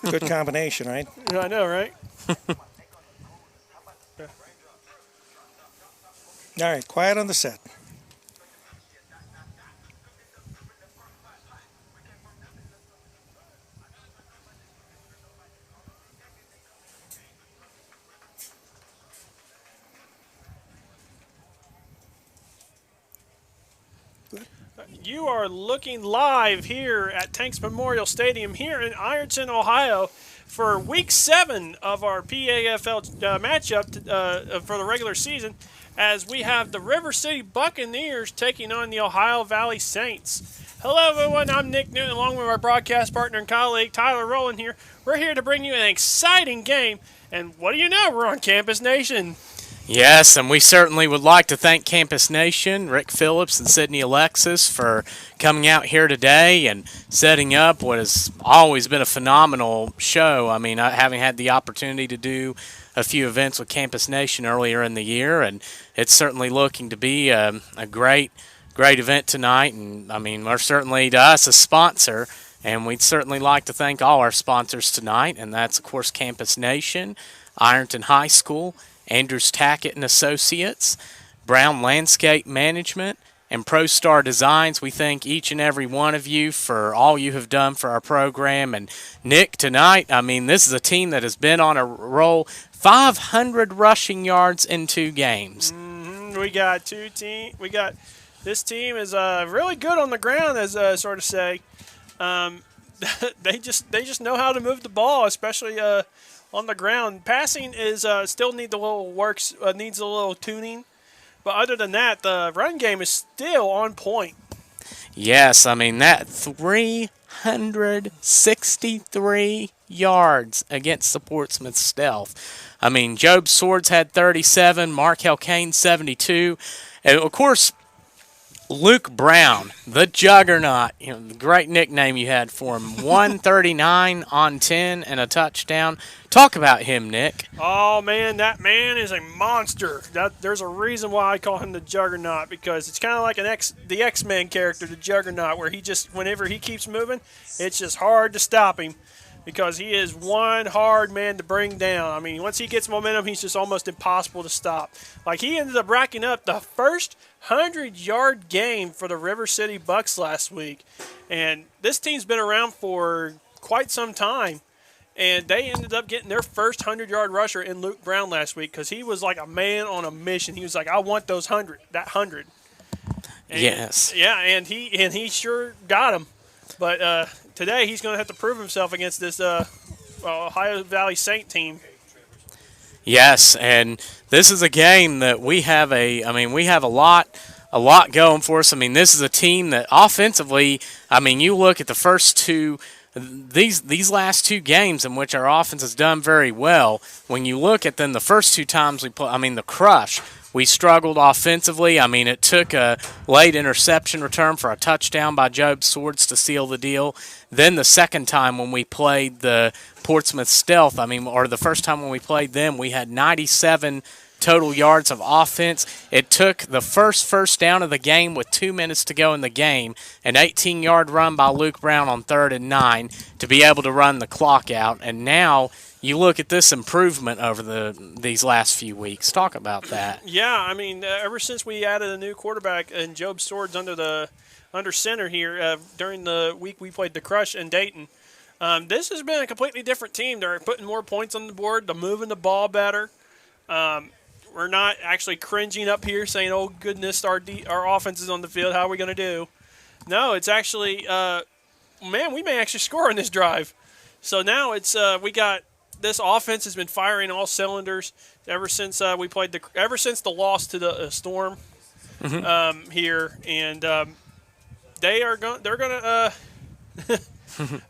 Good combination, right? I know, right? All right, quiet on the set. You are looking live here at Tanks Memorial Stadium here in Ironton, Ohio, for Week 7 of our PAFL matchup for the regular season, as we have the River City Buccaneers taking on the Ohio Valley Saints. Hello, everyone. I'm Nick Newton, along with our broadcast partner and colleague Tyler Rowland here. We're here to bring you an exciting game, and what do you know? We're on Campus Nation. Yes, and we certainly would like to thank Campus Nation, Rick Phillips and Sydney Alexis for coming out here today and setting up what has always been a phenomenal show. I mean, having had the opportunity to do a few events with Campus Nation earlier in the year, and it's certainly looking to be a great event tonight. And, I mean, we're certainly, to us, a sponsor, and we'd certainly like to thank all our sponsors tonight, and that's, of course, Campus Nation, Ironton High School, Andrews Tackett and Associates, Brown Landscape Management, and ProStar Designs. We thank each and every one of you for all you have done for our program. And Nick, tonight, I mean, this is a team that has been on a roll, 500 rushing yards in 2 games. We got this team is really good on the ground, as sort of say. They just know how to move the ball, especially on the ground. Passing is still needs a little tuning, but other than that, the run game is still on point. Yes, I mean, that 363 yards against the Portsmouth Stealth. I mean, Job Swords had 37, Markel Kane 72, and of course, Luke Brown, the Juggernaut, the great nickname you had for him, 139 on 10 and a touchdown. Talk about him, Nick. Oh, man, that man is a monster. There's a reason why I call him the Juggernaut, because it's kind of like the X-Men character, the Juggernaut, where whenever he keeps moving, it's just hard to stop him, because he is one hard man to bring down. I mean, once he gets momentum, he's just almost impossible to stop. Like, he ended up racking up the first 100-yard game for the River City Bucks last week. And this team's been around for quite some time. And they ended up getting their first 100-yard rusher in Luke Brown last week, because he was like a man on a mission. He was like, I want that 100. And, yes. Yeah, and he sure got him. But today he's going to have to prove himself against this Ohio Valley Saint team. Yes, and this is a game that we have a lot going for us. I mean, this is a team that offensively, I mean, you look at the first two, these last 2 games in which our offense has done very well. When you look at them, the first 2 times we play, I mean, the Crush, we struggled offensively. I mean, it took a late interception return for a touchdown by Job Swords to seal the deal. Then the second time when we played the Portsmouth Stealth, or the first time when we played them, we had 97 total yards of offense. It took the first down of the game with 2 minutes to go in the game, an 18-yard run by Luke Brown on 3rd and 9 to be able to run the clock out. And now you look at this improvement over these last few weeks. Talk about that. Yeah, I mean, ever since we added a new quarterback and Job Swords under center here during the week we played the Crush in Dayton, this has been a completely different team. They're putting more points on the board. They're moving the ball better. We're not actually cringing up here saying, oh, goodness, our offense is on the field. How are we going to do? No, it's actually, man, we may actually score on this drive. So now it's this offense has been firing all cylinders ever since the loss to the Storm here, and they're going to.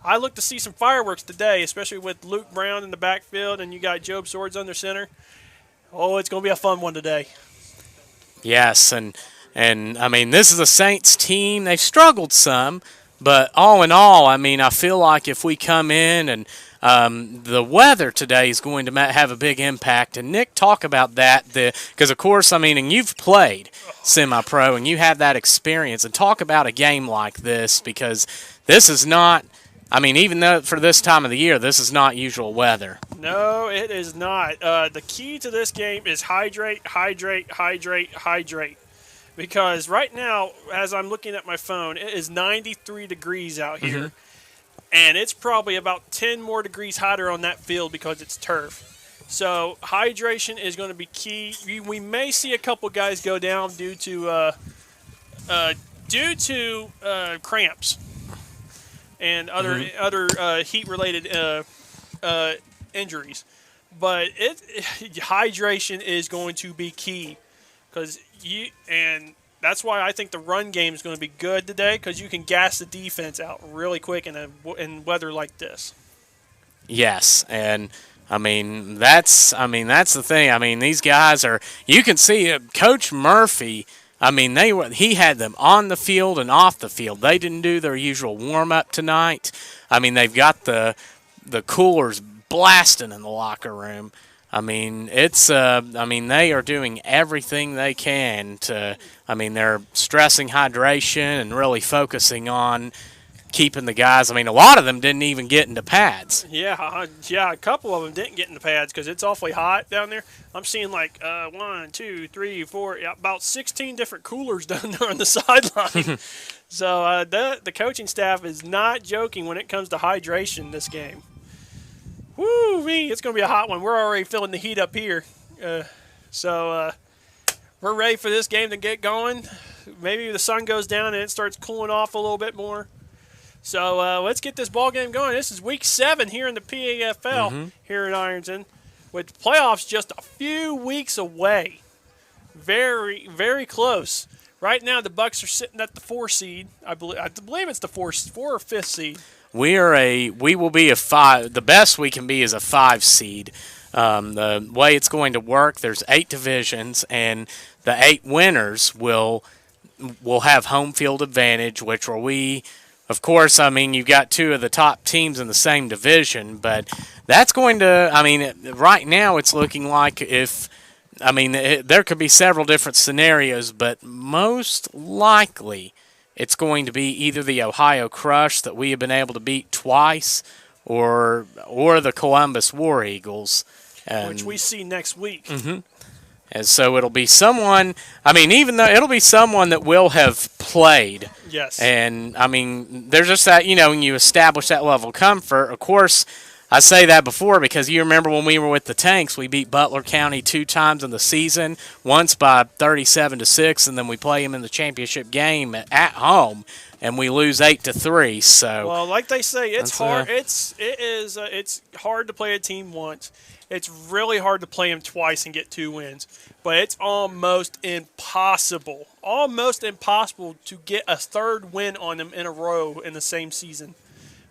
I look to see some fireworks today, especially with Luke Brown in the backfield, and you got Job Swords under center. Oh, it's going to be a fun one today. Yes, and I mean, this is a Saints team. They've struggled some, but all in all, I mean, I feel like if we come in and the weather today is going to have a big impact. And Nick, talk about that, because of course, I mean, and you've played semi-pro and you had that experience. And talk about a game like this, because this is not I mean, even though for this time of the year, this is not usual weather. No, it is not. The key to this game is hydrate, hydrate, hydrate, hydrate. Because right now, as I'm looking at my phone, it is 93 degrees out here. And it's probably about 10 more degrees hotter on that field because it's turf. So hydration is going to be key. We may see a couple guys go down due to cramps and other heat-related injuries. But hydration is going to be key and that's why I think the run game is going to be good today because you can gas the defense out really quick in weather like this. Yes, and I mean that's the thing. I mean these guys are. You can see Coach Murphy. I mean he had them on the field and off the field. They didn't do their usual warm up tonight. I mean they've got the coolers blasting in the locker room. I mean, they are doing everything they can to. I mean, they're stressing hydration and really focusing on keeping the guys. I mean, a lot of them didn't even get into pads. Yeah, a couple of them didn't get into pads because it's awfully hot down there. I'm seeing like 1, 2, 3, 4, about 16 different coolers down there on the sideline. So the coaching staff is not joking when it comes to hydration this game. Woo-wee, it's going to be a hot one. We're already feeling the heat up here. So we're ready for this game to get going. Maybe the sun goes down and it starts cooling off a little bit more. So let's get this ball game going. This is week 7 here in the PAFL here in Ironton, with playoffs just a few weeks away. Very, very close. Right now the Bucs are sitting at the 4 seed. I believe it's the 4 or 5th seed. We will be a 5. The best we can be is a 5 seed. The way it's going to work, there's 8 divisions, and the 8 winners will have home field advantage, which will we. Of course, I mean, you've got 2 of the top teams in the same division, but that's going to. I mean, right now it's looking like there could be several different scenarios, but most likely it's going to be either the Ohio Crush that we have been able to beat twice, or the Columbus War Eagles, which we see next week. And so it'll be someone. I mean, even though it'll be someone that will have played. Yes. And I mean, there's just that when you establish that level of comfort. Of course, I say that before because you remember when we were with the Tanks, we beat Butler County 2 times in the season, once by 37-6, and then we play them in the championship game at home, and we lose 8-3. So, well, like they say, it's hard. It's hard to play a team once. It's really hard to play them twice and get 2 wins, but it's almost impossible to get a 3rd win on them in a row in the same season,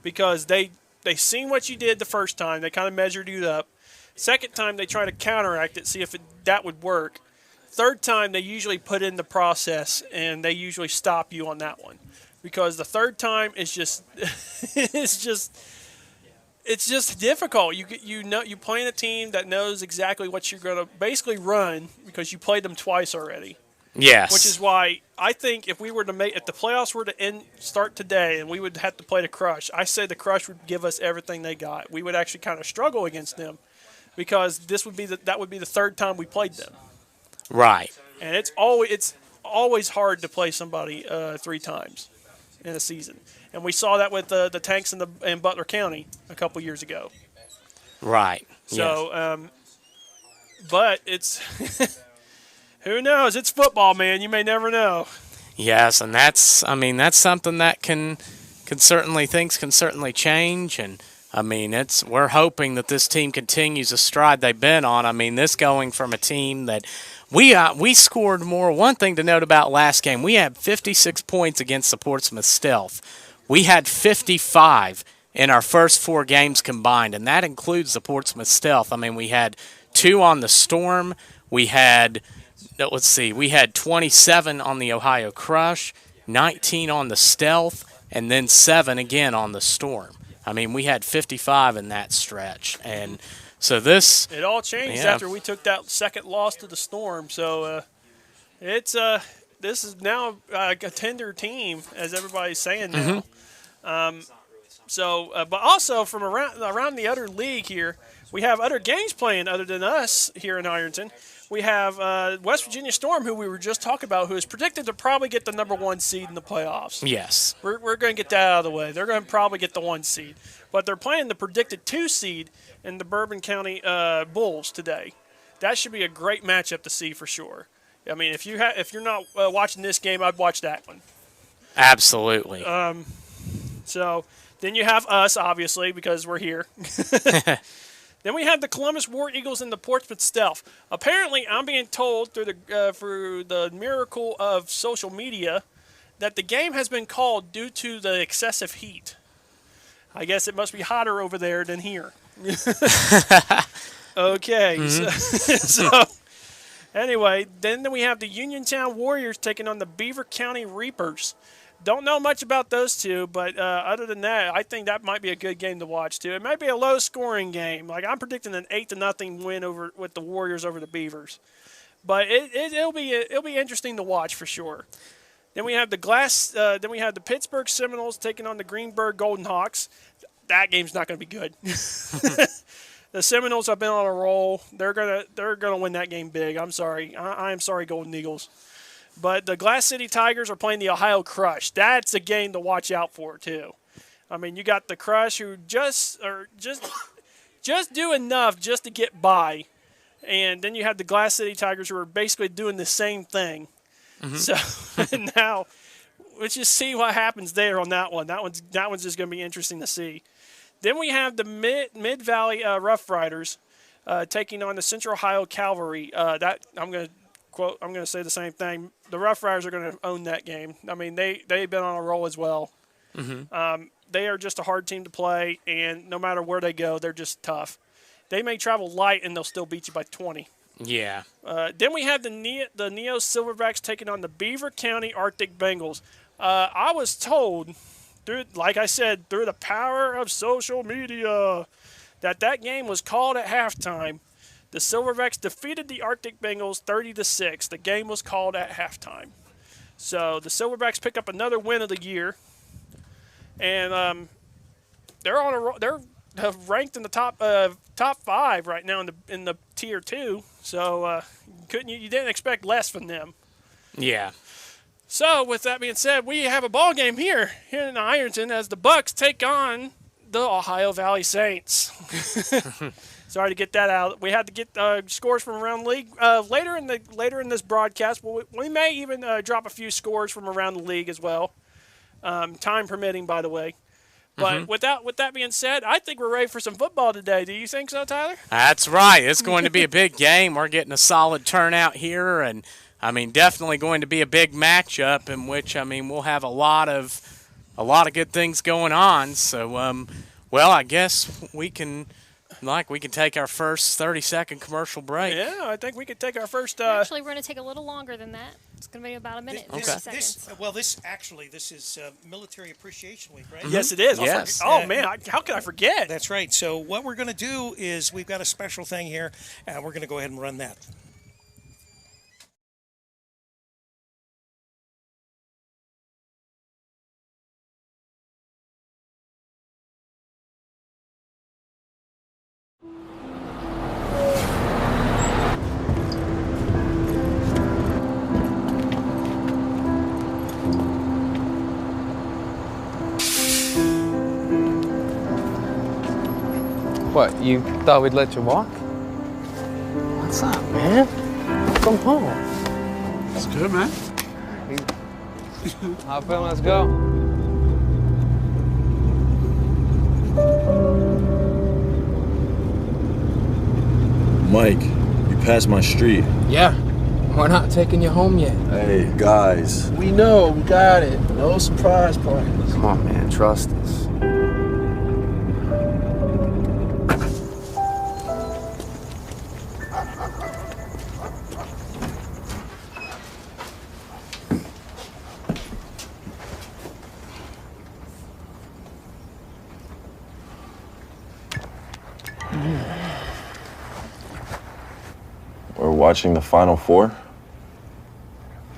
because they seen what you did the first time. They kind of measured you up. Second time, they try to counteract it, see if that would work. Third time, they usually put in the process, and they usually stop you on that one, because the third time is just it's just difficult. You playing a team that knows exactly what you're going to basically run because you played them twice already. Yes. Which is why I think if the playoffs were to start today and we would have to play the Crush, I say the Crush would give us everything they got. We would actually kind of struggle against them because that would be the 3rd time we played them. Right. And it's always hard to play somebody 3 times in a season. And we saw that with the Tanks in Butler County a couple years ago. Right. So, yes. But it's who knows? It's football, man. You may never know. Yes, and that's something that can certainly change, and I mean we're hoping that this team continues the stride they've been on. I mean, this going from a team that we scored more. One thing to note about last game, we had 56 points against the Portsmouth Stealth. We had 55 in our first 4 games combined, and that includes the Portsmouth Stealth. I mean, we had 2 on the Storm. We had 27 on the Ohio Crush, 19 on the Stealth, and then 7 again on the Storm. I mean, we had 55 in that stretch, and so it all changed after we took that second loss to the Storm. So this is now a contender team, as everybody's saying now. So, but also from around the other league here, we have other games playing other than us here in Ironton. We have West Virginia Storm, who we were just talking about, who is predicted to probably get the #1 seed in the playoffs. Yes. We're going to get that out of the way. They're going to probably get the 1 seed. But they're playing the predicted 2 seed in the Bourbon County Bulls today. That should be a great matchup to see for sure. I mean, if you're not watching this game, I'd watch that one. Absolutely. So then you have us, obviously, because we're here. Then we have the Columbus War Eagles and the Portsmouth Stealth. Apparently, I'm being told through the miracle of social media that the game has been called due to the excessive heat. I guess it must be hotter over there than here. Okay. Mm-hmm. So anyway, then we have the Uniontown Warriors taking on the Beaver County Reapers. Don't know much about those two, but other than that, I think that might be a good game to watch too. It might be a low-scoring game. Like I'm predicting an 8-0 win with the Warriors over the Beavers, but it'll be interesting to watch for sure. Then we have the Pittsburgh Seminoles taking on the Greenberg Golden Hawks. That game's not going to be good. The Seminoles have been on a roll. They're gonna win that game big. I'm sorry. I am sorry, Golden Eagles. But the Glass City Tigers are playing the Ohio Crush. That's a game to watch out for too. I mean, you got the Crush who just do enough just to get by, and then you have the Glass City Tigers who are basically doing the same thing. Mm-hmm. So now, let's just see what happens there on that one. That one's just going to be interesting to see. Then we have the Mid Valley Rough Riders taking on the Central Ohio Cavalry. That I'm going to say the same thing. The Rough Riders are going to own that game. I mean, they've been on a roll as well. Mm-hmm. They are just a hard team to play, and no matter where they go, they're just tough. They may travel light, and they'll still beat you by 20. Yeah. Then we have the Neo Silverbacks taking on the Beaver County Arctic Bengals. I was told, like I said, through the power of social media, that game was called at halftime. The Silverbacks defeated the Arctic Bengals 30-6. The game was called at halftime. So the Silverbacks pick up another win of the year, and they're ranked in the top 5 right now in the tier 2. So you didn't expect less from them. Yeah. So with that being said, we have a ball game here in Ironton as the Bucks take on the Ohio Valley Saints. Sorry to get that out. We had to get scores from around the league later in this broadcast. We may even drop a few scores from around the league as well, time permitting, by the way. But with that being said, I think we're ready for some football today. Do you think so, Tyler? That's right. It's going to be a big game. We're getting a solid turnout here, and I mean, definitely going to be a big matchup in which we'll have a lot of good things going on. So, well, I guess we can take our first 30-second commercial break. Yeah, I think we could take our first. Actually, we're going to take a little longer than that. It's going to be about a minute. Okay. 30 seconds. This is Military Appreciation Week, right? Yes, it is. Yes. Oh man, how could I forget? That's right. So what we're going to do is we've got a special thing here, and we're going to go ahead and run that. What, you thought we'd let you walk? What's up, man? Come home. It's good, man. How feeling? Let's go. Mike, you passed my street. Yeah. We're not taking you home yet. Hey, guys. We know, we got it. No surprise parties. Come on, man. Trust us. We're watching the Final Four?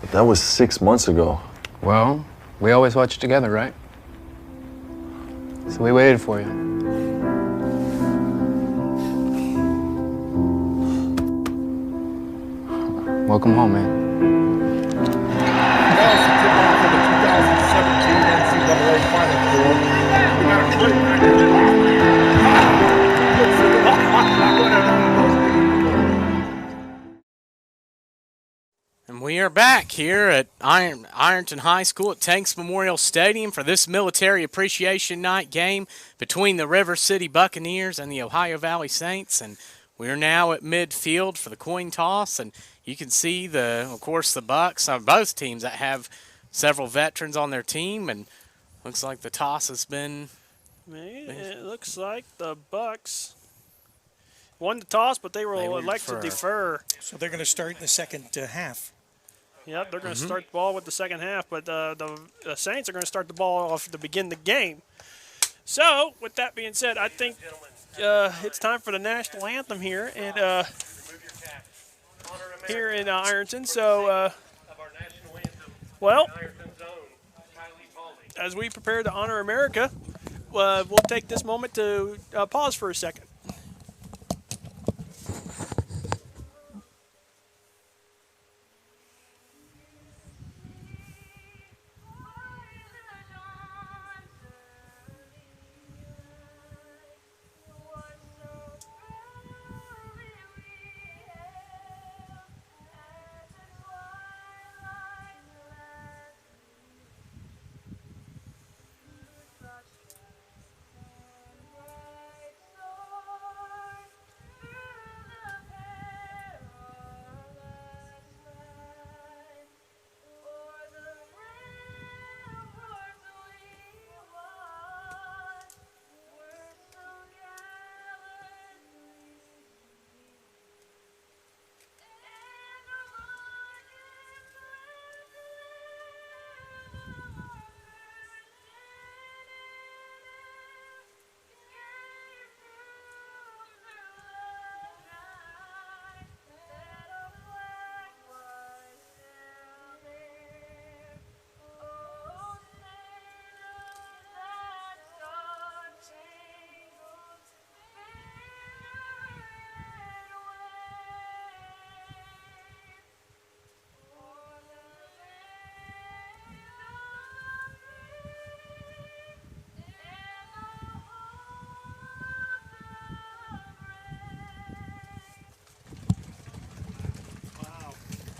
But that was 6 months ago. Well, we always watch together, right? So we waited for you. Welcome home, man. That was the tip-off for the 2017 NCAA Final Four. We got a clip back And we are back here at Ironton High School at Tanks Memorial Stadium for this Military Appreciation Night game between the River City Buccaneers and the Ohio Valley Saints. And we're now at midfield for the coin toss. And you can see, of course, the Bucks are both teams that have several veterans on their team. And looks like the toss has been... It looks like the Bucks won the toss, but they will elect to defer. So they're going to start in the second half. Yep, they're going to start the ball with the second half, but the Saints are going to start the ball off to begin the game. So, with that being said, I think it's time for the national anthem here, and here in Ironton. So, well, as we prepare to honor America, we'll take this moment to pause for a second.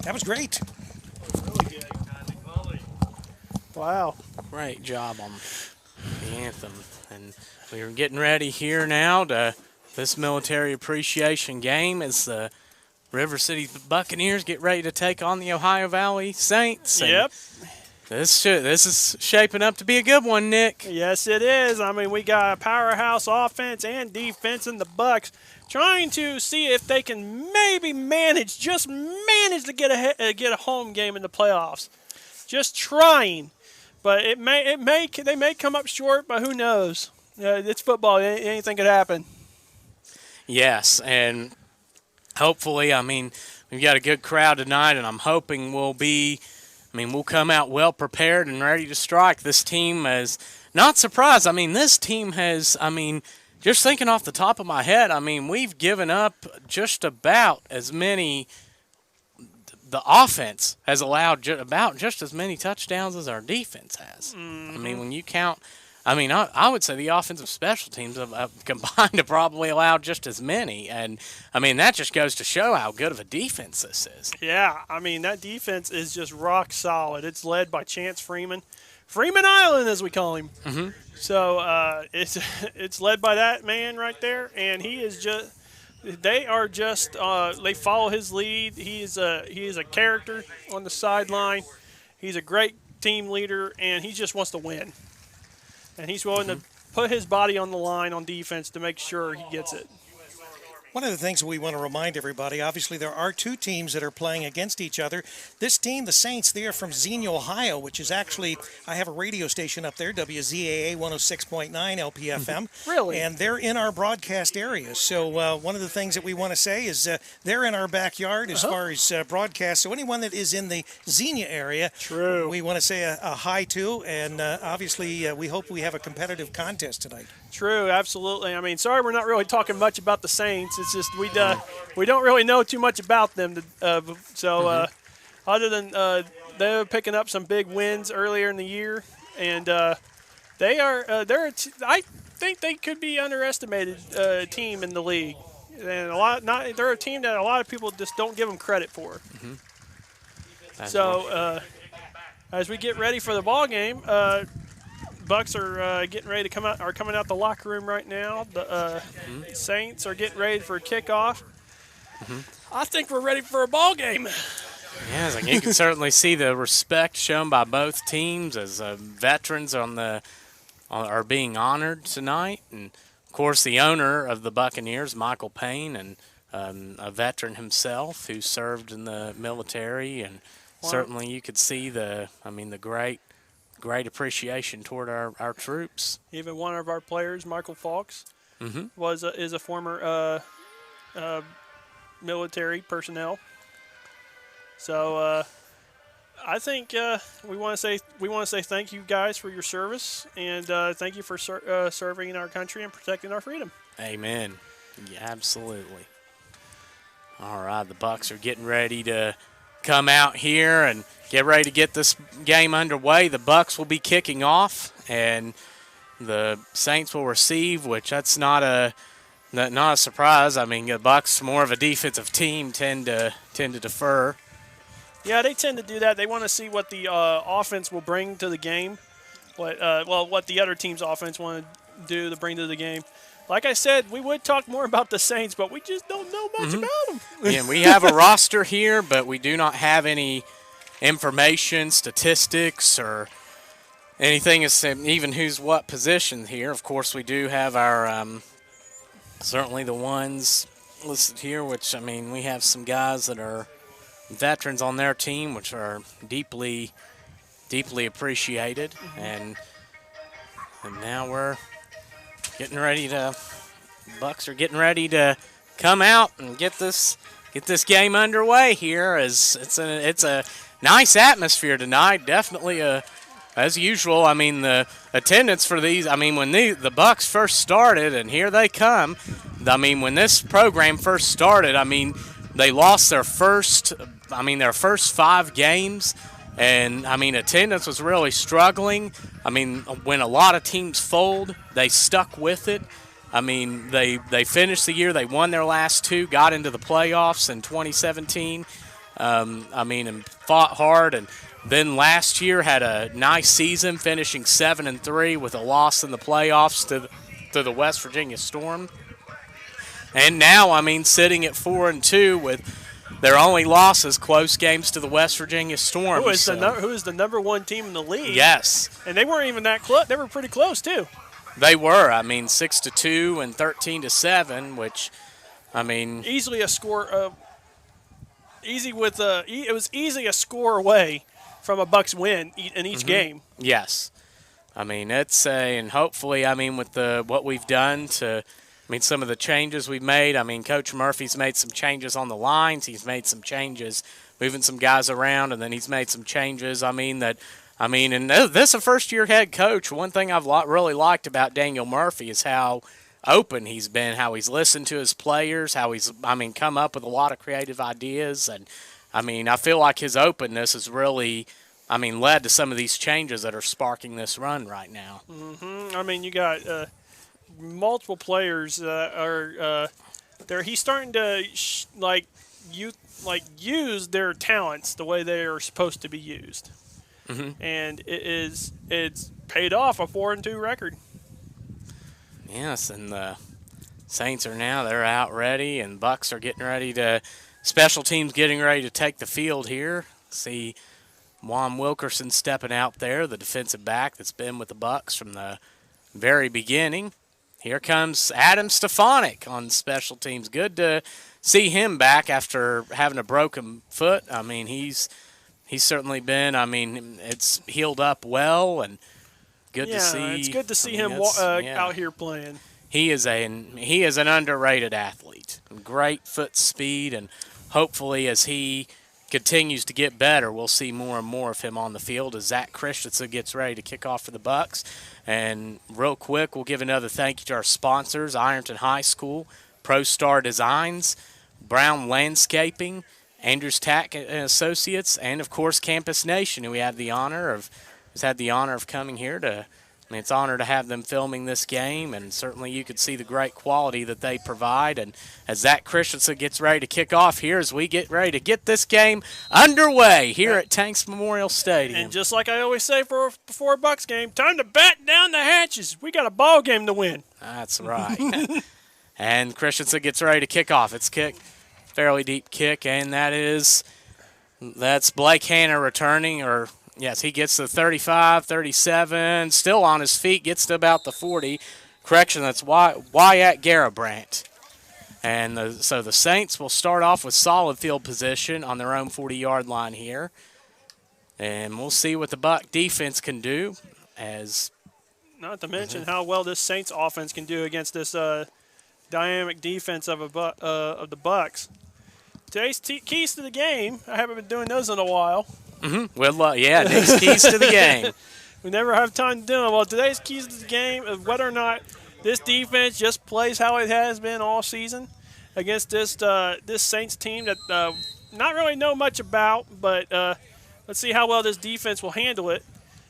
That was great. Wow. Great job on the anthem. And we're getting ready here now to this military appreciation game as the River City Buccaneers get ready to take on the Ohio Valley Saints. And Yep. This is shaping up to be a good one, Nick. Yes, it is. I mean, we got a powerhouse offense and defense in the Bucks, trying to see if they can maybe manage to get a home game in the playoffs. Just trying, but they may come up short, but who knows? It's football. Anything could happen. Yes, and hopefully, I mean, we've got a good crowd tonight, and I'm hoping we'll come out well prepared and ready to strike. This team is not surprised. I mean, this team has, just thinking off the top of my head, we've given up just about as many. The offense has allowed about just as many touchdowns as our defense has. Mm-hmm. When you count, I would say the offensive special teams have combined to probably allow just as many. And, that just goes to show how good of a defense this is. Yeah, that defense is just rock solid. It's led by Chance Freeman. Freeman Island, as we call him. Mm-hmm. So it's led by that man right there, and he is just – they are just they follow his lead. He is a character on the sideline. He's a great team leader, and he just wants to win. And he's willing to put his body on the line on defense to make sure he gets it. One of the things we want to remind everybody, obviously there are two teams that are playing against each other. This team, the Saints, they are from Xenia, Ohio, which is actually, I have a radio station up there, WZAA 106.9 LPFM. Really? And they're in our broadcast area. So one of the things that we want to say is they're in our backyard as far as broadcast. So anyone that is in the Xenia area, True. we want to say a hi to. And obviously we hope we have a competitive contest tonight. True, absolutely. I mean, sorry we're not really talking much about the Saints. It's just we don't really know too much about them. Other than they were picking up some big wins earlier in the year, and I think they could be underestimated team in the league, and they're a team that a lot of people just don't give them credit for. As we get ready for the ball game. Bucks are getting ready to coming out the locker room right now. The Saints are getting ready for a kickoff. I think we're ready for a ball game. Yes, and you can certainly see the respect shown by both teams as veterans are being honored tonight. And, of course, the owner of the Buccaneers, Michael Payne, and a veteran himself who served in the military. And certainly you could see the great appreciation toward our troops. Even one of our players, Michael Falks, is a former military personnel. So I think we want to say thank you guys for your service, and thank you for serving our country and protecting our freedom. Amen. Yeah, absolutely. All right, the Bucks are getting ready to come out here and get ready to get this game underway. The Bucks will be kicking off, and the Saints will receive, which that's not a surprise. I mean, the Bucks, more of a defensive team, tend to defer. Yeah, they tend to do that. They want to see what the offense will bring to the game, what the other team's offense want to do to bring to the game. Like I said, we would talk more about the Saints, but we just don't know much about them. Yeah, we have a roster here, but we do not have any information, statistics, or anything, even who's what position here. Of course, we do have our certainly the ones listed here, which, I mean, we have some guys that are veterans on their team, which are deeply, deeply appreciated. And now we're getting ready to, Bucks are getting ready to come out and get this game underway here. As it's a nice atmosphere tonight. Definitely as usual. I mean, the attendance for these, I mean, when the Bucks first started, and here they come. I mean, when this program first started, I mean, they lost their first 5 games. And, I mean, attendance was really struggling. I mean, when a lot of teams fold, they stuck with it. I mean, they finished the year. They won their last 2, got into the playoffs in 2017. And fought hard. And then last year had a nice season, finishing 7-3 with a loss in the playoffs to the West Virginia Storm. And now, I mean, sitting at 4-2 with their only losses, close games to the West Virginia Storm. Who is the number 1 team in the league? Yes. And they weren't even that close. They were pretty close, too. They were. I mean, 6-2 and 13-7, which, I mean, easily a score. It was easily a score away from a Bucks win in each game. Yes. I mean, and hopefully, I mean, with what we've done some of the changes we've made. I mean, Coach Murphy's made some changes on the lines. He's made some changes, moving some guys around, and then he's made some changes. And this is a first-year head coach. One thing I've really liked about Daniel Murphy is how open he's been, how he's listened to his players, how he's, come up with a lot of creative ideas. And, I feel like his openness has really, led to some of these changes that are sparking this run right now. Mm-hmm. I mean, you got multiple players that are there. He's starting to use their talents the way they are supposed to be used, and it's paid off, a 4-2 record. Yes, and the Saints they're out ready, and Bucks are getting ready to, special teams getting ready to take the field here. See Juan Wilkerson stepping out there, the defensive back that's been with the Bucks from the very beginning. here comes Adam Stefanik on special teams. Good to see him back after having a broken foot. I mean, he's certainly been. I mean, it's healed up well, and good to see. Yeah, it's good to see him out here playing. He is an underrated athlete. Great foot speed, and hopefully as he continues to get better, we'll see more and more of him on the field as Zach Christensen gets ready to kick off for the Bucks. And real quick, we'll give another thank you to our sponsors, Ironton High School, Pro Star Designs, Brown Landscaping, Andrews Tack and Associates, and of course Campus Nation, who has had the honor of coming here to. I mean, it's an honor to have them filming this game, and certainly you could see the great quality that they provide. And as Zach Christensen gets ready to kick off here, as we get ready to get this game underway here at Tanks Memorial Stadium. And just like I always say before a Bucks game, time to batten down the hatches. We got a ball game to win. That's right. And Christensen gets ready to kick off. It's fairly deep kick, and that's Blake Hanna returning, or yes, he gets to 35, 37, still on his feet, gets to about the 40. Correction, that's Wyatt Garabrandt. And so the Saints will start off with solid field position on their own 40-yard line here. And we'll see what the Buck defense can do. Not to mention how well this Saints offense can do against this dynamic defense of the Bucks. Today's keys to the game, I haven't been doing those in a while. Mm-hmm. Well, Nick's keys to the game. We never have time to do them. Well, today's keys to the game is whether or not this defense just plays how it has been all season against this Saints team that not really know much about, but let's see how well this defense will handle it.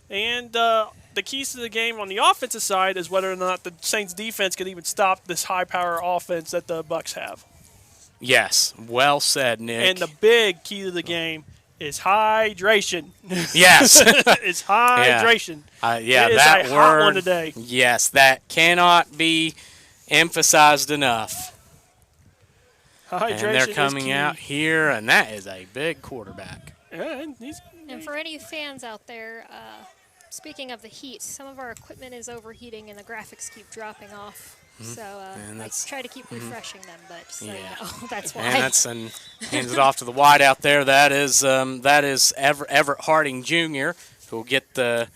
And the keys to the game on the offensive side is whether or not the Saints defense can even stop this high-power offense that the Bucks have. Yes, well said, Nick. And the big key to the game is hydration. Yes. It's hydration. Yeah, it is that a word. hot one today. Yes, that cannot be emphasized enough. Hydration and they're coming is key. out here, and that is a big quarterback. Yeah, And for any fans out there, speaking of the heat, some of our equipment is overheating and the graphics keep dropping off. So I try to keep refreshing them, but so you know, that's why. And hands it off to the wide out there. That is Everett Harding Jr. who will get the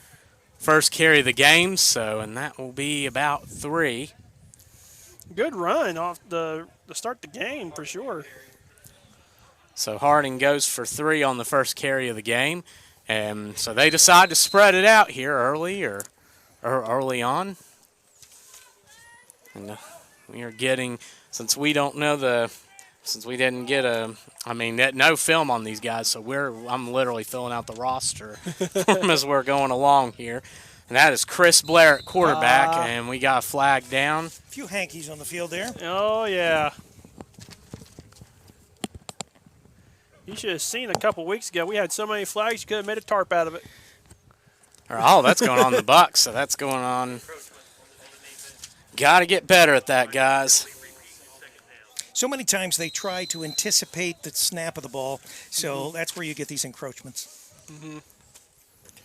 first carry of the game. And that will be about 3. Good run off to start the game for sure. So Harding goes for 3 on the first carry of the game, and so they decide to spread it out here early on. And we are getting, since we didn't get no film on these guys, so I'm literally filling out the roster for them as we're going along here. And that is Chris Blair at quarterback, and we got a flag down. A few hankies on the field there. Oh, yeah. You should have seen a couple weeks ago. We had so many flags, you could have made a tarp out of it. Oh, that's going on the Bucks, so that's going on. Got to get better at that, guys. So many times they try to anticipate the snap of the ball, so that's where you get these encroachments. Mm-hmm.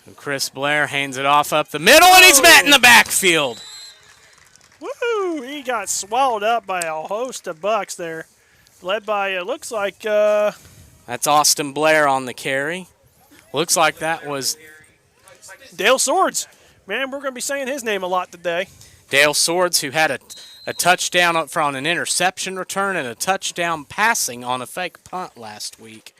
And Chris Blair hands it off up the middle, and he's met in the backfield. Woo! He got swallowed up by a host of Bucks there, led by, it looks like... That's Austin Blair on the carry. Looks like that was... Dale Swords. Man, we're going to be saying his name a lot today. Dale Swords, who had a touchdown up front, an interception return, and a touchdown passing on a fake punt last week.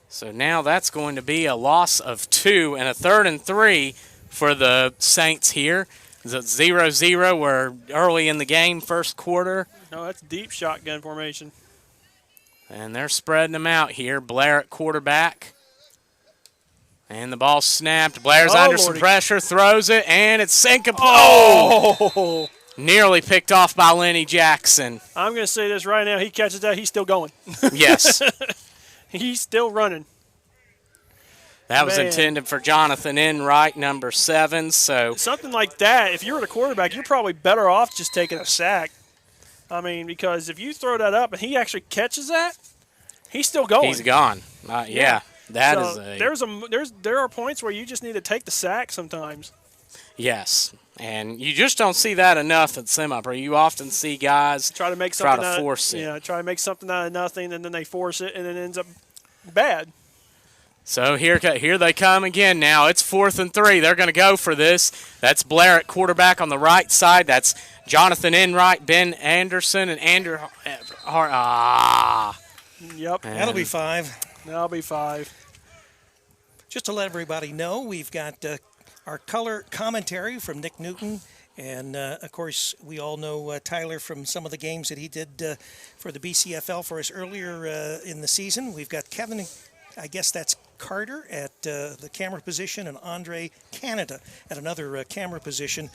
So now that's going to be a loss of 2 and a 3rd and 3 for the Saints here. It's 0-0. We're early in the game, first quarter. No, that's deep shotgun formation. And they're spreading them out here. Blair at quarterback. And the ball snapped. Blair's under some pressure, throws it, and it's incomplete. Oh! Nearly picked off by Lenny Jackson. I'm going to say this right now. He catches that, he's still going. Yes. He's still running. That was intended for Jonathan Enright, number 7. So something like that, if you were the quarterback, you're probably better off just taking a sack. I mean, because if you throw that up and he actually catches that, he's still going. He's gone. Yeah. There are points where you just need to take the sack sometimes. Yes. And you just don't see that enough at semi-pro. You often see guys Try to make try something to force it. Yeah, try to make something out of nothing, and then they force it, and it ends up bad. So here they come again now. It's 4th and 3. They're going to go for this. That's Blair at quarterback on the right side. That's Jonathan Enright, Ben Anderson, and Andrew Yep. That'll be 5. That'll be 5. Just to let everybody know, we've got our color commentary from Nick Newton. And, of course, we all know Tyler from some of the games that he did for the BCFL for us earlier in the season. We've got Kevin, I guess that's Carter at the camera position, and Andre Canada at another camera position.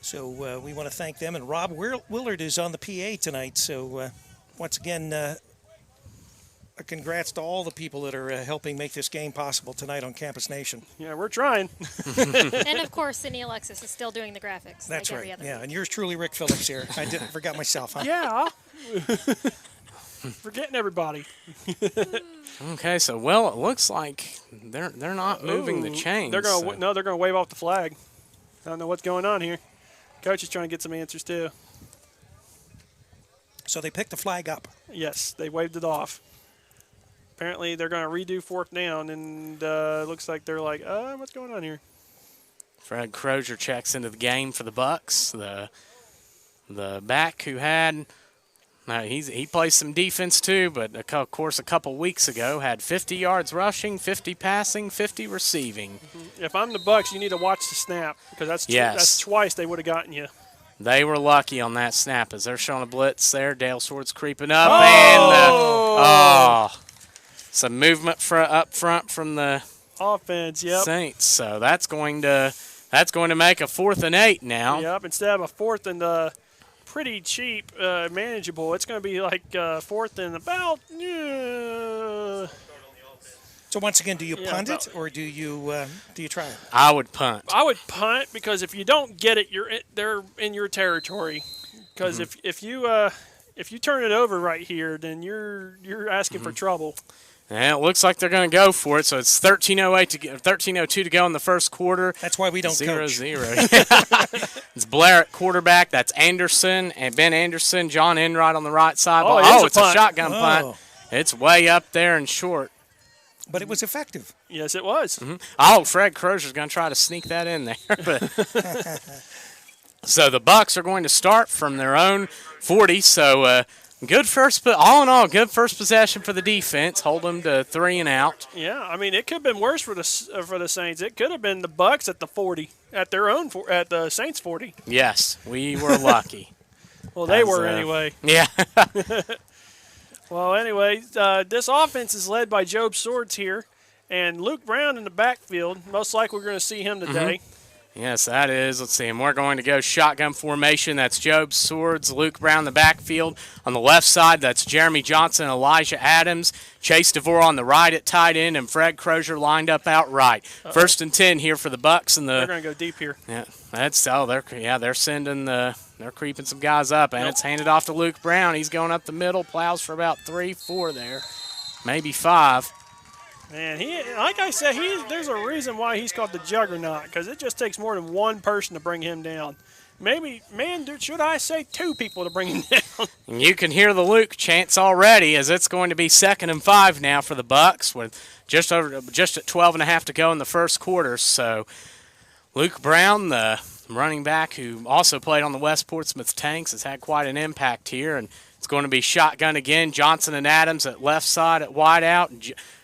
So we want to thank them. And Rob Willard is on the PA tonight. So once again, congrats to all the people that are helping make this game possible tonight on Campus Nation. Yeah, we're trying. And, of course, Cindy Alexis is still doing the graphics. That's like right. Every Yeah, other and yours truly, Rick Phillips here. I forgot myself, huh? Yeah. Forgetting everybody. Okay, so it looks like they're not moving the chains. They're gonna wave off the flag. I don't know what's going on here. Coach is trying to get some answers too. So they picked the flag up. Yes, they waved it off. Apparently they're going to redo 4th down, and looks like they're like, what's going on here? Fred Crozier checks into the game for the Bucks. The back who had he plays some defense too, but of course a couple weeks ago had 50 yards rushing, 50 passing, 50 receiving. If I'm the Bucks, you need to watch the snap because that's twice they would have gotten you. They were lucky on that snap as they're showing a blitz there. Dale Sword's creeping up, and some movement up front from the offense. Yep. Saints. So that's going to make a 4th and 8 now. Yep. Instead of a 4th and pretty cheap, manageable, it's going to be like 4th and about. So once again, do you punt it or do you try it? I would punt. I would punt because if you don't get it, they're in your territory. Because if you turn it over right here, then you're asking for trouble. And it looks like they're going to go for it. So it's 13:02 to go in the first quarter. That's why we don't coach. 0-0. It's Blair at quarterback. That's Anderson and Ben Anderson. John Enright on the right side. It's a shotgun punt. It's way up there and short. But it was effective. Yes, it was. Fred Crozier's going to try to sneak that in there. But so the Bucks are going to start from their own 40. So all in all, good first possession for the defense. Hold them to 3 and out. Yeah, I mean it could have been worse for the Saints. It could have been the Bucks at the 40, at the Saints 40. Yes, we were lucky. Well, they were anyway. Yeah. Well, anyway, this offense is led by Job Swords here, and Luke Brown in the backfield. Most likely we're going to see him today. Yes, that is. Let's see. And we're going to go shotgun formation. That's Job Swords, Luke Brown in the backfield. On the left side, that's Jeremy Johnson, Elijah Adams, Chase DeVore on the right at tight end, and Fred Crozier lined up out right. 1st and 10 here for the Bucks. They're going to go deep here. Yeah, they're sending they're creeping some guys up, and it's handed off to Luke Brown. He's going up the middle, plows for about 3-4 there, maybe 5. Man, like I said, there's a reason why he's called the Juggernaut, because it just takes more than one person to bring him down. Should I say 2 people to bring him down? And you can hear the Luke chants already, as it's going to be 2nd and 5 now for the Bucks, with just at 12.5 to go in the first quarter. So Luke Brown, the running back who also played on the West Portsmouth Tanks, has had quite an impact here, and it's going to be shotgun again. Johnson and Adams at left side at wide out.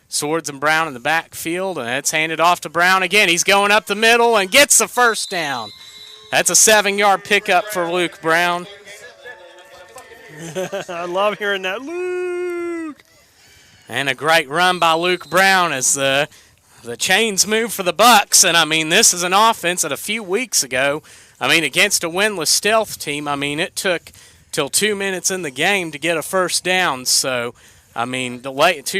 Swords and Brown in the backfield, and it's handed off to Brown again. He's going up the middle and gets the first down. That's a 7-yard pickup for Luke Brown. I love hearing that, Luke. And a great run by Luke Brown as the chains move for the Bucks. And, this is an offense that a few weeks ago, against a winless Stealth team, it took till 2 minutes in the game to get a first down. So, 2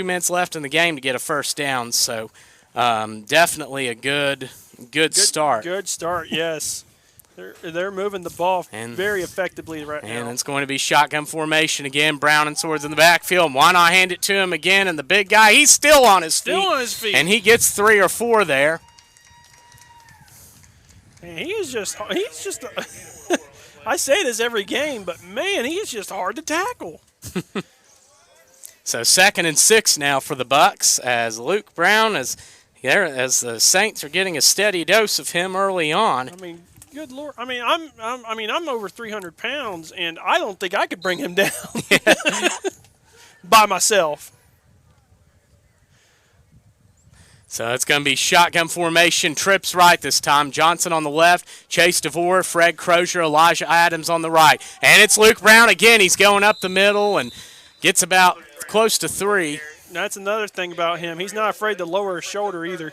minutes left in the game to get a first down. So, definitely a good start. Good start, yes. They're moving the ball very effectively right now. And it's going to be shotgun formation again. Brown and Swords in the backfield. Why not hand it to him again? And the big guy, he's still on his feet. Still on his feet. And he gets 3 or 4 there. Man, he's just I say this every game, but man, he's just hard to tackle. So 2nd and 6 now for the Bucks as Luke Brown as the Saints are getting a steady dose of him early on. I mean, good Lord. I mean, I'm over 300 pounds, and I don't think I could bring him down by myself. So it's going to be shotgun formation, trips right this time. Johnson on the left, Chase DeVore, Fred Crozier, Elijah Adams on the right. And it's Luke Brown again. He's going up the middle and gets about close to 3. That's another thing about him. He's not afraid to lower his shoulder either.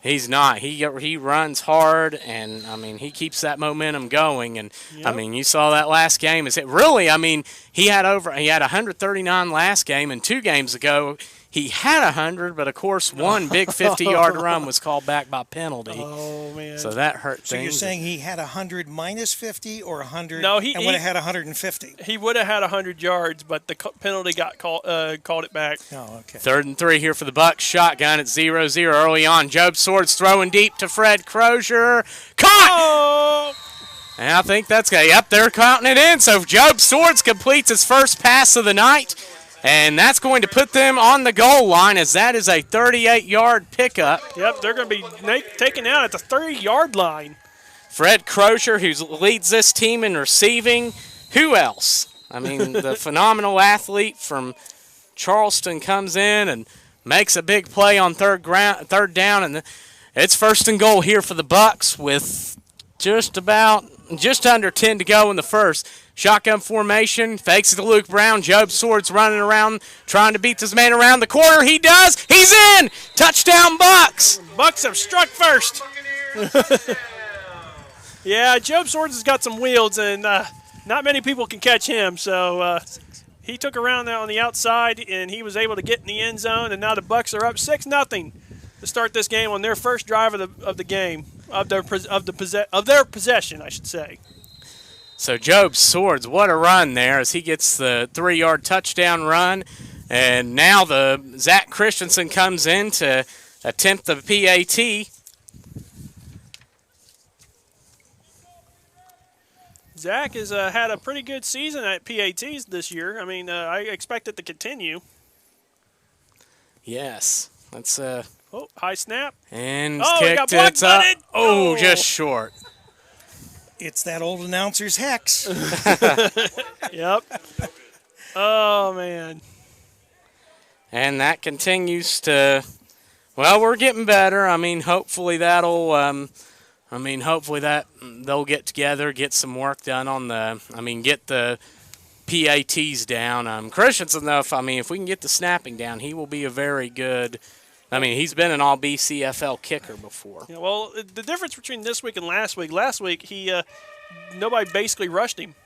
He's not. He runs hard, and, I mean, he keeps that momentum going. And, Yep. I mean, you saw that last game. Really, I mean, he had 139 last game, and 2 games ago he had 100, but, of course, one big 50-yard run was called back by penalty. Oh, man. So that hurt So things. you're saying he had 100 minus 50 or 100 No, and would have had 150? He would have had 100 yards, but the penalty got called it back. Oh, okay. 3rd and 3 here for the Bucks. Shotgun at 0-0 early on. Job Swords throwing deep to Fred Crozier. Caught! Oh! And I think that's good. Yep, they're counting it in. So Job Swords completes his first pass of the night. And that's going to put them on the goal line as that is a 38-yard pickup. Yep, they're going to be taken out at the 30-yard line. Fred Crozier, who leads this team in receiving. Who else? I mean, the phenomenal athlete from Charleston comes in and makes a big play on third down. And it's 1st and goal here for the Bucks with just under 10 to go in the first. Shotgun formation, fakes it to Luke Brown. Job Swords running around, trying to beat this man around the corner. He does. He's in. Touchdown, Bucks. Bucks have struck first. Yeah, Job Swords has got some wheels, and not many people can catch him. So he took around there on the outside, and he was able to get in the end zone. And now the Bucks are up 6-0 to start this game on their first drive of the game of their possession, I should say. So Job Swords, what a run there as he gets the 3-yard touchdown run. And now Zach Christensen comes in to attempt the PAT. Zach has had a pretty good season at PATs this year. I mean, I expect it to continue. Yes. That's Oh, high snap. and Oh, it got kicked it up. block-butted. Oh, Oh. just short. It's that old announcer's hex. Yep. Oh, man. And that continues to, well, we're getting better. I mean, hopefully that'll, hopefully that they'll get together, get some work done get the PATs down. Christensen, though, if we can get the snapping down, he will be a very good, he's been an all-BCFL kicker before. Yeah, well, the difference between this week and last week, he nobody basically rushed him.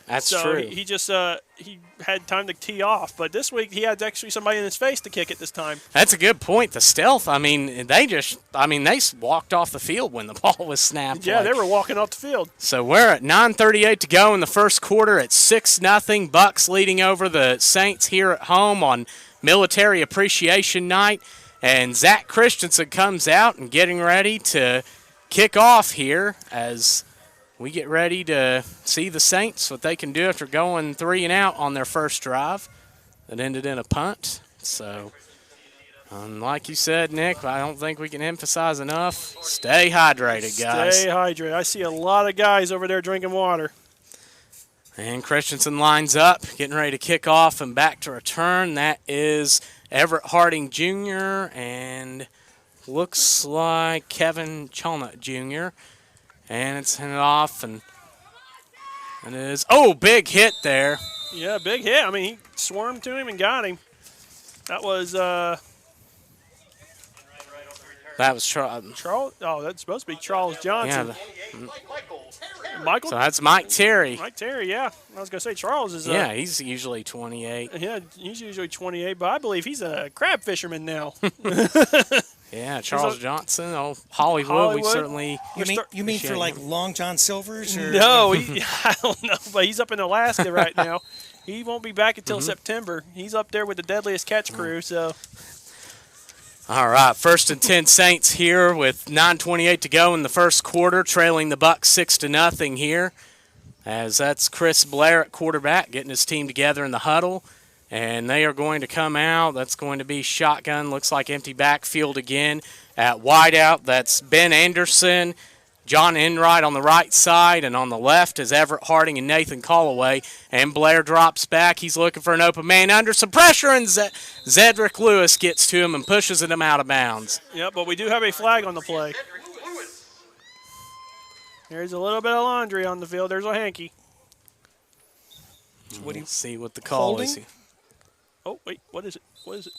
That's So true. he just he had time to tee off. But this week he had actually somebody in his face to kick it this time. That's a good point. The stealth, they walked off the field when the ball was snapped. Yeah, they were walking off the field. So we're at 9:38 to go in the first quarter. It's 6-0. Bucks leading over the Saints here at home on Military Appreciation Night. And Zach Christensen comes out and getting ready to kick off here as we get ready to see the Saints, what they can do after going 3 and out on their first drive that ended in a punt. So, like you said, Nick, I don't think we can emphasize enough. Stay hydrated, guys. Stay hydrated. I see a lot of guys over there drinking water. And Christensen lines up, getting ready to kick off and back to return. That is Everett Harding Jr. and looks like Kevin Chalnut Jr. And it's handed off, and it is, big hit there. Yeah, big hit. He swarmed to him and got him. That was Charles. Oh, that's supposed to be Charles Johnson. Yeah, Michael. so that's Mike Terry. Mike Terry. Yeah, I was gonna say Charles is. Yeah, he's usually 28. Yeah, he's usually 28, but I believe he's a crab fisherman now. Yeah, Charles Johnson, Hollywood. We certainly. You mean for like Long John Silver's? Or? No, I don't know, but he's up in Alaska right now. He won't be back until September. He's up there with the Deadliest Catch crew, so. All right, 1st and 10 Saints here with 9:28 to go in the first quarter, trailing the Bucs 6-0 here. As that's Chris Blair at quarterback, getting his team together in the huddle. And they are going to come out. That's going to be shotgun. Looks like empty backfield again. At wideout, that's Ben Anderson, John Enright on the right side, and on the left is Everett Harding and Nathan Callaway. And Blair drops back. He's looking for an open man under some pressure, and Zedrick Lewis gets to him and pushes him out of bounds. Yep, but we do have a flag on the play. There's a little bit of laundry on the field. There's a hanky. What do you see what the call holding? is? Oh, wait, what is it? What is it?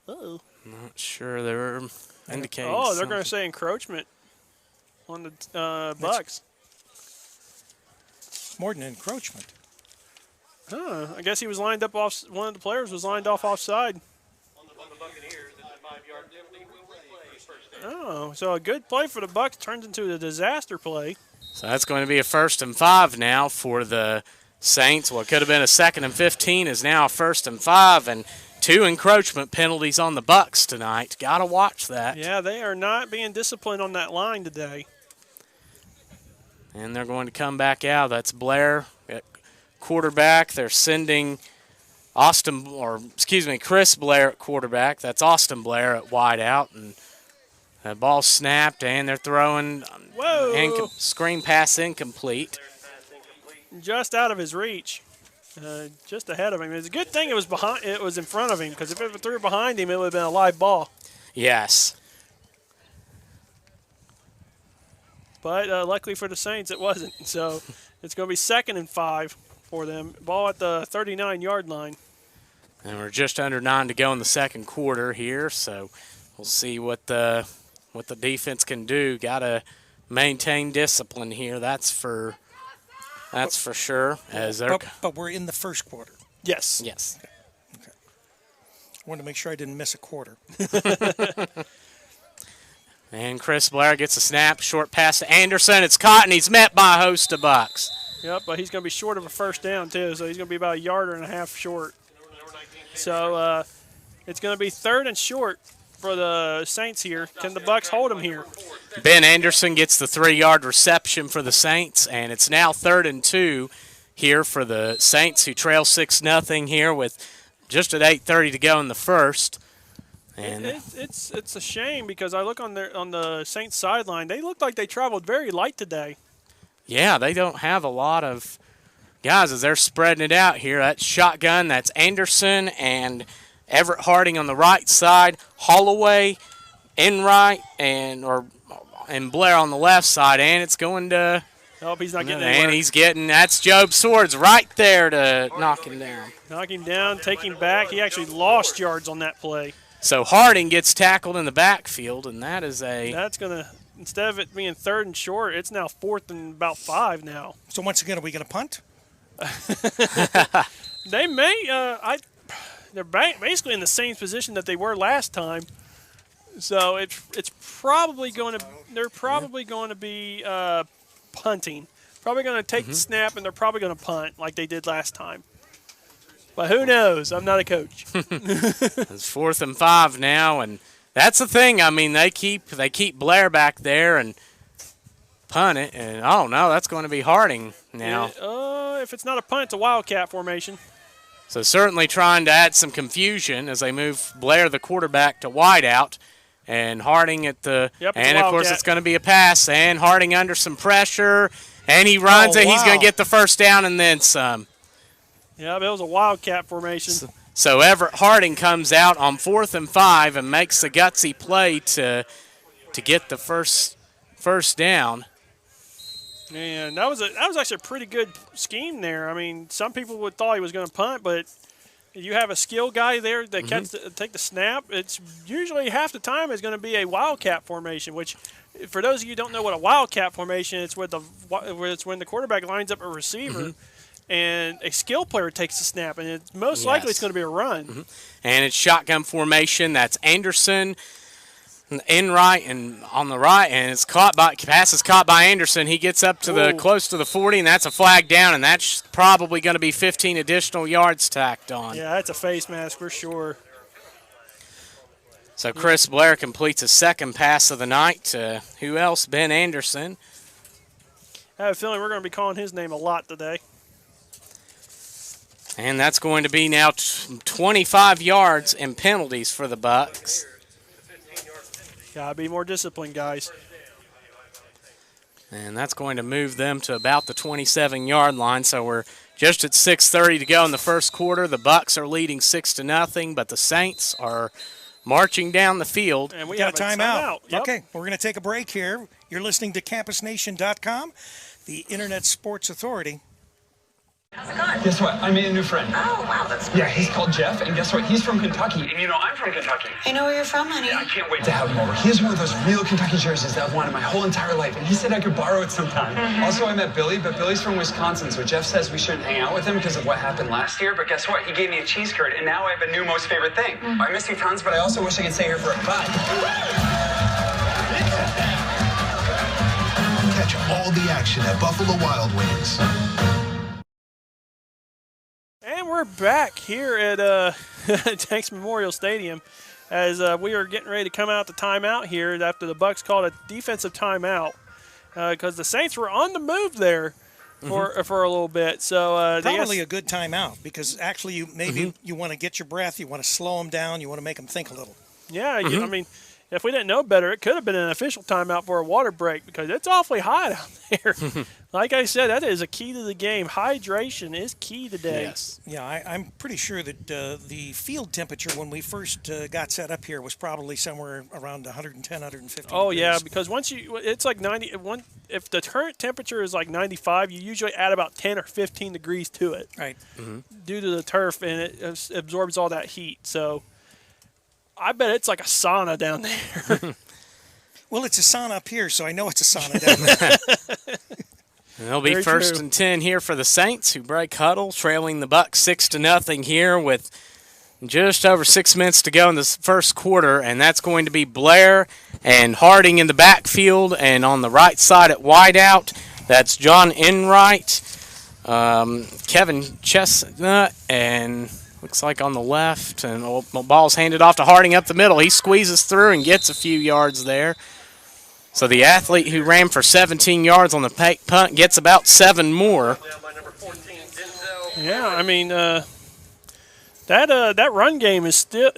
Uh-oh. Not sure. They were indicating. Oh, they're going something. to say encroachment on the Bucs. More than encroachment. Huh. I guess he was lined up off. One of the players was lined off offside. On the Buccaneers, it's a 5-yard penalty. Will replay first down. Oh, so a good play for the Bucs turns into a disaster play. So that's going to be a 1st and 5 now for the Saints. What could have been a 2nd and 15 is now a 1st and 5, and 2 encroachment penalties on the Bucs tonight. Got to watch that. Yeah, they are not being disciplined on that line today. And they're going to come back out. That's Blair at quarterback. They're sending Chris Blair at quarterback. That's Austin Blair at wideout, and the ball snapped, and they're throwing. Whoa! Screen pass incomplete. Just out of his reach. Just ahead of him. It's a good thing it was behind. It was in front of him, because if it threw behind him, it would have been a live ball. Yes. But luckily for the Saints, it wasn't. So it's going to be 2nd and 5 for them. Ball at the 39-yard line. And we're just under 9 to go in the second quarter here, so we'll see what the defense can do. Got to maintain discipline here. That's for sure. But we're in the first quarter. Yes. Yes. Okay. I wanted to make sure I didn't miss a quarter. And Chris Blair gets a snap, short pass to Anderson. It's caught, and he's met by a host of Bucs. Yep, but he's going to be short of a first down, too, so he's going to be about 1.5 yards short. So it's going to be 3rd and short for the Saints here. Can the Bucs hold him here? Ben Anderson gets the 3-yard reception for the Saints, and it's now 3rd and 2 here for the Saints, who trail 6-0 here with just at 8:30 to go in the first. And it's a shame, because I look on the Saints sideline. They look like they traveled very light today. yeah, they don't have a lot of guys as they're spreading it out here. That's shotgun. That's Anderson and Everett Harding on the right side. Holloway, Enright, and Blair on the left side. And it's going to. Oh, he's not getting anywhere. And he's getting. That's Job Swords right there to knock him down. Knock him down, take him back. He actually lost yards on that play. So Harding gets tackled in the backfield, and that is a. That's going to, instead of it being 3rd and short, it's now 4th and about 5 now. So once again, are we going to punt? They may. They're basically in the same position that they were last time. So it's probably going to. They're probably going to be punting. Probably going to take the snap, and they're probably going to punt like they did last time. But who knows? I'm not a coach. It's 4th and 5 now, and that's the thing. I mean, they keep Blair back there and punt it, and oh no, that's going to be Harding now. If it's not a punt, it's a wildcat formation. So certainly trying to add some confusion as they move Blair, the quarterback, to wideout, and Harding at the. Yep, and of course it's going to be a pass, and Harding under some pressure, and he runs it. Wow. He's going to get the first down and then some. Yeah, but it was a wildcat formation. So Everett Harding comes out on 4th and 5 and makes the gutsy play to get the first down. And that was actually a pretty good scheme there. I mean, some people would thought he was going to punt, but you have a skill guy there that take the snap. It's usually half the time is going to be a wildcat formation, which for those of you who don't know what a wildcat formation is, it's when the quarterback lines up a receiver. And a skill player takes the snap, and it's most likely it's going to be a run. And it's shotgun formation. That's Anderson, Enright and on the right, and it's pass is caught by Anderson. He gets up to the close to the 40, and that's a flag down, and that's probably going to be 15 additional yards tacked on. Yeah, that's a face mask for sure. So Chris Blair completes his second pass of the night to who else? Ben Anderson. I have a feeling we're going to be calling his name a lot today. And that's going to be now 25 yards and penalties for the Bucks. Gotta be more disciplined, guys. And that's going to move them to about the 27-yard line. So we're just at 6:30 to go in the first quarter. The Bucks are leading 6-0, but the Saints are marching down the field. And we got have a timeout. Yep. Okay, we're going to take a break here. You're listening to CampusNation.com, the Internet Sports Authority. How's it going? Guess what? I made a new friend. Oh, wow, that's great. Yeah, he's called Jeff, and guess what? He's from Kentucky. And you know, I'm from Kentucky. I know where you're from, honey. Yeah, I can't wait to have him over. He has one of those real Kentucky jerseys that I've wanted my whole entire life, and he said I could borrow it sometime. Also, I met Billy, but Billy's from Wisconsin, so Jeff says we shouldn't hang out with him because of what happened last year. But guess what? He gave me a cheese curd, and now I have a new most favorite thing. I miss you tons, but I also wish I could stay here for a bite. Catch all the action at Buffalo Wild Wings. And we're back here at Tanks Memorial Stadium as we are getting ready to come out the timeout here after the Bucks called a defensive timeout because the Saints were on the move there for a little bit. So probably a good timeout because actually you want to get your breath, you want to slow them down, you want to make them think a little. Yeah, I mean, if we didn't know better, it could have been an official timeout for a water break because it's awfully hot out there. Like I said, that is a key to the game. Hydration is key today. Yes. Yeah, I'm pretty sure that the field temperature when we first got set up here was probably somewhere around 110, 115 Oh, degrees. yeah, because it's like 90. If the current temperature is like 95, you usually add about 10 or 15 degrees to it. Right. Due to the turf, and it absorbs all that heat. So I bet it's like a sauna down there. Well, it's a sauna up here, so I know it's a sauna down there. And it'll be Very first true. and 10 here for the Saints, who break huddle, trailing the Bucks 6-0 here with just over 6 minutes to go in this first quarter, and that's going to be Blair and Harding in the backfield, and on the right side at wideout, that's John Enright, Kevin Chestnut, and looks like on the left, and ball's handed off to Harding up the middle. He squeezes through and gets a few yards there. So the athlete who ran for 17 yards on the punt gets about 7 more. Yeah, I mean that run game is still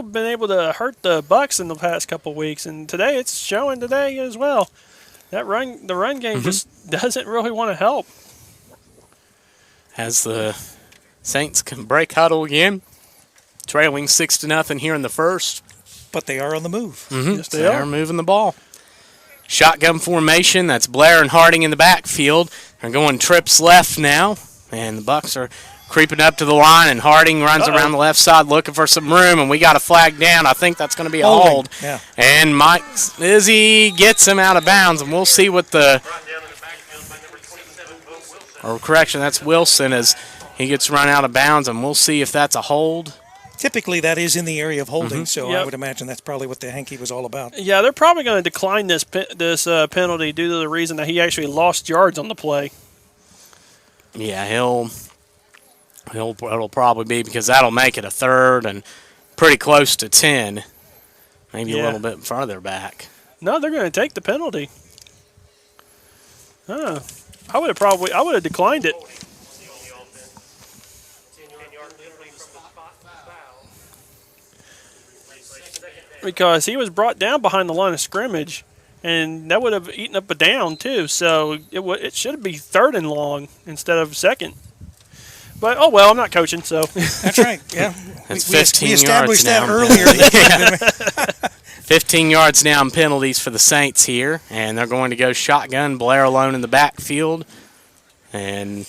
been able to hurt the Bucks in the past couple of weeks, and today it's showing today as well. The run game just doesn't really want to help. As the Saints can break huddle again, trailing 6-0 here in the first. But they are on the move. Yes, They are moving the ball. Shotgun formation. That's Blair and Harding in the backfield. They're going trips left now, and the Bucks are creeping up to the line, and Harding runs around the left side looking for some room, and we got a flag down. I think that's going to be a hold. Yeah. And Mike Izzy gets him out of bounds, and we'll see what the – or correction, that's Wilson as he gets run out of bounds, and we'll see if that's a hold. Typically, that is in the area of holding, so Yep. I would imagine that's probably what the hanky was all about. Yeah, they're probably going to decline this penalty due to the reason that he actually lost yards on the play. Yeah, it'll probably be because that'll make it a third and pretty close to 10, maybe a little bit further back. No, they're going to take the penalty. Huh. I would have declined it. Because he was brought down behind the line of scrimmage, and that would have eaten up a down too. So it should be third and long instead of second. But oh well, I'm not coaching, so That's right. Yeah, That's we 15 established yards that now. earlier. 15 yards now in penalties for the Saints here, and they're going to go shotgun. Blair alone in the backfield, and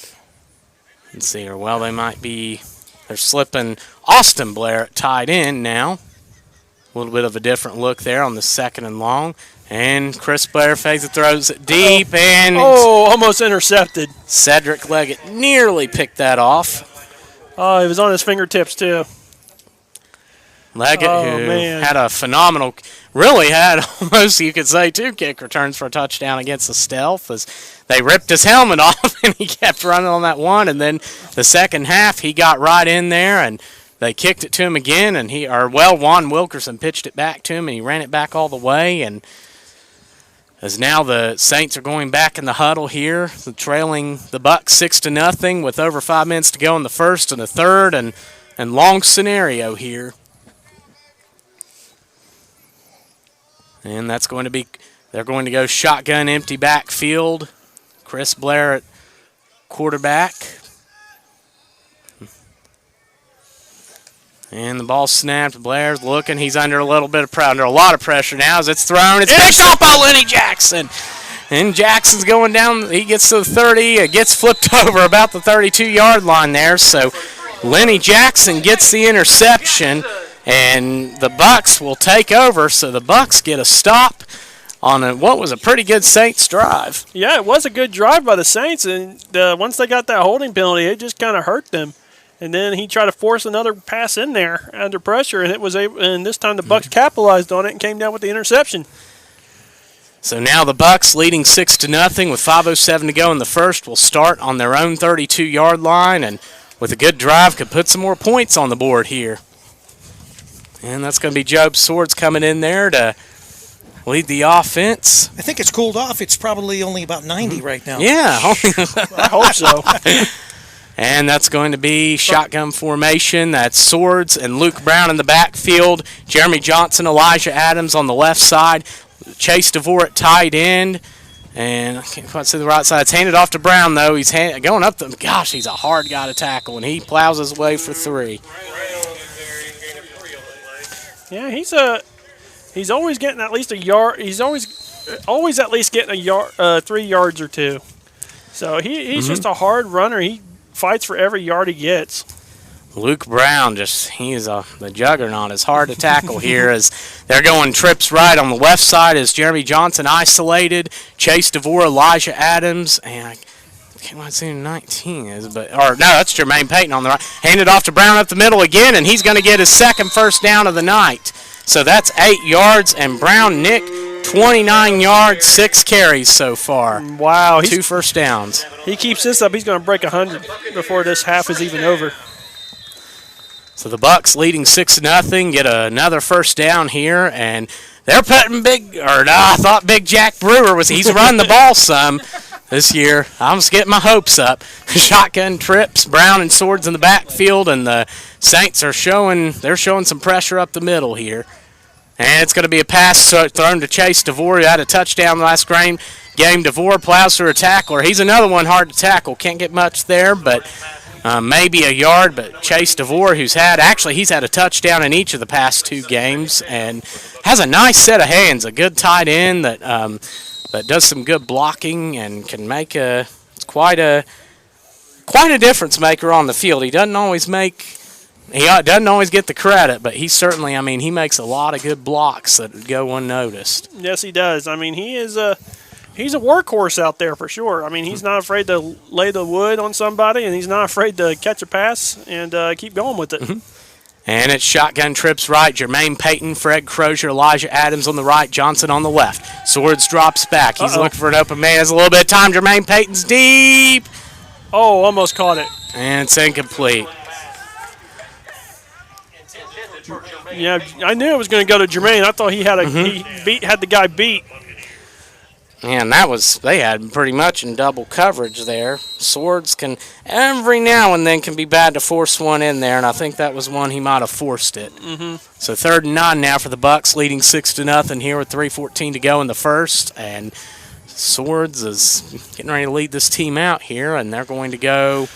let's see here. Well, they're slipping Austin Blair at tight end now. A little bit of a different look there on the second and long. And Chris Blair fakes it, throws it deep, and almost intercepted. Cedric Leggett nearly picked that off. Oh, he was on his fingertips too. Leggett, who had a phenomenal, really had almost, you could say, 2 kick returns for a touchdown against the Stealth, as they ripped his helmet off and he kept running on that one. And then the second half, he got right in there and they kicked it to him again. And Juan Wilkerson pitched it back to him and he ran it back all the way. And as now the Saints are going back in the huddle here, trailing the Bucs 6-0 with over 5 minutes to go in the first and the third, and long scenario here. And that's going to be, they're going to go shotgun empty backfield. Chris Blair at quarterback. And the ball snapped. Blair's looking. He's under a lot of pressure now as it's thrown. It's picked off by Lenny Jackson. And Jackson's going down. He gets to the 30. It gets flipped over about the 32-yard line there. So Lenny Jackson gets the interception, and the Bucs will take over. So the Bucs get a stop on what was a pretty good Saints drive. Yeah, it was a good drive by the Saints, and once they got that holding penalty, it just kind of hurt them. And then he tried to force another pass in there under pressure, and and this time the Bucs capitalized on it and came down with the interception. So now the Bucs leading 6-0 with 5:07 to go in the first will start on their own 32-yard line, and with a good drive could put some more points on the board here. And that's going to be Job Swords coming in there to lead the offense. I think it's cooled off. It's probably only about 90 right now. Yeah. I hope so. And that's going to be shotgun formation. That's Swords and Luke Brown in the backfield. Jeremy Johnson, Elijah Adams on the left side. Chase DeVore at tight end. And I can't quite see the right side. It's handed off to Brown, though. He's going up the... Gosh, he's a hard guy to tackle, and he plows his way for 3. Yeah, he's always getting at least a yard. He's always at least getting a yard, 3 yards or 2. So he's just a hard runner. He fights for every yard he gets. Luke Brown, he's the juggernaut. It's hard to tackle here as they're going trips right on the left side as Jeremy Johnson isolated. Chase DeVore, Elijah Adams, and I can't quite see who 19 is, that's Jermaine Payton on the right. Handed off to Brown up the middle again, and he's going to get his second first down of the night. So that's 8 yards, and Brown, Nick, 29 yards, 6 carries so far. Wow. 2 first downs. He keeps this up, he's going to break 100 before this half is even over. So the Bucs leading 6-0, get another first down here, and they're putting I thought Big Jack Brewer he's run the ball some this year. I'm just getting my hopes up. Shotgun trips, Brown and Swords in the backfield, and the Saints are showing some pressure up the middle here. And it's going to be a pass thrown to Chase DeVore, who had a touchdown last game. DeVore plows through a tackler. He's another one hard to tackle. Can't get much there, but maybe a yard. But Chase DeVore, he's had a touchdown in each of the past 2 games and has a nice set of hands, a good tight end that does some good blocking and can make quite a difference maker on the field. He doesn't always get the credit, but he certainly, he makes a lot of good blocks that go unnoticed. Yes, he does. He's a workhorse out there for sure. He's not afraid to lay the wood on somebody, and he's not afraid to catch a pass and keep going with it. Mm-hmm. And it's shotgun trips right. Jermaine Payton, Fred Crozier, Elijah Adams on the right, Johnson on the left. Swords drops back. He's looking for an open man. Has a little bit of time. Jermaine Payton's deep. Oh, almost caught it. And it's incomplete. Yeah, I knew it was going to go to Jermaine. I thought he had had the guy beat. And they had pretty much in double coverage there. Swords can every now and then can be bad to force one in there, and I think that was one he might have forced it. Mm-hmm. So 3rd and 9 now for the Bucs, leading 6-0 here with 3:14 to go in the first, and Swords is getting ready to lead this team out here, and they're going to go.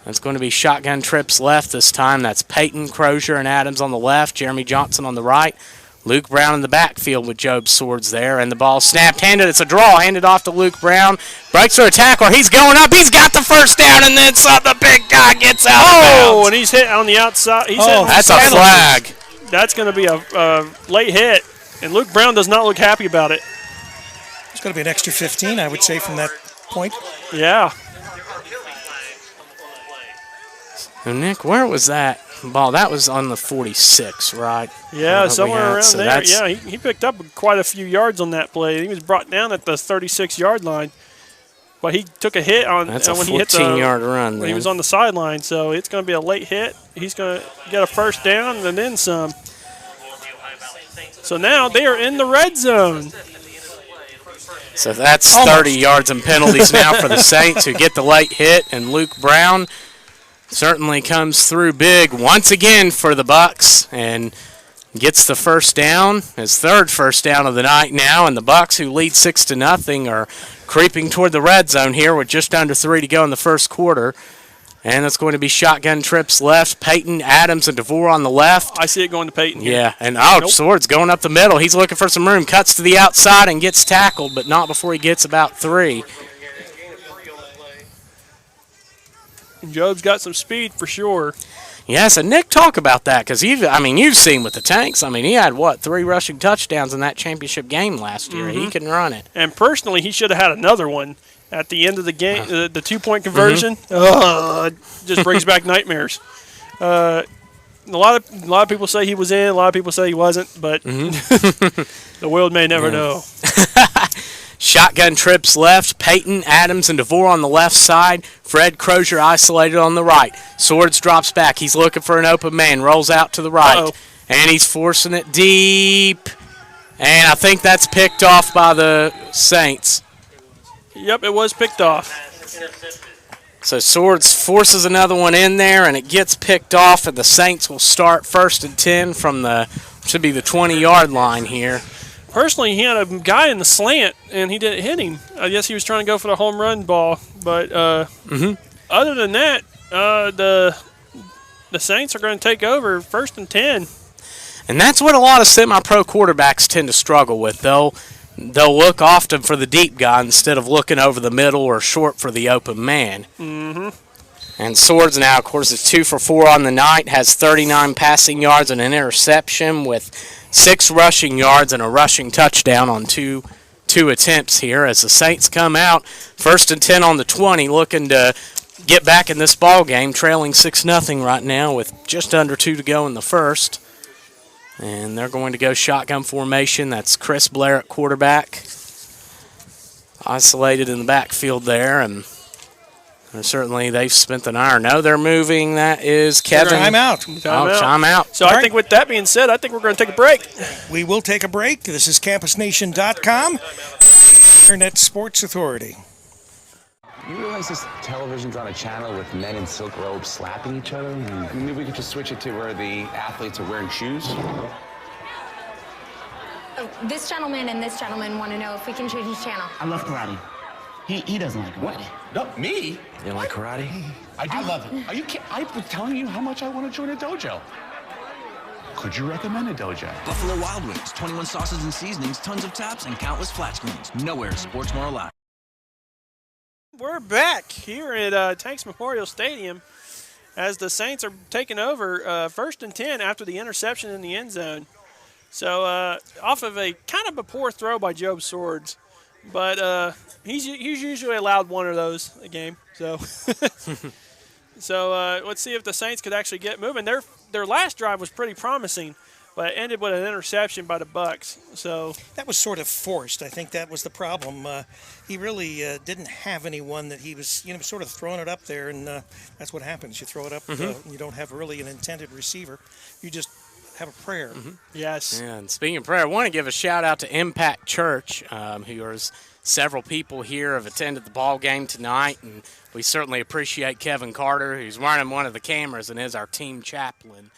It's going to be shotgun trips left this time. That's Payton, Crozier, and Adams on the left. Jeremy Johnson on the right. Luke Brown in the backfield with Job Swords there. And the ball snapped, handed. It's a draw. Handed off to Luke Brown. Breaks through a tackler. He's going up. He's got the first down, and then some. The big guy gets out of bounds. And he's hit on the outside. That's a flag. That's going to be a late hit. And Luke Brown does not look happy about it. It's going to be an extra 15, I would say, from that point. Yeah. So, Nick, where was that? ball. That was on the 46, right? Yeah, somewhere around so there. Yeah, he picked up quite a few yards on that play. He was brought down at the 36-yard line. But he took a hit on That's a when he hit the 14-yard run. when he was on the sideline. So it's going to be a late hit. He's going to get a first down and then some. So now they are in the red zone. So that's 30 yards and penalties now for the Saints, who get the late hit, and Luke Brown certainly comes through big once again for the Bucs and gets the first down, his third first down of the night now, and the Bucs, who lead 6-0, are creeping toward the red zone here with just under 3 to go in the first quarter. And it's going to be shotgun trips left. Peyton, Adams, and DeVore on the left. I see it going to Peyton here. Yeah, and Swords going up the middle. He's looking for some room. Cuts to the outside and gets tackled, but not before he gets about 3. And Job's got some speed for sure. Yes, and Nick, talk about that, because you've seen with the Tanks. I mean, he had, 3 rushing touchdowns in that championship game last year. He can run it. And personally, he should have had another one at the end of the game. The 2-point conversion just brings back nightmares. A lot of people say he was in. A lot of people say he wasn't. But the world may never know. Shotgun trips left. Peyton, Adams, and DeVore on the left side. Fred Crozier isolated on the right. Swords drops back. He's looking for an open man. Rolls out to the right. And he's forcing it deep. And I think that's picked off by the Saints. Yep, it was picked off. So Swords forces another one in there, and it gets picked off, and the Saints will start 1st and 10 from should be the 20-yard line here. Personally, he had a guy in the slant, and he didn't hit him. I guess he was trying to go for the home run ball. But other than that, the Saints are going to take over 1st and 10. And that's what a lot of semi-pro quarterbacks tend to struggle with. They'll look often for the deep guy instead of looking over the middle or short for the open man. And Swords now, of course, is 2 for 4 on the night, has 39 passing yards and an interception with 6 rushing yards and a rushing touchdown on two attempts here as the Saints come out 1st and 10 on the 20, looking to get back in this ball game, trailing 6-0 right now with just under 2 to go in the first. And they're going to go shotgun formation. That's Chris Blair at quarterback, isolated in the backfield there, and certainly they've spent an hour. No, they're moving. That is Kevin. Time out. Time out. So I think with that being said, I think we're going to take a break. We will take a break. This is CampusNation.com, Internet Sports Authority. You realize this television's on a channel with men in silk robes slapping each other? Maybe we could just switch it to where the athletes are wearing shoes? This gentleman and this gentleman want to know if we can change his channel. I love karate. He doesn't like karate. What? No, me? You like karate? I love it. Are you kidding? I was telling you how much I want to join a dojo. Could you recommend a dojo? Buffalo Wild Wings, 21 sauces and seasonings, tons of taps, and countless flat screens. Nowhere is sports more alive. We're back here at Tanks Memorial Stadium as the Saints are taking over 1st and 10 after the interception in the end zone. So off of a kind of a poor throw by Job Swords, but he's usually allowed one of those a game. So let's see if the Saints could actually get moving. Their last drive was pretty promising, but it ended with an interception by the Bucs. So that was sort of forced. I think that was the problem. He really didn't have anyone that he was, sort of throwing it up there, and that's what happens. You throw it up, you don't have really an intended receiver. You just have a prayer. Yes. Yeah, and speaking of prayer, I want to give a shout out to Impact Church, who are several people here have attended the ball game tonight, and we certainly appreciate Kevin Carter, who's running one of the cameras and is our team chaplain.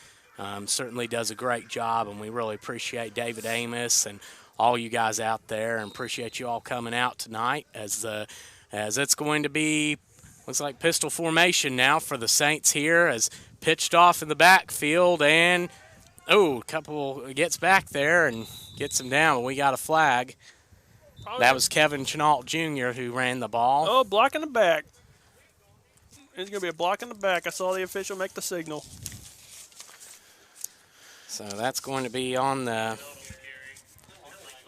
Certainly does a great job, and we really appreciate David Amos and all you guys out there, and appreciate you all coming out tonight as it's going to be, looks like pistol formation now for the Saints here, as pitched off in the backfield, and couple gets back there and gets him down. We got a flag. That was Kevin Chenault Jr. who ran the ball. Oh, block in the back. There's going to be a block in the back. I saw the official make the signal. So that's going to be on the,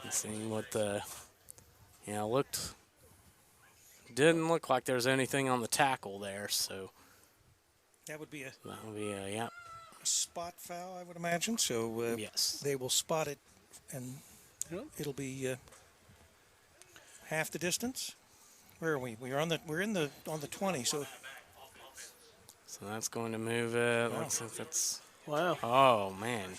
let's see what the, didn't look like there's anything on the tackle there, so. That would be a yep. spot foul, I would imagine. So yes, they will spot it, and it'll be half the distance. Where are we? We're on the 20. So that's going to move it. Wow. Looks like that's wow. Oh man.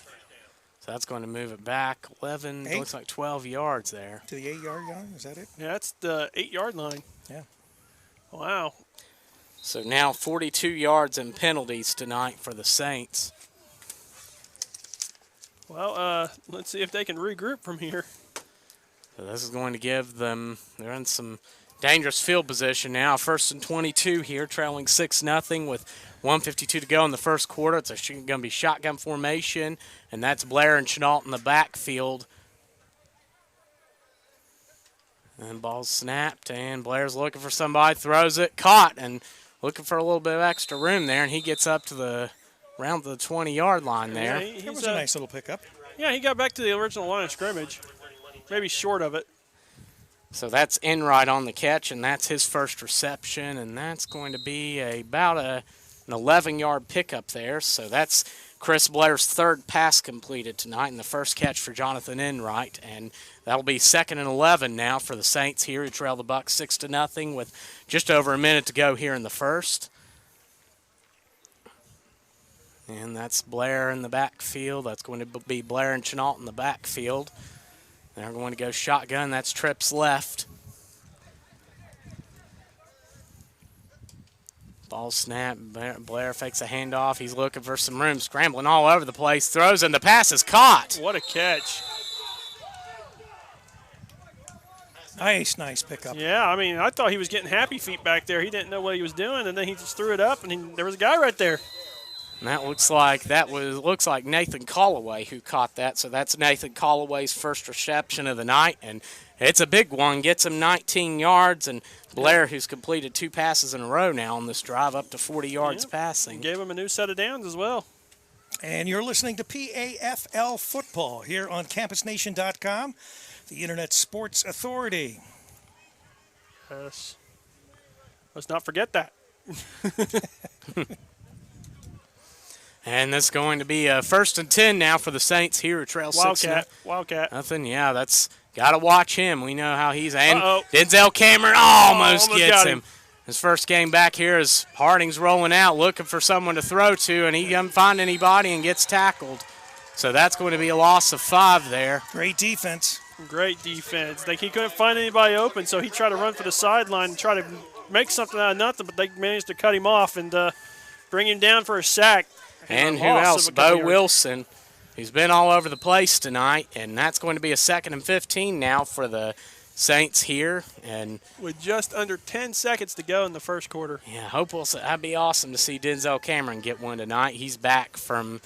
So that's going to move it back 11. 8? Looks like 12 yards there to the 8-yard line. Is that it? Yeah, that's the 8-yard line. Yeah. Wow. So now 42 yards in penalties tonight for the Saints. Well, let's see if they can regroup from here. So this is going to give them, they're in some dangerous field position now. 1st and 22 here, trailing 6-0 with 1:52 to go in the first quarter. It's going to be shotgun formation, and that's Blair and Chenault in the backfield. And ball's snapped, and Blair's looking for somebody, throws it, caught, and looking for a little bit of extra room there, and he gets up to around the 20-yard line there. Yeah, that was a nice little pickup. Yeah, he got back to the original line of scrimmage, maybe short of it. So that's Enright on the catch, and that's his first reception, and that's going to be about an 11-yard pickup there. So that's Chris Blair's third pass completed tonight, and the first catch for Jonathan Enright, and that'll be 2nd and 11 now for the Saints here, who trail the Bucs 6-0 with just over a minute to go here in the first. And that's Blair in the backfield. That's going to be Blair and Chenault in the backfield. They're going to go shotgun. That's trips left. Ball snap. Blair fakes a handoff. He's looking for some room, scrambling all over the place. Throws, and the pass is caught. What a catch. Nice pickup. Yeah, I mean, I thought he was getting happy feet back there. He didn't know what he was doing, and then he just threw it up, and there was a guy right there. And that looks like Nathan Callaway who caught that. So that's Nathan Callaway's first reception of the night, and it's a big one. Gets him 19 yards, and Blair, who's completed 2 passes in a row now on this drive, up to 40 yards passing. Gave him a new set of downs as well. And you're listening to PAFL Football here on CampusNation.com, the Internet Sports Authority. Yes. Let's not forget that. And that's going to be 1st and 10 now for the Saints here at Trail 6. Wildcat. Nothing. Yeah, that's got to watch him. We know how he's. And Denzel Cameron almost gets him. His first game back here as Harding's rolling out, looking for someone to throw to, and he doesn't find anybody and gets tackled. So that's going to be a loss of 5 there. Great defense. Great defense. He couldn't find anybody open, so he tried to run for the sideline and try to make something out of nothing, but they managed to cut him off and bring him down for a sack. And who else? Bo Wilson, who's been all over the place tonight, and that's going to be a 2nd and 15 now for the Saints here. And with just under 10 seconds to go in the first quarter. Yeah, that'd be awesome to see Denzel Cameron get one tonight. He's back from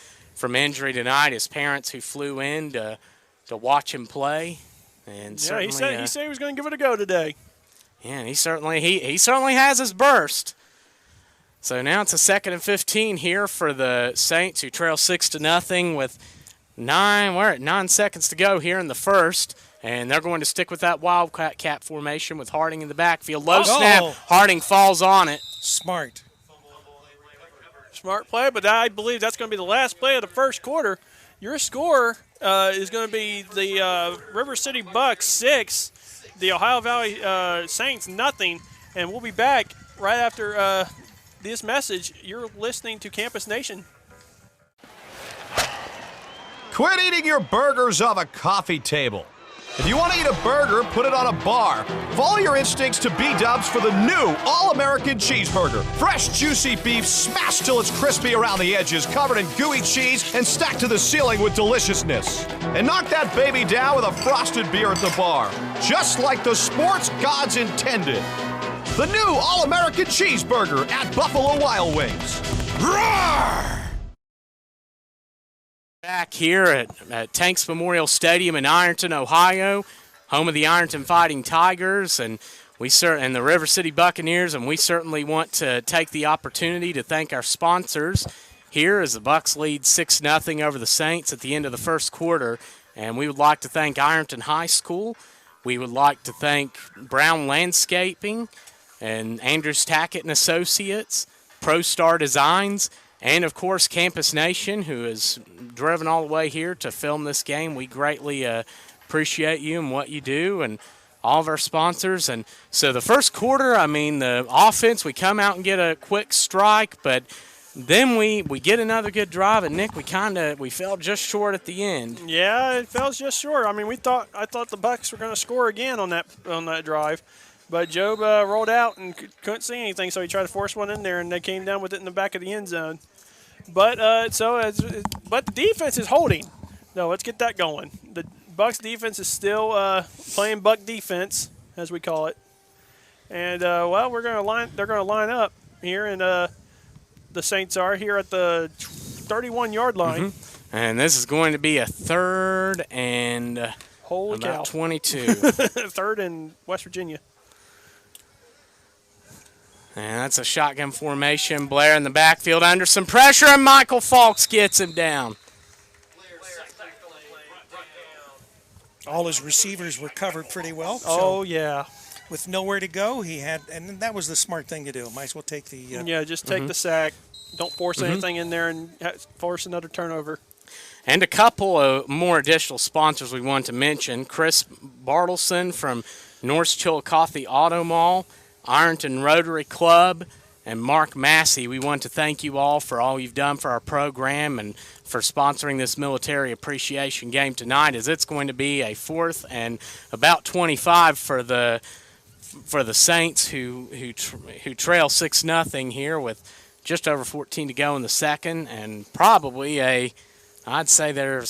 injury tonight. His parents who flew in to watch him play. And yeah, he said he was going to give it a go today. Yeah, and he certainly has his burst. So now it's a 2nd and 15 here for the Saints, who trail 6-0 with 9 seconds to go here in the first. And they're going to stick with that wildcat formation with Harding in the backfield. Low snap, Harding falls on it. Smart play, but I believe that's going to be the last play of the first quarter. Your score is going to be the River City Bucks 6, the Ohio Valley Saints 0, and we'll be back right after this message. You're listening to Campus Nation. Quit eating your burgers off a coffee table. If you want to eat a burger, put it on a bar. Follow your instincts to B-dubs for the new All-American Cheeseburger. Fresh, juicy beef smashed till it's crispy around the edges, covered in gooey cheese, and stacked to the ceiling with deliciousness. And knock that baby down with a frosted beer at the bar, just like the sports gods intended. The new All-American Cheeseburger at Buffalo Wild Wings. Roar! Back here at Tanks Memorial Stadium in Ironton, Ohio, home of the Ironton Fighting Tigers and the River City Buccaneers, and we certainly want to take the opportunity to thank our sponsors here as the Bucs lead 6-0 over the Saints at the end of the first quarter. And we would like to thank Ironton High School. We would like to thank Brown Landscaping and Andrews Tackett and Associates, ProStar Designs, And, of course, Campus Nation, who has driven all the way here to film this game. We greatly appreciate you and what you do, and all of our sponsors. And so the first quarter, I mean, the offense, we come out and get a quick strike, but then we get another good drive, and Nick, we fell just short at the end. Yeah, it fell just short. I mean, I thought the Bucs were going to score again on that drive, but Job rolled out and couldn't see anything, so he tried to force one in there, and they came down with it in the back of the end zone. But but the defense is holding. No, let's get that going. The Bucs defense is still playing Buck defense, as we call it, and well, they're going to line up here and. The Saints are here at the 31-yard line. And this is going to be a 3rd and about 22. 3rd in West Virginia. And that's a shotgun formation. Blair in the backfield under some pressure, and Michael Falks gets him down. All his receivers were covered pretty well. Oh, yeah. With nowhere to go, and that was the smart thing to do. Might as well take the... just take the sack. Don't force anything in there and force another turnover. And a couple of more additional sponsors we want to mention. Chris Bartleson from North Chillicothe Auto Mall, Ironton Rotary Club, and Mark Massey. We want to thank you all for all you've done for our program and for sponsoring this military appreciation game tonight, as it's going to be a 4th and about 25 for the Saints, who trail 6-0 here with just over 14 to go in the second, and probably I'd say they're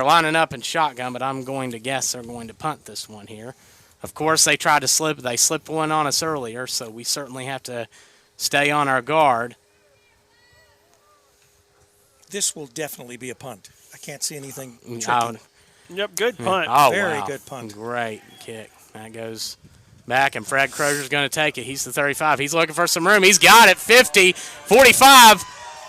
lining up in shotgun, but I'm going to guess they're going to punt this one here. Of course, they slipped one on us earlier, so we certainly have to stay on our guard. This will definitely be a punt. I can't see anything tricky. Yep, good punt. Oh, Very good punt. Great kick. That goes back, and Fred Crozier's going to take it. He's the 35. He's looking for some room. He's got it. 50, 45.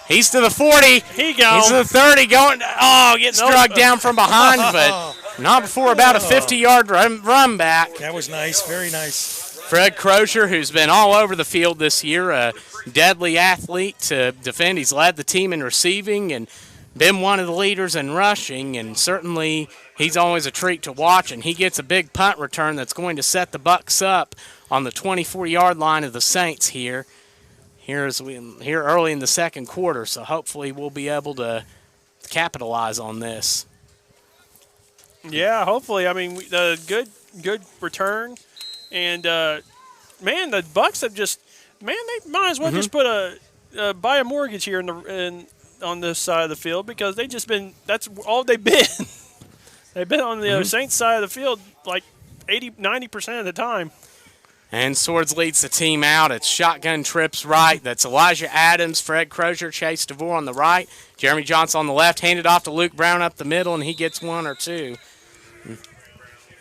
He's to the 40. He goes. He's to the 30. Gets struck down from behind, but not before about a 50-yard run back. That was nice. Very nice. Fred Crozier, who's been all over the field this year, a deadly athlete to defend. He's led the team in receiving and been one of the leaders in rushing, and certainly he's always a treat to watch, and he gets a big punt return that's going to set the Bucs up on the 24-yard line of the Saints here early in the second quarter, so hopefully we'll be able to capitalize on this. Yeah, hopefully. I mean, good return, and man, the Bucs have they might as well just put buy a mortgage here on this side of the field, because that's all they've been. They've been on the Saints side of the field like 90% of the time. And Swords leads the team out. It's shotgun trips right. That's Elijah Adams, Fred Crozier, Chase DeVore on the right. Jeremy Johnson on the left, handed off to Luke Brown up the middle, and he gets 1 or 2.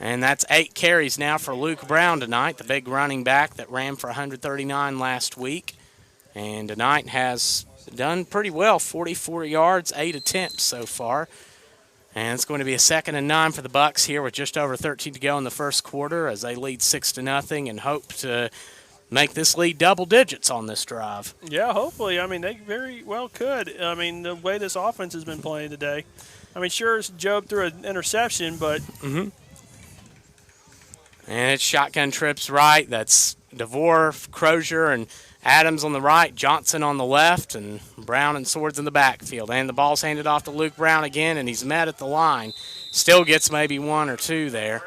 And that's 8 carries now for Luke Brown tonight, the big running back that ran for 139 last week. And tonight has done pretty well, 44 yards, 8 attempts so far. And it's going to be a 2nd and 9 for the Bucs here with just over 13 to go in the first quarter, as they lead 6-0 and hope to make this lead double digits on this drive. Yeah, hopefully. I mean, they very well could. I mean, the way this offense has been playing today. I mean, sure, Job threw an interception, but... And it's shotgun trips right. That's DeVore, Crozier, and Adams on the right, Johnson on the left, and Brown and Swords in the backfield. And the ball's handed off to Luke Brown again, and he's met at the line. Still gets maybe 1 or 2 there.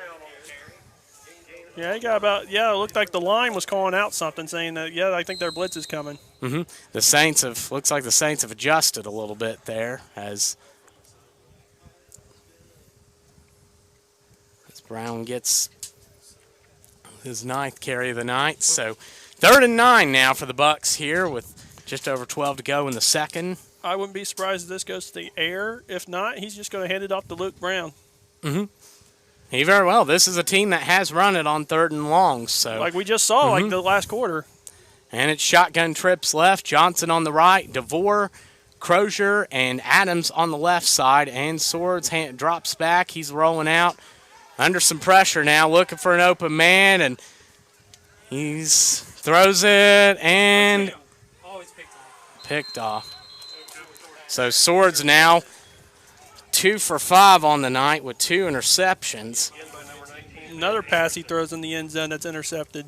Yeah, he got about, it looked like the line was calling out something, saying that, I think their blitz is coming. Looks like the Saints have adjusted a little bit there as Brown gets his 9th carry of the night. So 3rd and 9 now for the Bucs here with just over 12 to go in the second. I wouldn't be surprised if this goes to the air. If not, he's just going to hand it off to Luke Brown. He very well. This is a team that has run it on 3rd and long. So like we just saw, like the last quarter. And it's shotgun trips left. Johnson on the right, DeVore, Crozier, and Adams on the left side. And Swords drops back. He's rolling out under some pressure now, looking for an open man, and throws it and picked off. So Swords now 2 for 5 on the night with 2 interceptions. Another pass he throws in the end zone that's intercepted.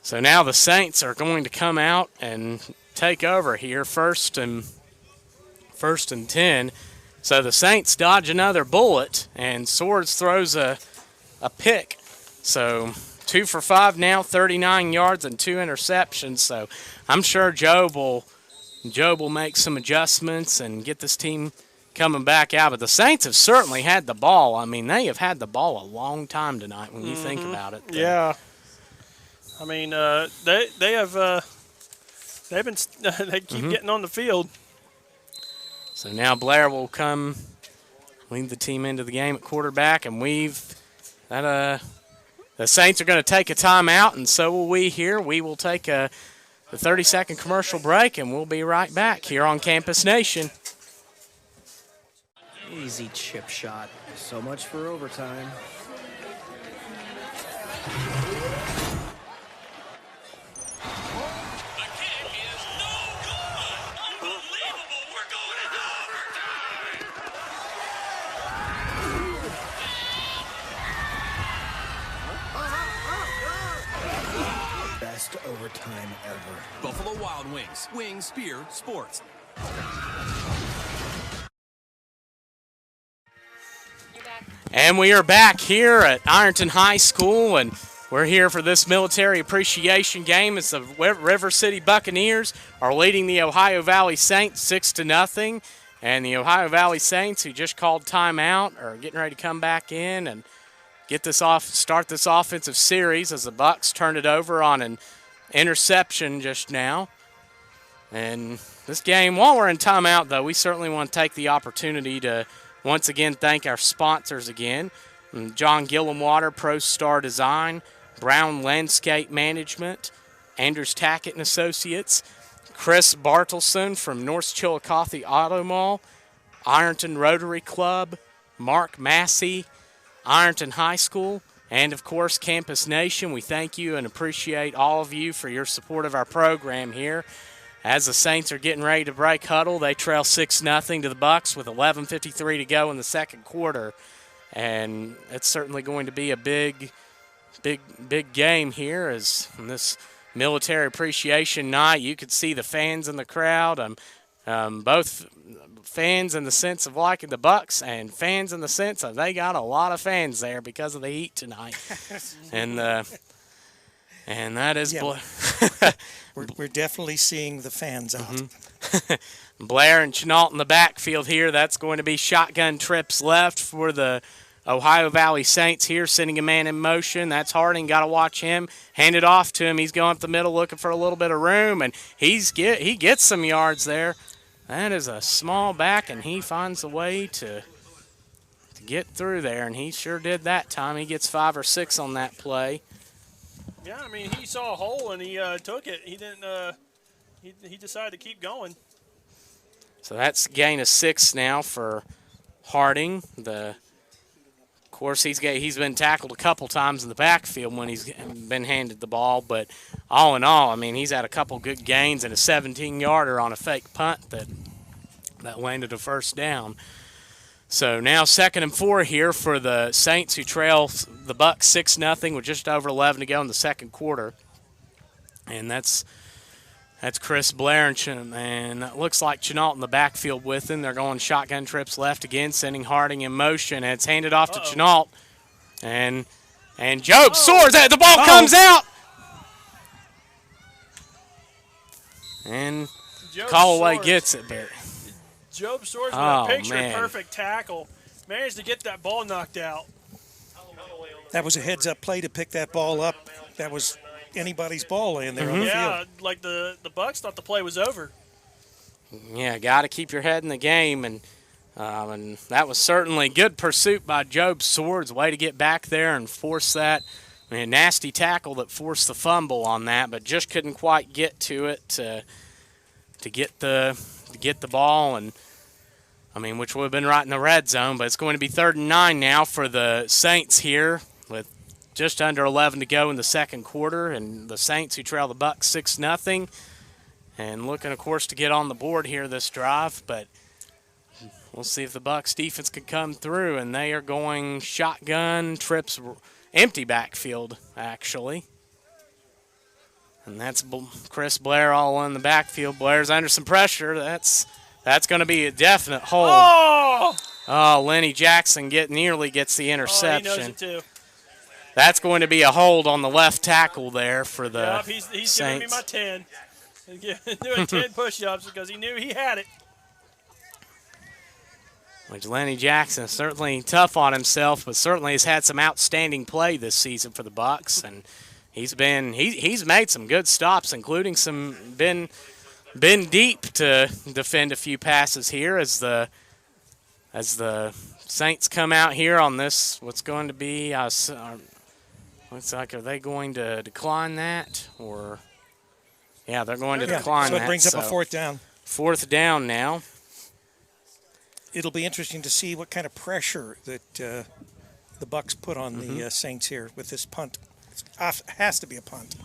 So now the Saints are going to come out and take over here, first and 10. So the Saints dodge another bullet, and Swords throws a pick. So 2 for 5 now, 39 yards and 2 interceptions. So I'm sure Job will make some adjustments and get this team coming back out. But the Saints have certainly had the ball. I mean, they have had the ball a long time tonight when you think about it. Yeah. I mean, they keep getting on the field. So now Blair will come lead the team into the game at quarterback, and the Saints are going to take a timeout, and so will we here. We will take a 30-second commercial break, and we'll be right back here on Campus Nation. Easy chip shot. So much for overtime. Best overtime ever. Buffalo Wild Wings. Wings, beer, sports. And we are back here at Ironton High School, and we're here for this military appreciation game. It's the River City Buccaneers are leading the Ohio Valley Saints 6-0, and the Ohio Valley Saints, who just called timeout, are getting ready to come back in and start this offensive series as the Bucs turned it over on an interception just now. And this game, while we're in timeout, though, we certainly want to take the opportunity to once again thank our sponsors again. John Gillenwater, Pro Star Design, Brown Landscape Management, Andrews Tackett and Associates, Chris Bartelson from North Chillicothe Auto Mall, Ironton Rotary Club, Mark Massey, Ironton High School, and, of course, Campus Nation. We thank you and appreciate all of you for your support of our program here. As the Saints are getting ready to break huddle, they trail 6-0 to the Bucs with 11:53 to go in the second quarter. And it's certainly going to be a big game here as in this military appreciation night. You could see the fans in the crowd, both fans in the sense of liking the Bucs and fans in the sense of they got a lot of fans there because of the heat tonight. and that is we're definitely seeing the fans out. Mm-hmm. Blair and Chenault in the backfield here. That's going to be shotgun trips left for the Ohio Valley Saints here, sending a man in motion. That's Harding. Got to watch him. Hand it off to him. He's going up the middle looking for a little bit of room, and he gets some yards there. That is a small back, and he finds a way to get through there, and he sure did that time. He gets 5 or 6 on that play. Yeah, I mean, he saw a hole, and he took it. He didn't. He decided to keep going. So that's a gain of 6 now for Harding. Of course, he's been tackled a couple times in the backfield when he's been handed the ball, but all in all, I mean, he's had a couple good gains and a 17-yarder on a fake punt that landed a first down. So now 2nd and 4 here for the Saints, who trail the Bucs 6-0 with just over 11 to go in the second quarter. And that's Chris Blair, and it looks like Chenault in the backfield with him. They're going shotgun trips left again, sending Harding in motion, and it's handed off to Chenault. And Job soars at the ball, comes out. And Callaway gets it, Barry. Job Swords with a picture-perfect tackle. Managed to get that ball knocked out. That was a heads-up play to pick that ball up. That was anybody's ball laying there on the field. Yeah, like the Bucs thought the play was over. Yeah, got to keep your head in the game, and that was certainly good pursuit by Job Swords. Way to get back there and force that. I mean, nasty tackle that forced the fumble on that, but just couldn't quite get to it to get the ball, and I mean, which would have been right in the red zone. But it's going to be 3rd and 9 now for the Saints here with just under 11 to go in the second quarter, and the Saints, who trail the Bucs 6-0. and looking, of course, to get on the board here this drive, but we'll see if the Bucks defense can come through, and they are going shotgun trips, empty backfield, actually. And that's Chris Blair all in the backfield. Blair's under some pressure. That's going to be a definite hold. Oh, Lenny Jackson nearly gets the interception. Oh, he knows it too. That's going to be a hold on the left tackle there for the he's Saints. giving me my 10. Doing 10 push-ups because he knew he had it. Which Lenny Jackson certainly tough on himself, but certainly has had some outstanding play this season for the Bucks, and he's made some good stops, including been deep to defend a few passes here as the Saints come out here on this. What's going to be? Looks like, are they going to decline that, or? Yeah, they're going to decline that. So it brings up a fourth down. Fourth down now. It'll be interesting to see what kind of pressure that the Bucks put on the Saints here with this punt. It has to be a punt.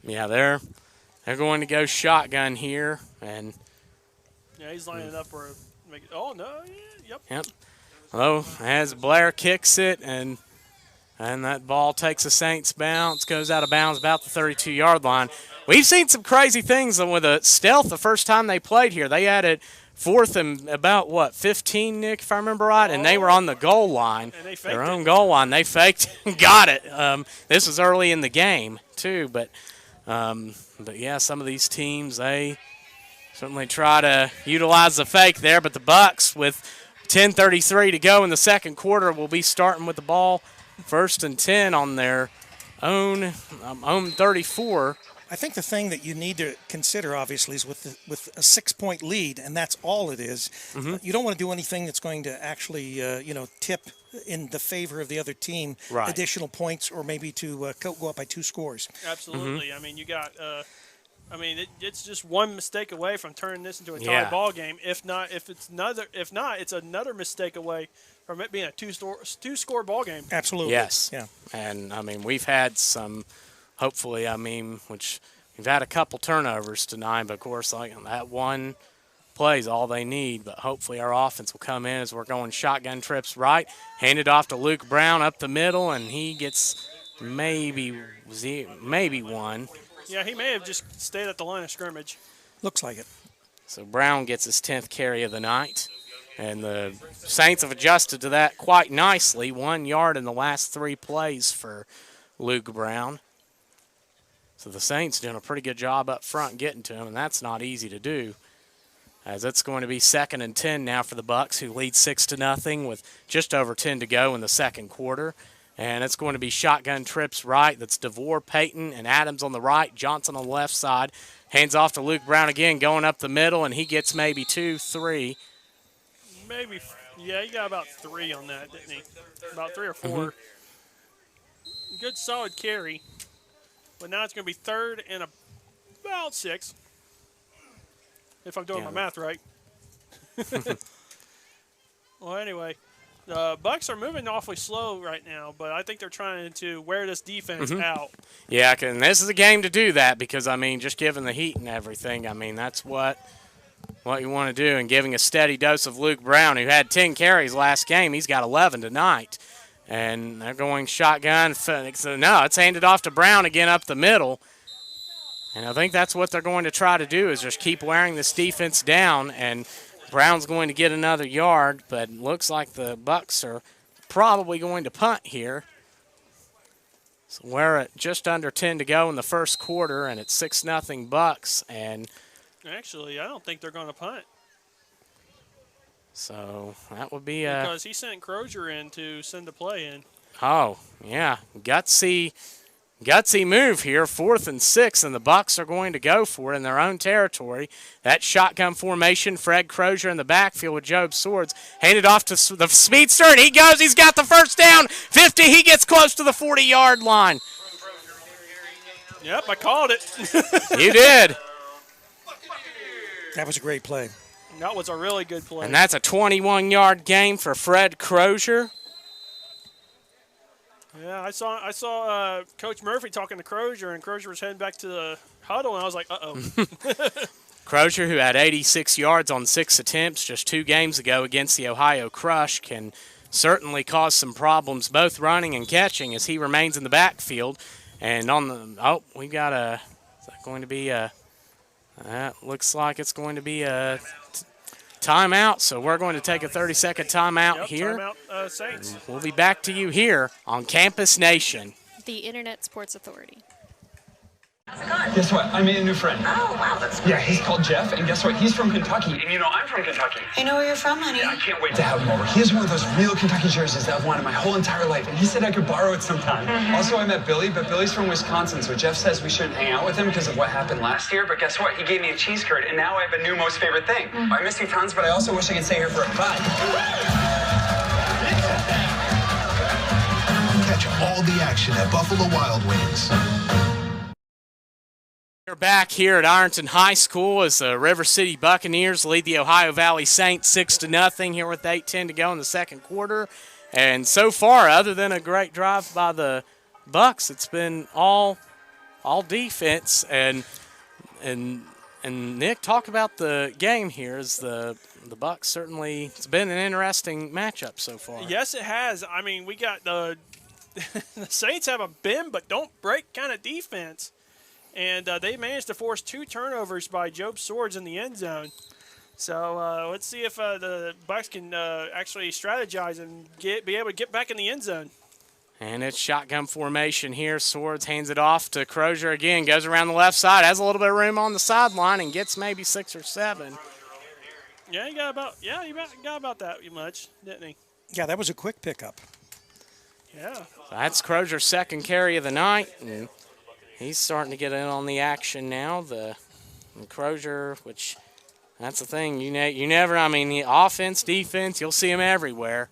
Yeah, they're going to go shotgun here, and yeah, he's lining up for oh no, yep. Oh, as Blair kicks it, and that ball takes a Saints bounce, goes out of bounds about the 32-yard line. We've seen some crazy things with a stealth the first time they played here. They had it fourth and about, 15, Nick, if I remember right, and they were on the goal line, their own goal line. They faked and got it. This was early in the game, too, but yeah, some of these teams, they certainly try to utilize the fake there, but the Bucks, with 10:33 to go in the second quarter, will be starting with the ball first and 10 on their own 34. I think the thing that you need to consider, obviously, is with a 6-point lead, and that's all it is. You don't want to do anything that's going to actually, tip in the favor of the other team, additional points, or maybe to go up by 2 scores. Absolutely. I mean, you got. It's just one mistake away from turning this into a tie ball game. If not, it's another mistake away from it being a two-score ball game. Absolutely. Yes. Yeah. And we've had some. Hopefully, which we've had a couple turnovers tonight, but of course, that one play is all they need. But hopefully, our offense will come in as we're going shotgun trips right, hand it off to Luke Brown up the middle, and he gets maybe one. Yeah, he may have just stayed at the line of scrimmage. Looks like it. So Brown gets his 10th carry of the night, and the Saints have adjusted to that quite nicely. 1 yard in the last 3 plays for Luke Brown. So the Saints doing a pretty good job up front getting to him, and that's not easy to do. As it's going to be 2nd and 10 now for the Bucks, who lead 6-0 with just over 10 to go in the second quarter. And it's going to be shotgun trips right. That's DeVore, Payton, and Adams on the right, Johnson on the left side. Hands off to Luke Brown again, going up the middle, and he gets maybe 2, 3. Maybe, yeah, he got about 3 on that, didn't he? About 3 or 4. Good solid carry. But now it's going to be 3rd and about 6, if I'm doing my math right. Well, anyway, the Bucks are moving awfully slow right now, but I think they're trying to wear this defense out. Yeah, and this is a game to do that because, just given the heat and everything, that's what you want to do. And giving a steady dose of Luke Brown, who had 10 carries last game, he's got 11 tonight. And they're going shotgun. So no, it's handed off to Brown again up the middle. And I think that's what they're going to try to do is just keep wearing this defense down. And Brown's going to get another yard, but it looks like the Bucks are probably going to punt here. So we're at just under 10 to go in the first quarter, and it's 6-0 Bucks. And actually, I don't think they're going to punt. So that would be because he sent Crozier in to send the play in. Oh, yeah. Gutsy move here. 4th and 6, and the Bucks are going to go for it in their own territory. That shotgun formation, Fred Crozier in the backfield with Job Swords. Handed off to the speedster, and he goes. He's got the first down. 50, he gets close to the 40-yard line. Yep, I called it. You did. That was a great play. That was a really good play. And that's a 21-yard gain for Fred Crozier. Yeah, I saw Coach Murphy talking to Crozier, and Crozier was heading back to the huddle, and I was like, uh-oh. Crozier, who had 86 yards on 6 attempts just 2 games ago against the Ohio Crush, can certainly cause some problems both running and catching as he remains in the backfield. And on the we got is that going to be a looks like it's going to be a timeout. So we're going to take a 30-second timeout here. Timeout, Saints. We'll be back to you here on Campus Nation, the Internet Sports Authority. Guess what? I made a new friend. Oh, wow, that's great. Yeah, he's called Jeff, and guess what? He's from Kentucky. And you know, I'm from Kentucky. I know where you're from, honey. Yeah, I can't wait to have him over. He has one of those real Kentucky jerseys that I've wanted my whole entire life, and he said I could borrow it sometime. Also, I met Billy, but Billy's from Wisconsin, so Jeff says we shouldn't hang out with him because of what happened last year. But guess what? He gave me a cheese curd, and now I have a new most favorite thing. I miss you tons, but I also wish I could stay here for a bite. Catch all the action at Buffalo Wild Wings. We're back here at Ironton High School as the River City Buccaneers lead the Ohio Valley Saints 6-0 here with 8:10 to go in the second quarter. And so far, other than a great drive by the Bucks, it's been all defense. And Nick, talk about the game here. As the Bucks certainly, it's been an interesting matchup so far. Yes, it has. I mean, we got the Saints have a bend but don't break kind of defense. And they managed to force 2 turnovers by Job Swords in the end zone. So let's see if the Bucks can actually strategize and be able to get back in the end zone. And it's shotgun formation here. Swords hands it off to Crozier again. Goes around the left side. Has a little bit of room on the sideline and gets maybe 6 or 7. Yeah, he got about that much, didn't he? Yeah, that was a quick pickup. Yeah. So that's Crozier's second carry of the night. And he's starting to get in on the action now. The Crozier, which that's the thing. You never. I mean, the offense, defense, you'll see him everywhere.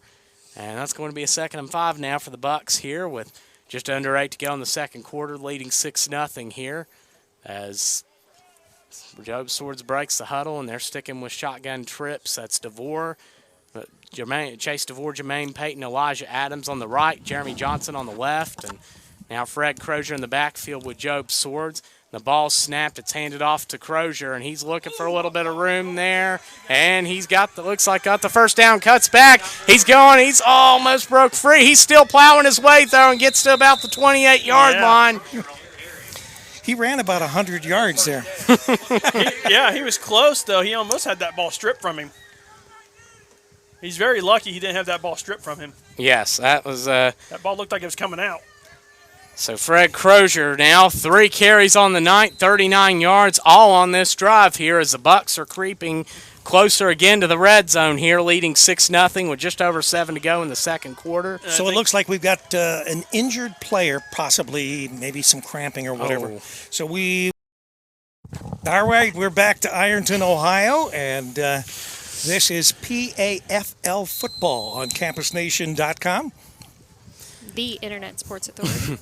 And that's going to be a 2nd and 5 now for the Bucks here with just under 8 to go in the second quarter, leading 6-0 here as Job Swords breaks the huddle and they're sticking with shotgun trips. That's DeVore, Chase DeVore, Jermaine Payton, Elijah Adams on the right, Jeremy Johnson on the left, and now Fred Crozier in the backfield with Job Swords. The ball snapped. It's handed off to Crozier, and he's looking for a little bit of room there. And he's got the first down, cuts back. He's going. He's almost broke free. He's still plowing his way, though, and gets to about the 28-yard line. He ran about 100 yards there. He was close, though. He almost had that ball stripped from him. He's very lucky he didn't have that ball stripped from him. Yes, that was that ball looked like it was coming out. So Fred Crozier now 3 carries on the night, 39 yards, all on this drive here as the Bucks are creeping closer again to the red zone here, leading 6-0 with just over 7 to go in the second quarter. So it looks like we've got an injured player, possibly maybe some cramping or whatever. Oh. So all right, we're back to Ironton, Ohio, and this is PAFL football on campusnation.com. The Internet Sports Authority.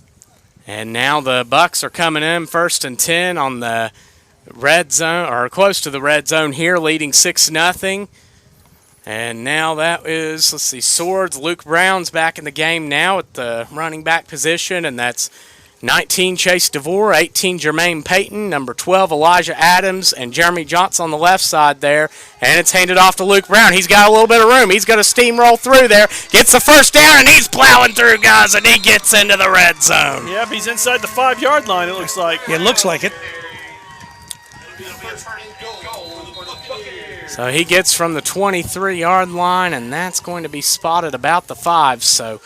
And now the Bucks are coming in 1st and 10 on the red zone, or close to the red zone here, leading 6-0. And now that is, Swords. Luke Brown's back in the game now at the running back position, and that's 19, Chase DeVore, 18, Jermaine Payton, number 12, Elijah Adams, and Jeremy Johnson on the left side there. And it's handed off to Luke Brown. He's got a little bit of room. He's going to steamroll through there, gets the first down, and he's plowing through, guys, and he gets into the red zone. Yep, he's inside the 5-yard line, it looks like. It looks like it. So he gets from the 23-yard line, and that's going to be spotted about the 5. So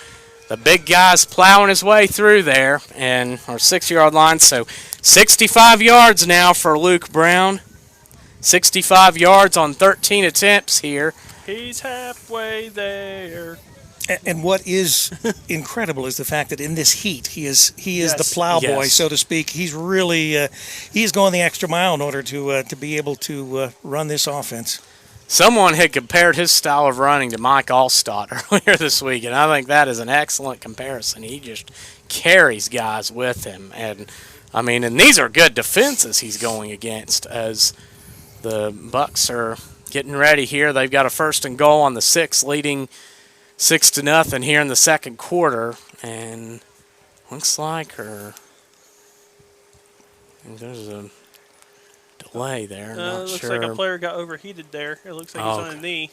the big guy's plowing his way through there, and our 6-yard line. So 65 yards now for Luke Brown. 65 yards on 13 attempts here. He's halfway there. And what is incredible is the fact that in this heat, he is the plowboy, Yes. so to speak. He's really he's going the extra mile in order to be able to run this offense. Someone had compared his style of running to Mike Allstott earlier this week, and I think that is an excellent comparison. He just carries guys with him. And, I mean, and these are good defenses he's going against as the Bucks are getting ready here. They've got a 1st and goal on the 6, leading 6-0 here in the second quarter. And looks like There's a delay there. Not looks sure. like a player got overheated there. It looks like he's on a knee.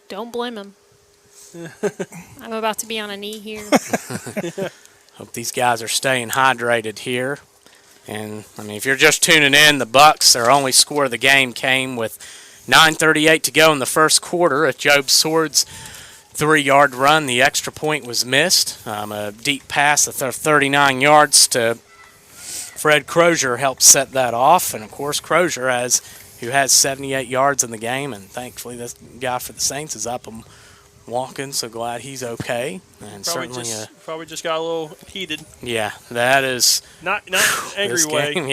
Don't blame him. I'm about to be on a knee here. Hope these guys are staying hydrated here. And, I mean, if you're just tuning in, the Bucks, their only score of the game came with 9:38 to go in the first quarter. At Job Sword's 3-yard run, the extra point was missed. A deep pass of 39 yards to Fred Crozier helped set that off. And, of course, Crozier, who has 78 yards in the game, and thankfully this guy for the Saints is up and walking, so glad he's okay. And probably just got a little heated. Yeah, that is not angry way. Game,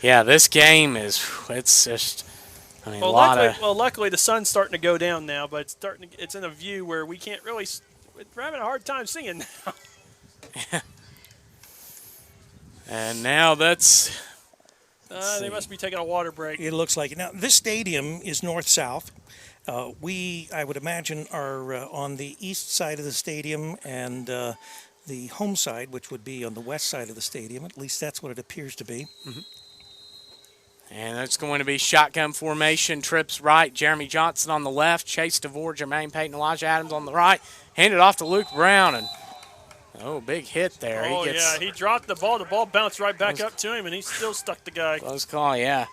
yeah, this game it's just. I mean, luckily the sun's starting to go down now, but it's in a view where we can't really. We're having a hard time seeing now. And now that's. They must be taking a water break. It looks like it. Now, this stadium is north-south. I would imagine, are on the east side of the stadium, and the home side, which would be on the west side of the stadium. At least that's what it appears to be. Mm-hmm. And that's going to be shotgun formation. Trips right. Jeremy Johnson on the left. Chase DeVore, Jermaine Payton, Elijah Adams on the right. Handed off to Luke Brown. And big hit there. He dropped the ball. The ball bounced right back up to him, and he still stuck the guy. Close call, yeah.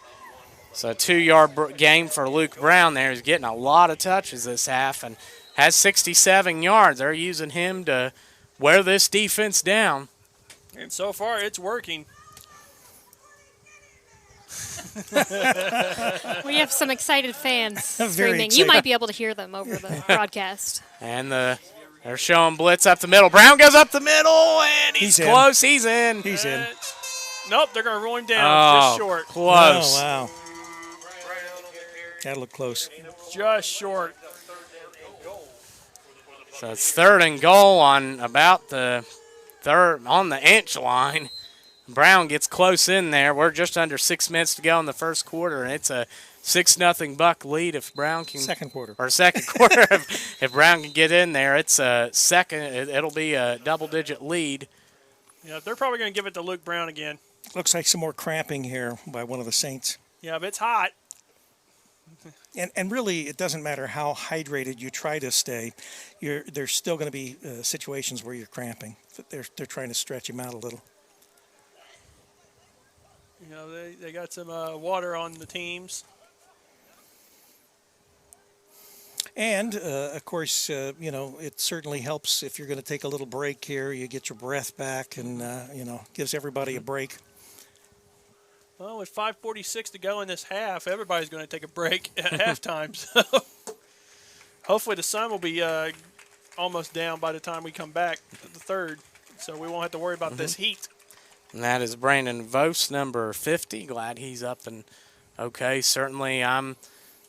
So a 2-yard game for Luke Brown there. He's getting a lot of touches this half and has 67 yards. They're using him to wear this defense down. And so far, it's working. We have some excited fans screaming. Excited. You might be able to hear them over the broadcast. And they're showing blitz up the middle. Brown goes up the middle, and he's close. In. He's in. He's in. Nope, they're going to roll him down just short. Close. Oh, wow. That looked close. Just short. So it's 3rd and goal on about the on the inch line. Brown gets close in there. We're just under 6 minutes to go in the first quarter, and it's a 6-0 Buck lead if Brown can. Second quarter. If Brown can get in there, it's a second. It'll be a double-digit lead. Yeah, they're probably going to give it to Luke Brown again. Looks like some more cramping here by one of the Saints. Yeah, but it's hot. And really, it doesn't matter how hydrated you try to stay. There's still going to be situations where you're cramping. They're trying to stretch him out a little. You know, they got some water on the teams. And, of course, it certainly helps if you're going to take a little break here. You get your breath back and, gives everybody a break. Well, with 5:46 to go in this half, everybody's going to take a break at halftime. So hopefully the sun will be almost down by the time we come back to the third. So we won't have to worry about this heat. And that is Brandon Vos, number 50. Glad he's up and okay. Certainly,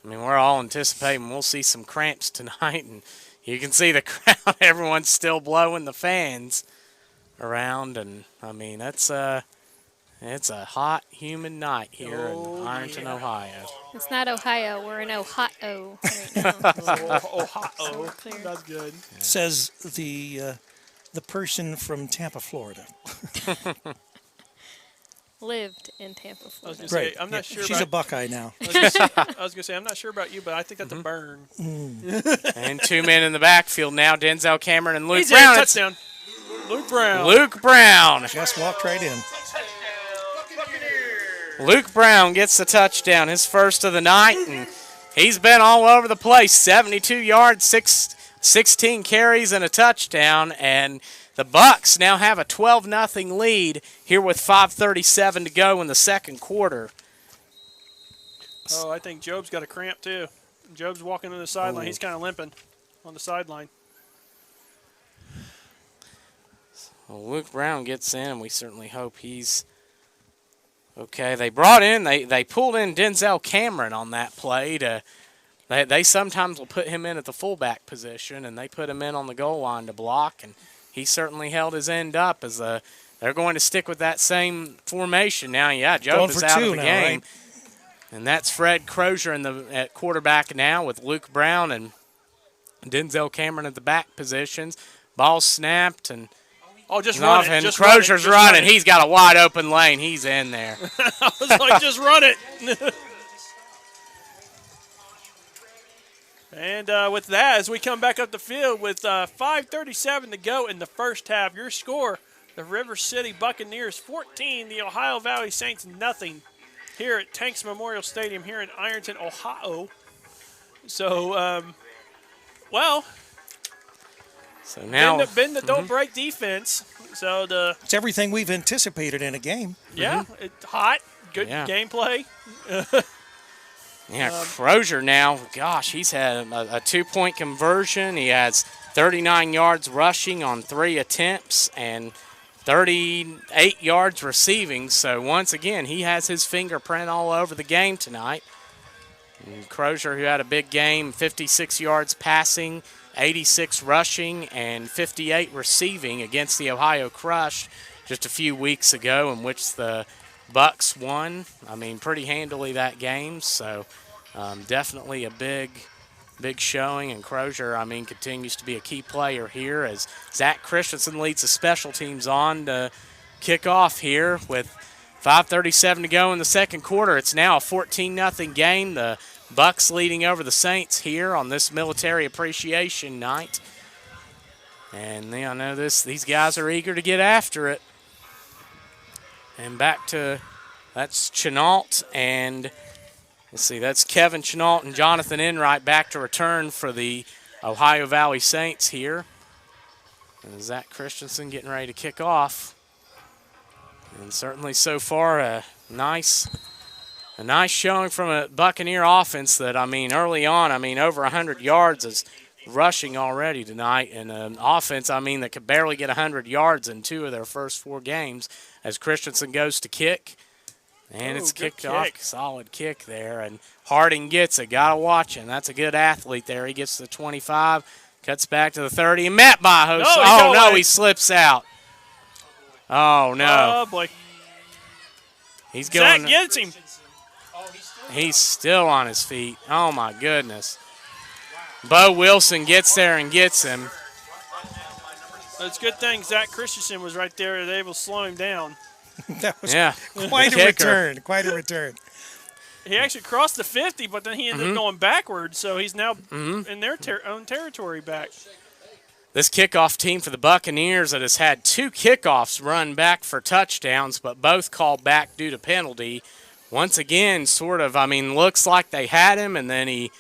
we're all anticipating we'll see some cramps tonight. And you can see the crowd. Everyone's still blowing the fans around. And, it's a hot, humid night here in Ironton, Ohio. It's not Ohio. We're in Ohio right now. Ohio. That's good. Says the person from Tampa, Florida. Lived in Tampa, Florida. Right. I'm not sure. She's a Buckeye now. I was going to say, I'm not sure about you, but I think that's a burn. And 2 men in the backfield now, Denzel Cameron and Luke He's Brown. In, touchdown. Luke Brown. Luke Brown. Just walked right in. Luke Brown gets the touchdown, his first of the night, and he's been all over the place. 72 yards, 16 carries, and a touchdown, and the Bucks now have a 12-0 lead here with 5:37 to go in the second quarter. Oh, I think Job's got a cramp too. Job's walking on the sideline. He's kind of limping on the sideline. Well, Luke Brown gets in, and we certainly hope he's okay. They brought in, they pulled in Denzel Cameron on that play. They sometimes will put him in at the fullback position, and they put him in on the goal line to block, and he certainly held his end up as they're going to stick with that same formation now. Yeah, Job is out of the game. Right? And that's Fred Crozier at quarterback now with Luke Brown and Denzel Cameron at the back positions. Ball snapped, and Oh, just run it. And Just Crozier's run it. running. He's got a wide open lane. He's in there. I was like, just run it. And with that, as we come back up the field with 5:37 to go in the first half, your score, the River City Buccaneers 14, the Ohio Valley Saints nothing here at Tanks Memorial Stadium here in Ironton, Ohio. So, so now bend the don't break defense. So it's everything we've anticipated in a game. Yeah, it's hot, good gameplay. Yeah, Crozier now, gosh, he's had a 2-point conversion. He has 39 yards rushing on 3 attempts and 38 yards receiving. So once again, he has his fingerprint all over the game tonight. And Crozier, who had a big game, 56 yards passing, 86 rushing, and 58 receiving against the Ohio Crush just a few weeks ago, in which the Bucks won, I mean, pretty handily that game. So definitely a big showing. And Crozier, I mean, continues to be a key player here as Zach Christensen leads the special teams on to kick off here with 5:37 to go in the second quarter. It's now a 14-0 game. The Bucks leading over the Saints here on this Military Appreciation Night. And I know these guys are eager to get after it. And back to, that's Chenault and, let's see, that's Kevin Chenault and Jonathan Enright back to return for the Ohio Valley Saints here. And Zach Christensen getting ready to kick off. And certainly so far a nice showing from a Buccaneer offense that, I mean, early on, I mean, over 100 yards is rushing already tonight, and an offense, I mean, that could barely get 100 yards in 2 of their first 4 games as Christensen goes to kick. And it's kicked off. Solid kick there. And Harding gets it. Got to watch him. That's a good athlete there. He gets to the 25, cuts back to the 30, and Matt Bahos. He slips out. Oh, no. Oh, boy. He's going. Zach gets him. He's still on his feet. Oh, my goodness. Bo Wilson gets there and gets him. It's a good thing Zach Christensen was right there and able to slow him down. That was quite a return. Quite a return. He actually crossed the 50, but then he ended up going backwards, so he's now in their own territory back. This kickoff team for the Buccaneers that has had 2 kickoffs run back for touchdowns, but both called back due to penalty. Once again, sort of, I mean, looks like they had him, and then he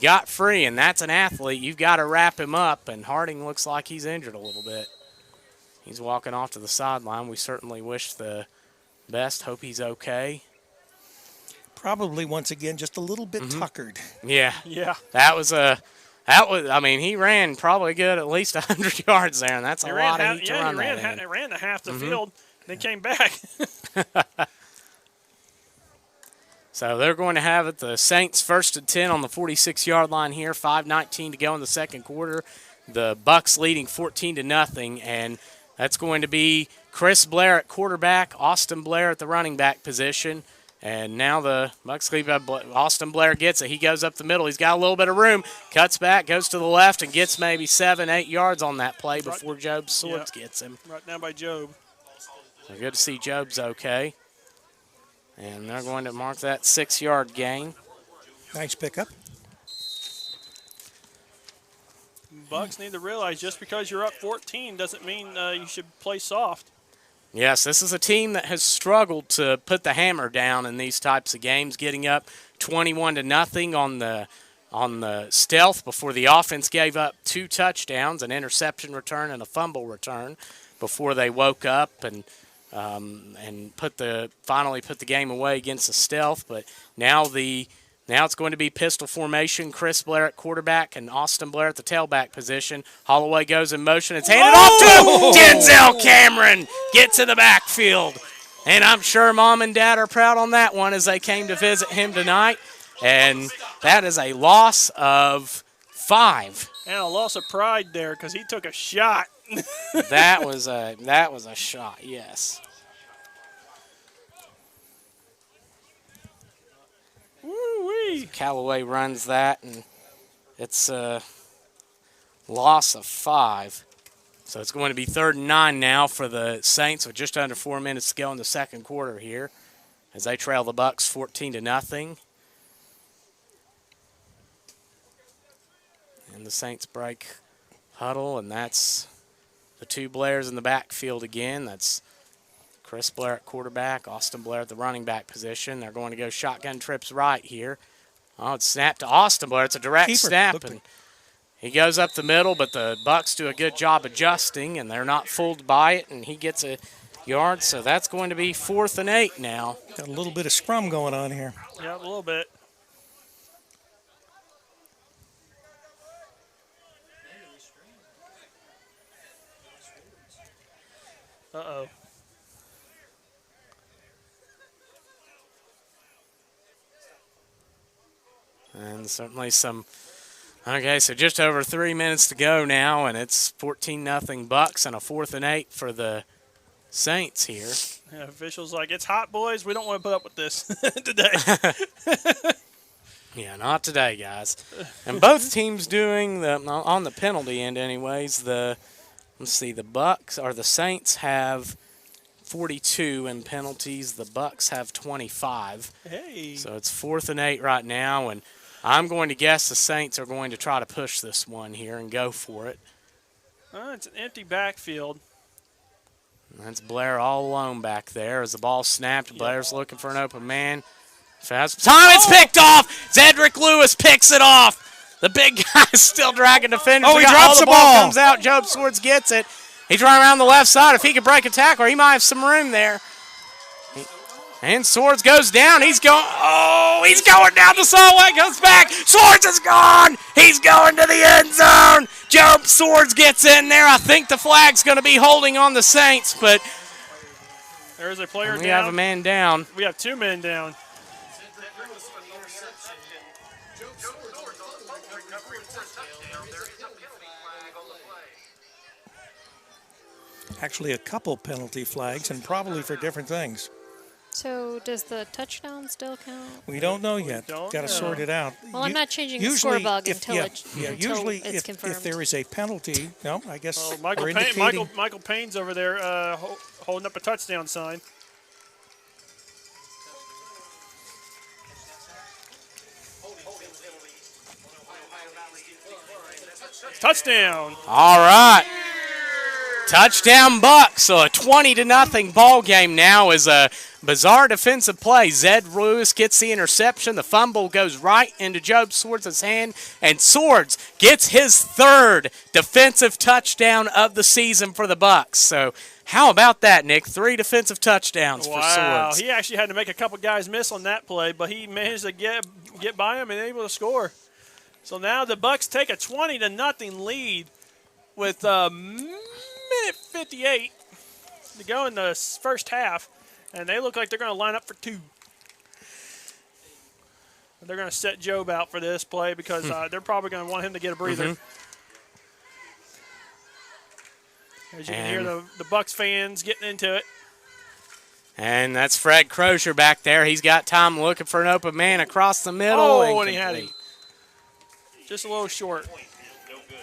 got free, and that's an athlete. You've got to wrap him up, and Harding looks like he's injured a little bit. He's walking off to the sideline. We certainly wish the best. Hope he's okay. Probably, once again, just a little bit tuckered. Yeah. Yeah. I mean, he ran probably good at least 100 yards there, and that's a lot of heat to run that in. He ran the half the field, then came back. So they're going to have it. The Saints 1st and 10 on the 46-yard line here. 5:19 to go in the second quarter. The Bucks leading 14-0, and that's going to be Chris Blair at quarterback, Austin Blair at the running back position. And now the Bucks lead. Austin Blair gets it. He goes up the middle. He's got a little bit of room. Cuts back, goes to the left, and gets maybe 7-8 yards on that play before Job Swords gets him. Right now by Job. So good to see Job's okay. And they're going to mark that 6-yard gain. Nice pickup. Bucks need to realize just because you're up 14 doesn't mean you should play soft. Yes, this is a team that has struggled to put the hammer down in these types of games, getting up 21-0 on the stealth before the offense gave up 2 touchdowns, an interception return and a fumble return before they woke up and finally put the game away against the stealth. But now it's going to be pistol formation. Chris Blair at quarterback and Austin Blair at the tailback position. Holloway goes in motion. It's handed off to Denzel Cameron. Gets in the backfield. And I'm sure Mom and Dad are proud on that one as they came to visit him tonight. And that is a loss of 5. And a loss of pride there because he took a shot. That was a shot, yes. Woo-wee. Callaway runs that, and it's a loss of 5. So it's going to be 3rd and 9 now for the Saints with just under 4 minutes to go in the second quarter here as they trail the Bucs 14-0. And the Saints break huddle, and that's the two Blairs in the backfield again. That's Chris Blair at quarterback, Austin Blair at the running back position. They're going to go shotgun trips right here. Oh, it's snapped to Austin Blair. It's a direct snap, and he goes up the middle, but the Bucs do a good job adjusting, and they're not fooled by it, and he gets a yard. So that's going to be 4th and 8 now. Got a little bit of scrum going on here. Yeah, a little bit. Uh-oh. And certainly some. Okay, so just over 3 minutes to go now, and it's 14-0 Bucs and a 4th and 8 for the Saints here. Yeah, officials like, it's hot, boys. We don't want to put up with this today. Yeah, not today, guys. And both teams doing on the penalty end, anyways. Let's see, the Bucs or the Saints have 42 in penalties. The Bucs have 25. Hey. So it's 4th and 8 right now, and I'm going to guess the Saints are going to try to push this one here and go for it. It's an empty backfield. That's Blair all alone back there as the ball snapped. Blair's looking for an open man. Fast time, it's picked off. Zedrick Lewis picks it off. The big guy's still dragging defenders. Oh, he drops the ball. Comes out. Job Swords gets it. He's running around the left side. If he could break a tackle, he might have some room there. And Swords goes down. He's going down the sideline. Goes back. Swords is gone. He's going to the end zone. Job Swords gets in there. I think the flag's going to be holding on the Saints, but there's a player down. We have a man down. We have 2 men down. Actually, a couple penalty flags, and probably for different things. So does the touchdown still count? We don't know yet. Got to sort it out. Well, I'm not changing the score bug until usually it's confirmed. If there is a penalty, no, I guess Michael Payne's over there holding up a touchdown sign. Touchdown. All right. Touchdown Bucs. So a 20-0 ball game now is a bizarre defensive play. Zed Lewis gets the interception. The fumble goes right into Job Swords' hand, and Swords gets his 3rd defensive touchdown of the season for the Bucs. So how about that, Nick? 3 defensive touchdowns for Swords. Wow, he actually had to make a couple guys miss on that play, but he managed to get by him and able to score. So now the Bucs take a 20-0 lead with minute 58 to go in the first half, and they look like they're going to line up for 2. They're going to set Job out for this play because they're probably going to want him to get a breather. As you can hear the Bucs fans getting into it. And that's Fred Crozier back there. He's got time looking for an open man across the middle. Oh, and he had him. Just a little short.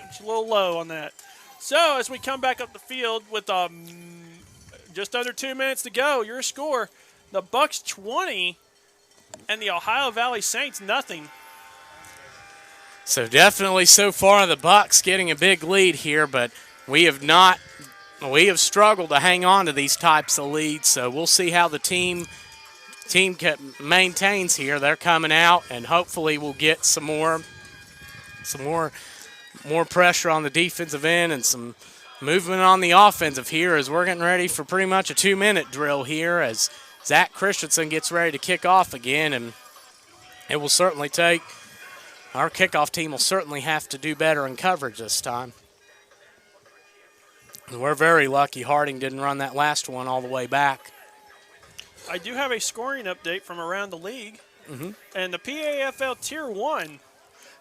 Just a little low on that. So as we come back up the field with just under 2 minutes to go, your score, the Bucs 20 and the Ohio Valley Saints nothing. So definitely so far the Bucs getting a big lead here, but we have struggled to hang on to these types of leads. So we'll see how the team maintains here. They're coming out, and hopefully we'll get some more pressure on the defensive end and some movement on the offensive here as we're getting ready for pretty much a 2-minute drill here as Zach Christensen gets ready to kick off again. And it will certainly take – our kickoff team will certainly have to do better in coverage this time. And we're very lucky Harding didn't run that last one all the way back. I do have a scoring update from around the league. And the PAFL Tier 1 –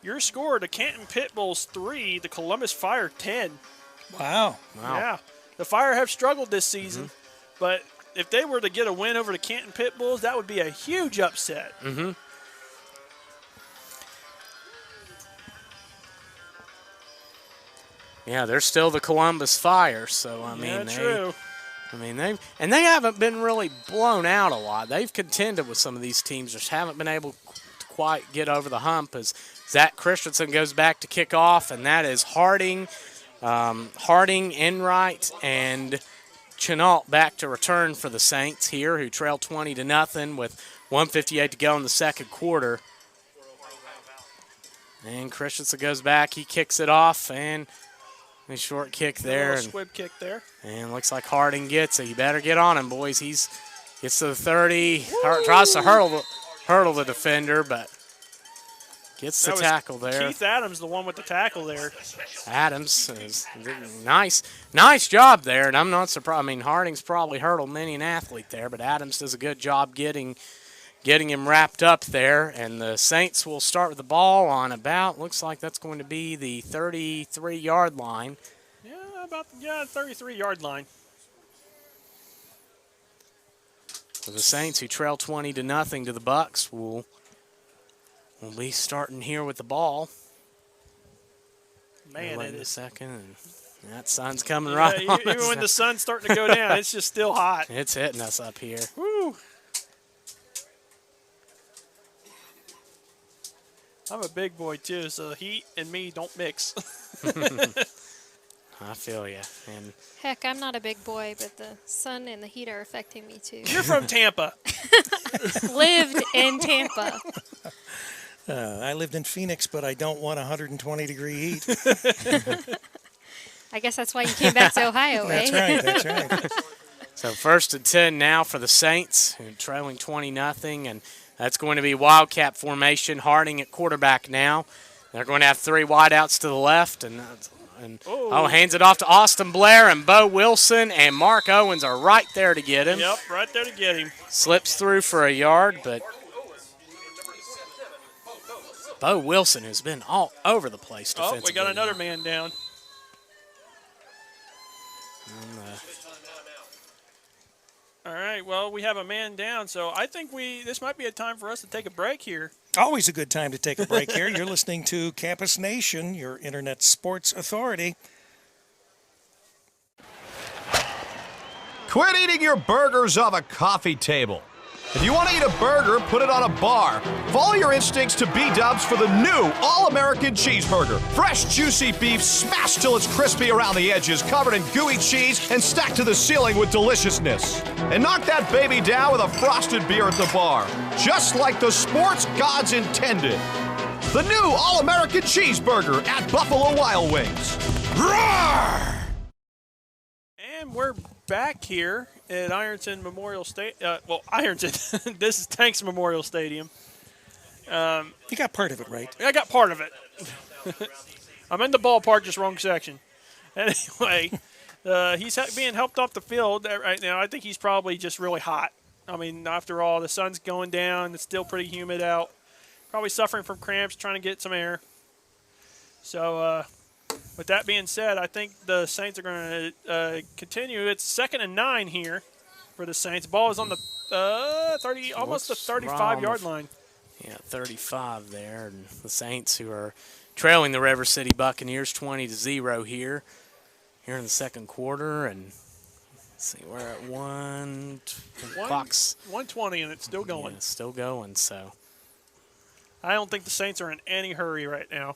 your score, the Canton Pitbulls 3, the Columbus Fire 10. Wow. Yeah. The Fire have struggled this season, but if they were to get a win over the Canton Pitbulls, that would be a huge upset. Yeah, they're still the Columbus Fire, so I mean, true. I mean, they haven't been really blown out a lot. They've contended with some of these teams, just haven't been able to quite get over the hump. As Zach Christensen goes back to kick off, and that is Harding, Enright, and Chenault back to return for the Saints here, who trail 20-0 with 1:58 to go in the second quarter. And Christensen goes back, he kicks it off, and a short kick there. A squib kick there. And looks like Harding gets it. You better get on him, boys. Gets to the 30, tries to hurdle the defender, but gets the tackle there. Keith Adams, the one with the tackle there. Adams is nice job there, and I'm not surprised. I mean, Harding's probably hurdled many an athlete there, but Adams does a good job getting him wrapped up there, and the Saints will start with the ball on looks like that's going to be the 33-yard line. Yeah, 33-yard line. So the Saints, who trail 20-0 to the Bucks, will be starting here with the ball. Man, it is. A second, and that sun's coming right on us. Even when the sun's starting to go down, it's just still hot. It's hitting us up here. Woo. I'm a big boy, too, so heat and me don't mix. I feel you. And heck, I'm not a big boy, but the sun and the heat are affecting me, too. You're from Tampa. Lived in Tampa. I lived in Phoenix, but I don't want 120-degree heat. I guess that's why you came back to Ohio, That's eh? right, that's right. So 1st and 10 now for the Saints, who are trailing 20-0, and that's going to be Wildcat formation. Harding at quarterback now. They're going to have 3 wideouts to the left, and hands it off to Austin Blair, and Bo Wilson and Mark Owens are right there to get him. Yep, right there to get him. Slips through for a yard, but Bo Wilson has been all over the place defensively. Oh, we got another man down. All right, well, we have a man down, so I think this might be a time for us to take a break here. Always a good time to take a break here. You're listening to Campus Nation, your internet sports authority. Quit eating your burgers off a coffee table. If you want to eat a burger, put it on a bar. Follow your instincts to B-dubs for the new All-American Cheeseburger. Fresh, juicy beef smashed till it's crispy around the edges, covered in gooey cheese, and stacked to the ceiling with deliciousness. And knock that baby down with a frosted beer at the bar, just like the sports gods intended. The new All-American Cheeseburger at Buffalo Wild Wings. Roar! And we're back here at Ironton Memorial Stadium. Ironton. This is Tanks Memorial Stadium. You got part of it right. I got part of it. I'm in the ballpark, just wrong section. Anyway, he's being helped off the field right now. I think he's probably just really hot. I mean, after all, the sun's going down. It's still pretty humid out. Probably suffering from cramps, trying to get some air. So, with that being said, I think the Saints are going to continue. It's 2nd and 9 here for the Saints. Ball is on the 30, almost the 35-yard line. Yeah, 35 there. And the Saints, who are trailing the River City Buccaneers 20-0 here in the second quarter. And let's see, we're at 1:20, and it's still going. Yeah, it's still going. So I don't think the Saints are in any hurry right now.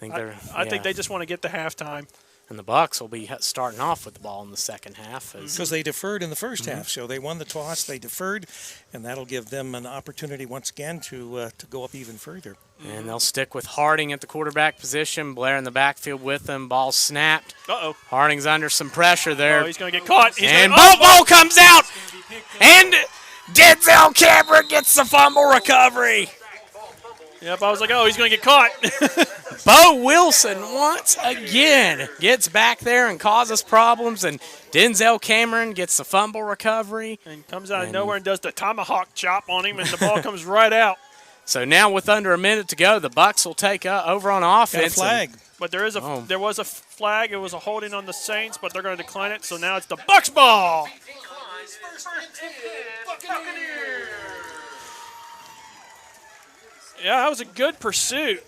I think they just want to get to halftime. And the Bucs will be starting off with the ball in the second half. Because they deferred in the first half. So they won the toss, they deferred, and that'll give them an opportunity once again to go up even further. And they'll stick with Harding at the quarterback position. Blair in the backfield with them. Ball snapped. Uh-oh. Harding's under some pressure there. Oh, he's going to get caught. Ball comes out. And Denzel Cameron gets the fumble recovery. Yep, I was like, oh, he's going to get caught. Bo Wilson once again gets back there and causes problems, and Denzel Cameron gets the fumble recovery. And comes out of nowhere and does the tomahawk chop on him, and the ball comes right out. So now with under a minute to go, the Bucs will take over on offense. Got a flag. But there was a flag. It was a holding on the Saints, but they're going to decline it. So now it's the Bucs ball. Yeah, that was a good pursuit.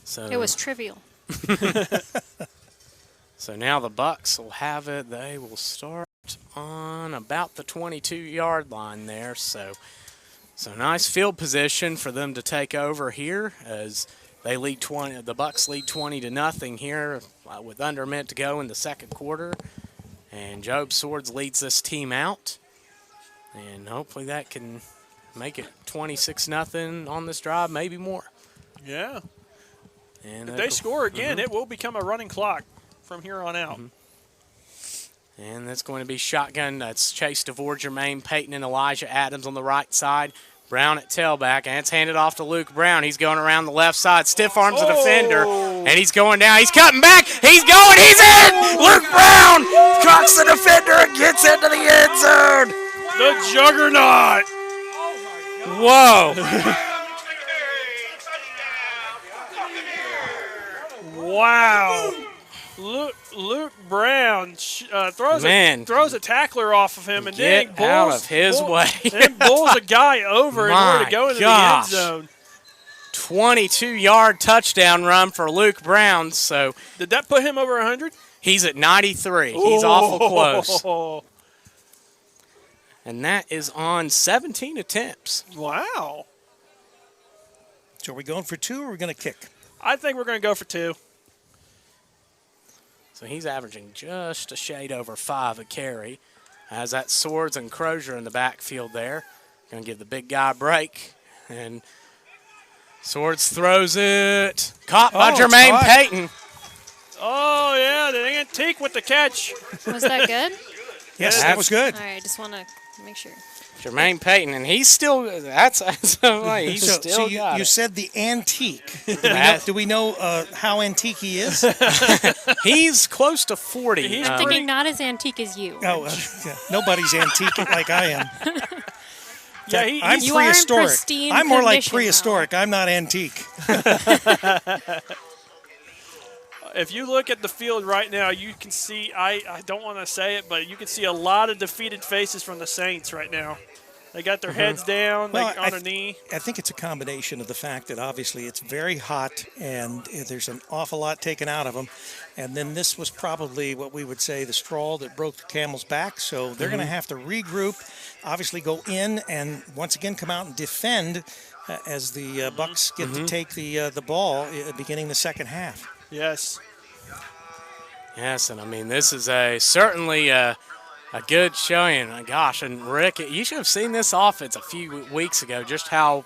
So it was trivial. So now the Bucks will have it. They will start on about the 22-yard line there. So nice field position for them to take over here as they lead 20. The Bucks lead 20-0 here with under a minute to go in the second quarter. And Job Swords leads this team out. And hopefully that can make it 26-0 on this drive, maybe more. Yeah. And if they score again, it will become a running clock from here on out. And that's going to be shotgun. That's Chase DeVore, Jermaine Payton, and Elijah Adams on the right side. Brown at tailback, and it's handed off to Luke Brown. He's going around the left side, stiff arms the defender, and he's going down. He's cutting back. He's going. He's in. Luke Brown cocks the defender and gets into the end zone. The juggernaut. Whoa. Wow. Luke Brown throws a tackler off of him and then Get out of his way. and bulls a guy over in order to go into the end zone. 22-yard touchdown run for Luke Brown. So did that put him over 100? He's at 93. He's awful close. And that is on 17 attempts. Wow. So are we going for 2 or are we going to kick? I think we're going to go for 2. So he's averaging just a shade over 5 a carry. Has that Swords and Crozier in the backfield there. Going to give the big guy a break. And Swords throws it. Caught by Jermaine Payton. Oh, yeah, the antique with the catch. Was that good? Yes, that was good. All right, just want to make sure. Jermaine Payton, and he's still, he's still got you it. said the antique. Do we know how antique he is? He's close to 40. I'm thinking not as antique as you. Oh, yeah. Nobody's antique like I am. Yeah, I'm you are in prehistoric. pristine I'm more like condition, prehistoric. I'm not antique. If you look at the field right now, you can see, I don't want to say it, but you can see a lot of defeated faces from the Saints right now. They got their heads down, Well, on their knee. I think it's a combination of the fact that obviously it's very hot and there's an awful lot taken out of them. And then this was probably what we would say the straw that broke the camel's back. So they're going to have to regroup, obviously go in and once again come out and defend as the Bucks get to take the ball beginning the second half. Yes. Yes, and I mean, this is certainly a good showing. Gosh, and Rick, you should have seen this offense a few weeks ago, just how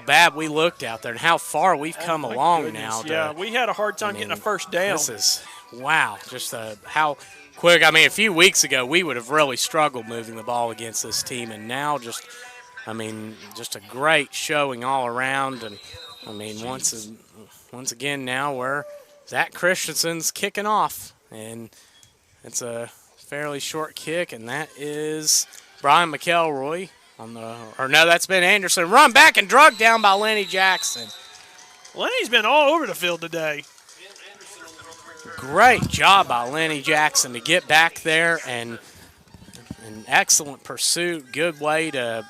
bad we looked out there and how far we've come along now. Yeah, we had a hard time getting a first down. This is, wow, just how quick. I mean, a few weeks ago, we would have really struggled moving the ball against this team, and now just a great showing all around. And, I mean, once again now we're Zach Christensen's kicking off, and it's a fairly short kick, and that is Brian McElroy that's Ben Anderson. Run back and drug down by Lenny Jackson. Lenny's been all over the field today. Great job by Lenny Jackson to get back there, and an excellent pursuit. Good way good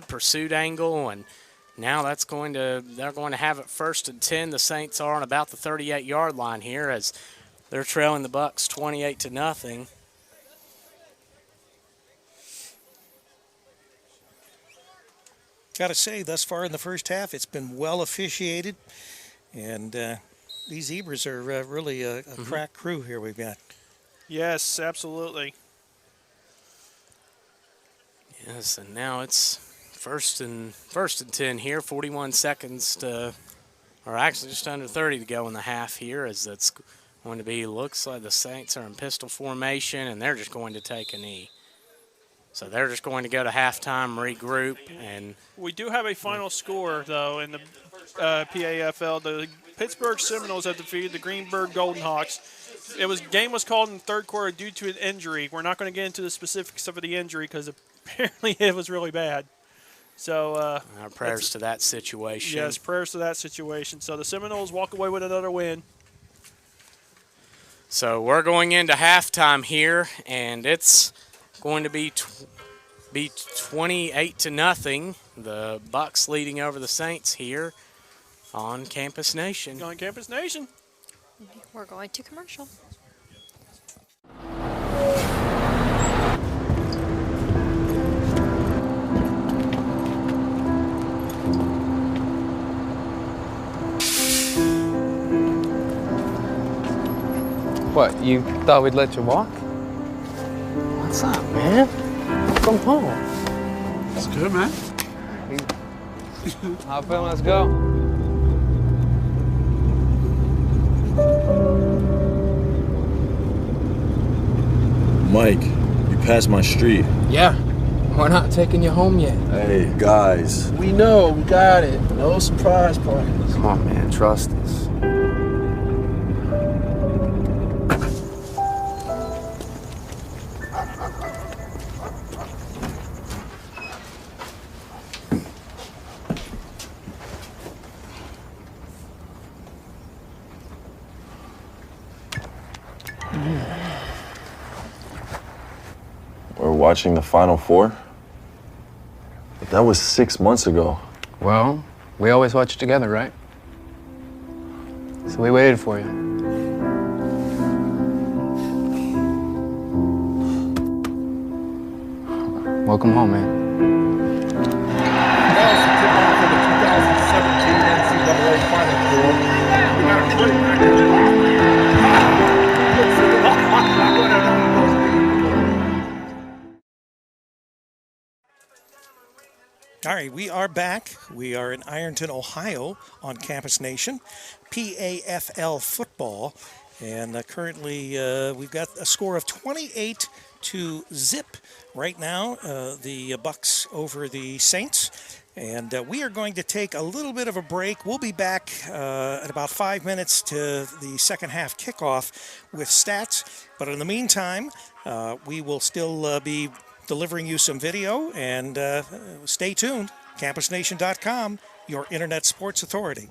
pursuit angle, and now they're going to have it 1st and 10. The Saints are on about the 38-yard line here as they're trailing the Bucks 28-0. Got to say, thus far in the first half, it's been well officiated, and these Zebras are really a crack crew here we've got. Yes, absolutely. Yes, and now it's first and 10 here, 41 seconds or actually just under 30 to go in the half here, as that's going to be, looks like the Saints are in pistol formation, and they're just going to take a knee. So they're just going to go to halftime, regroup, and we do have a final score, though, in the PAFL. The Pittsburgh Seminoles have defeated the Greenberg Golden Hawks. Game was called in the third quarter due to an injury. We're not going to get into the specifics of the injury because apparently it was really bad. So our prayers to that situation. Yes, prayers to that situation. So the Seminoles walk away with another win. So we're going into halftime here, and it's going to be 28-0. The Bucks leading over the Saints here. on Campus Nation. On Campus Nation. We're going to commercial. What, you thought we'd let you walk? What's up, man? Come home. It's good, man. How feeling? Let's go. Mike, you passed my street. Yeah. We're not taking you home yet. Hey, guys. We know, we got it. No surprise parties. Come on, man. Trust us. We're watching the Final Four. But that was 6 months ago. Well, we always watch together, right? So we waited for you. Welcome home, man. That was the tip-off for the 2017 NCAA Final Four. We got a clip back All right, we are back. We are in Ironton, Ohio on Campus Nation, PAFL football. And currently we've got a score of 28-0 right now, the Bucks over the Saints. And we are going to take a little bit of a break. We'll be back at about 5 minutes to the second half kickoff with stats. But in the meantime, we will still be delivering you some video, and stay tuned. CampusNation.com, your internet sports authority.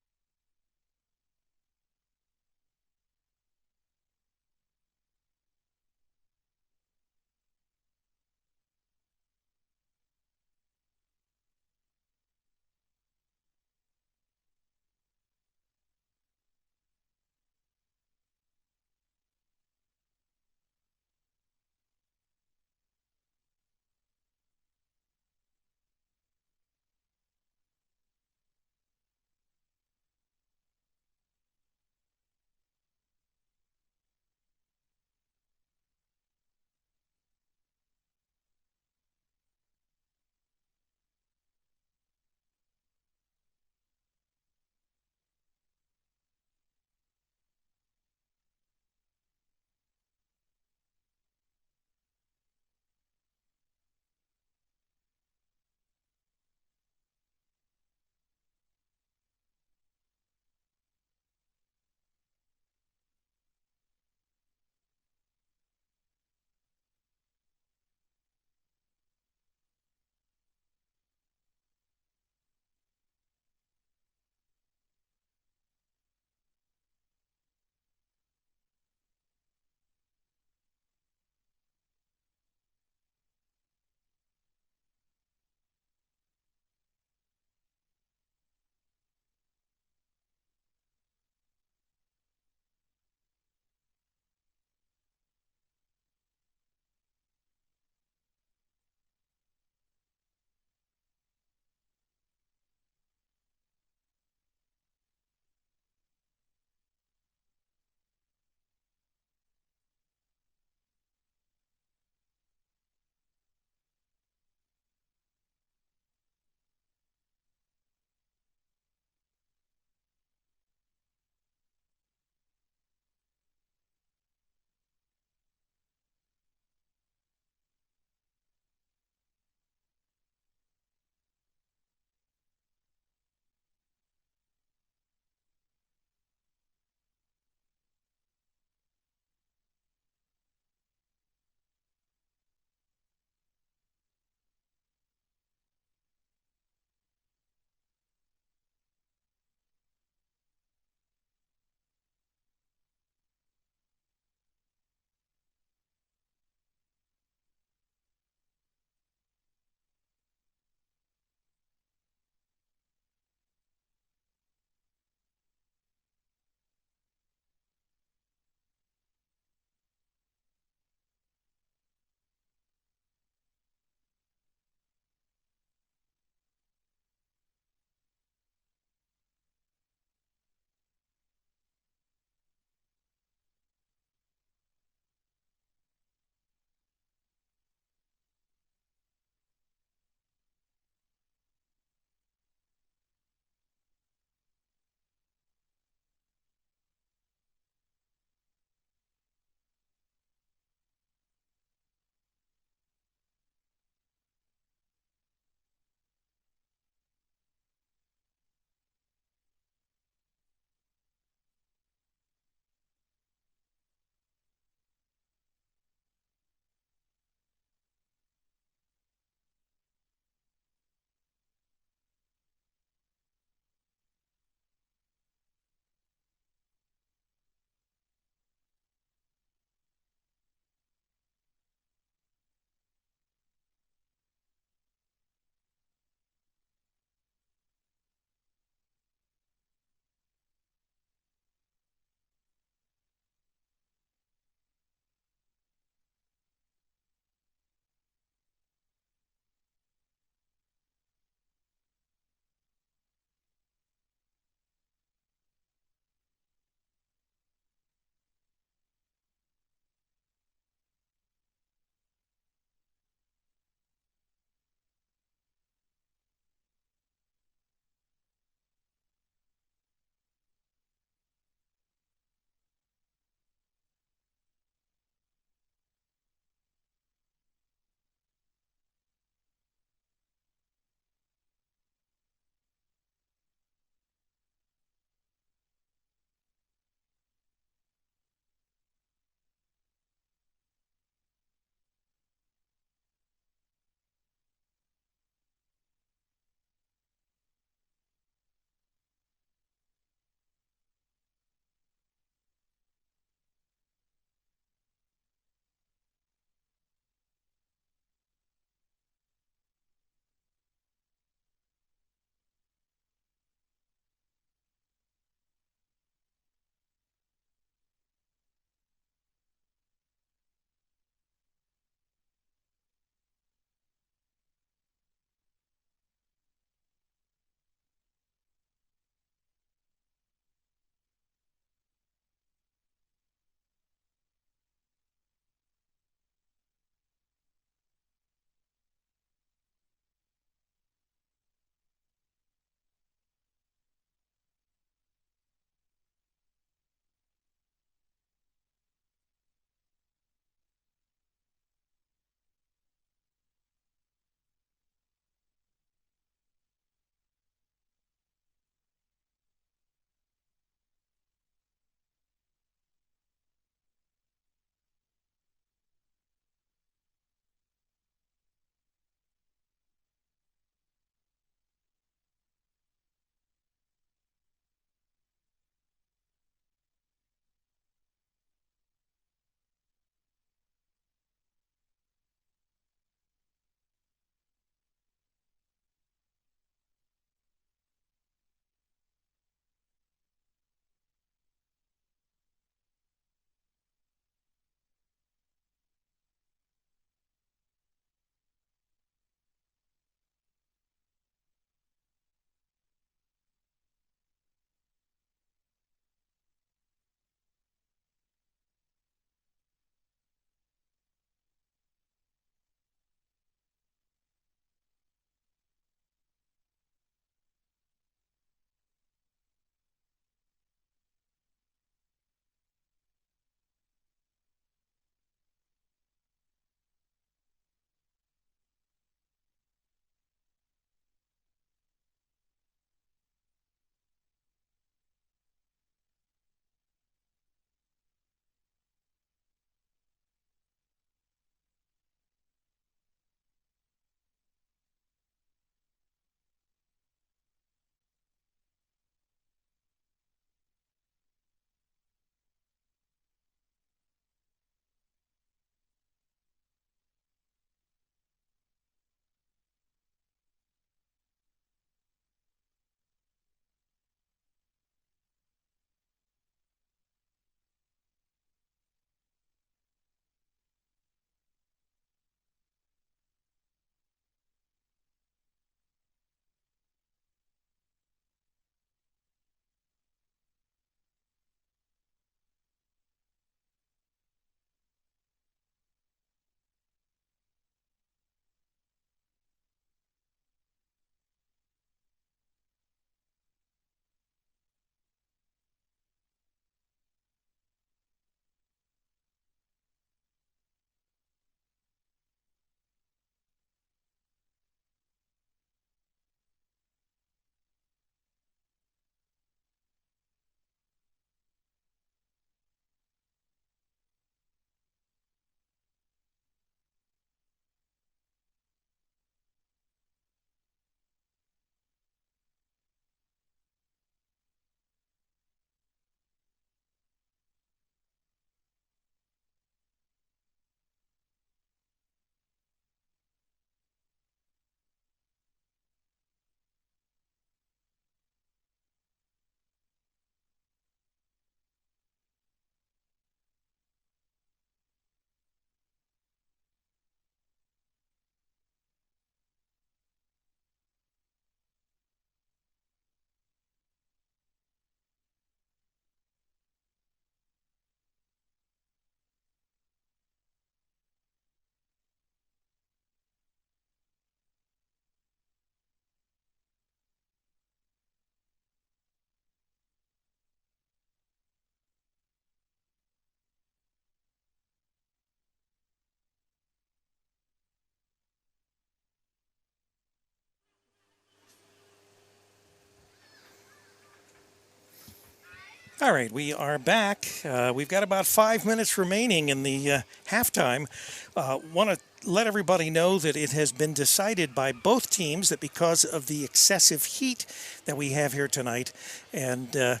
All right, we are back. We've got about 5 minutes remaining in the halftime. Want to let everybody know that it has been decided by both teams that because of the excessive heat that we have here tonight and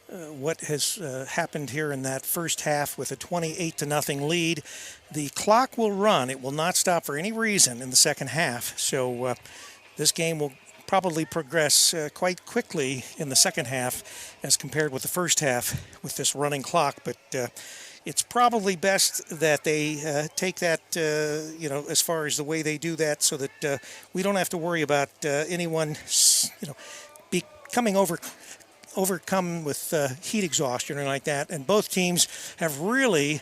what has happened here in that first half with a 28-0 lead, the clock will run. It will not stop for any reason in the second half. So this game will probably progress quite quickly in the second half as compared with the first half with this running clock. But it's probably best that they take that, as far as the way they do that so that we don't have to worry about anyone, becoming overcome with heat exhaustion or like that. And both teams have really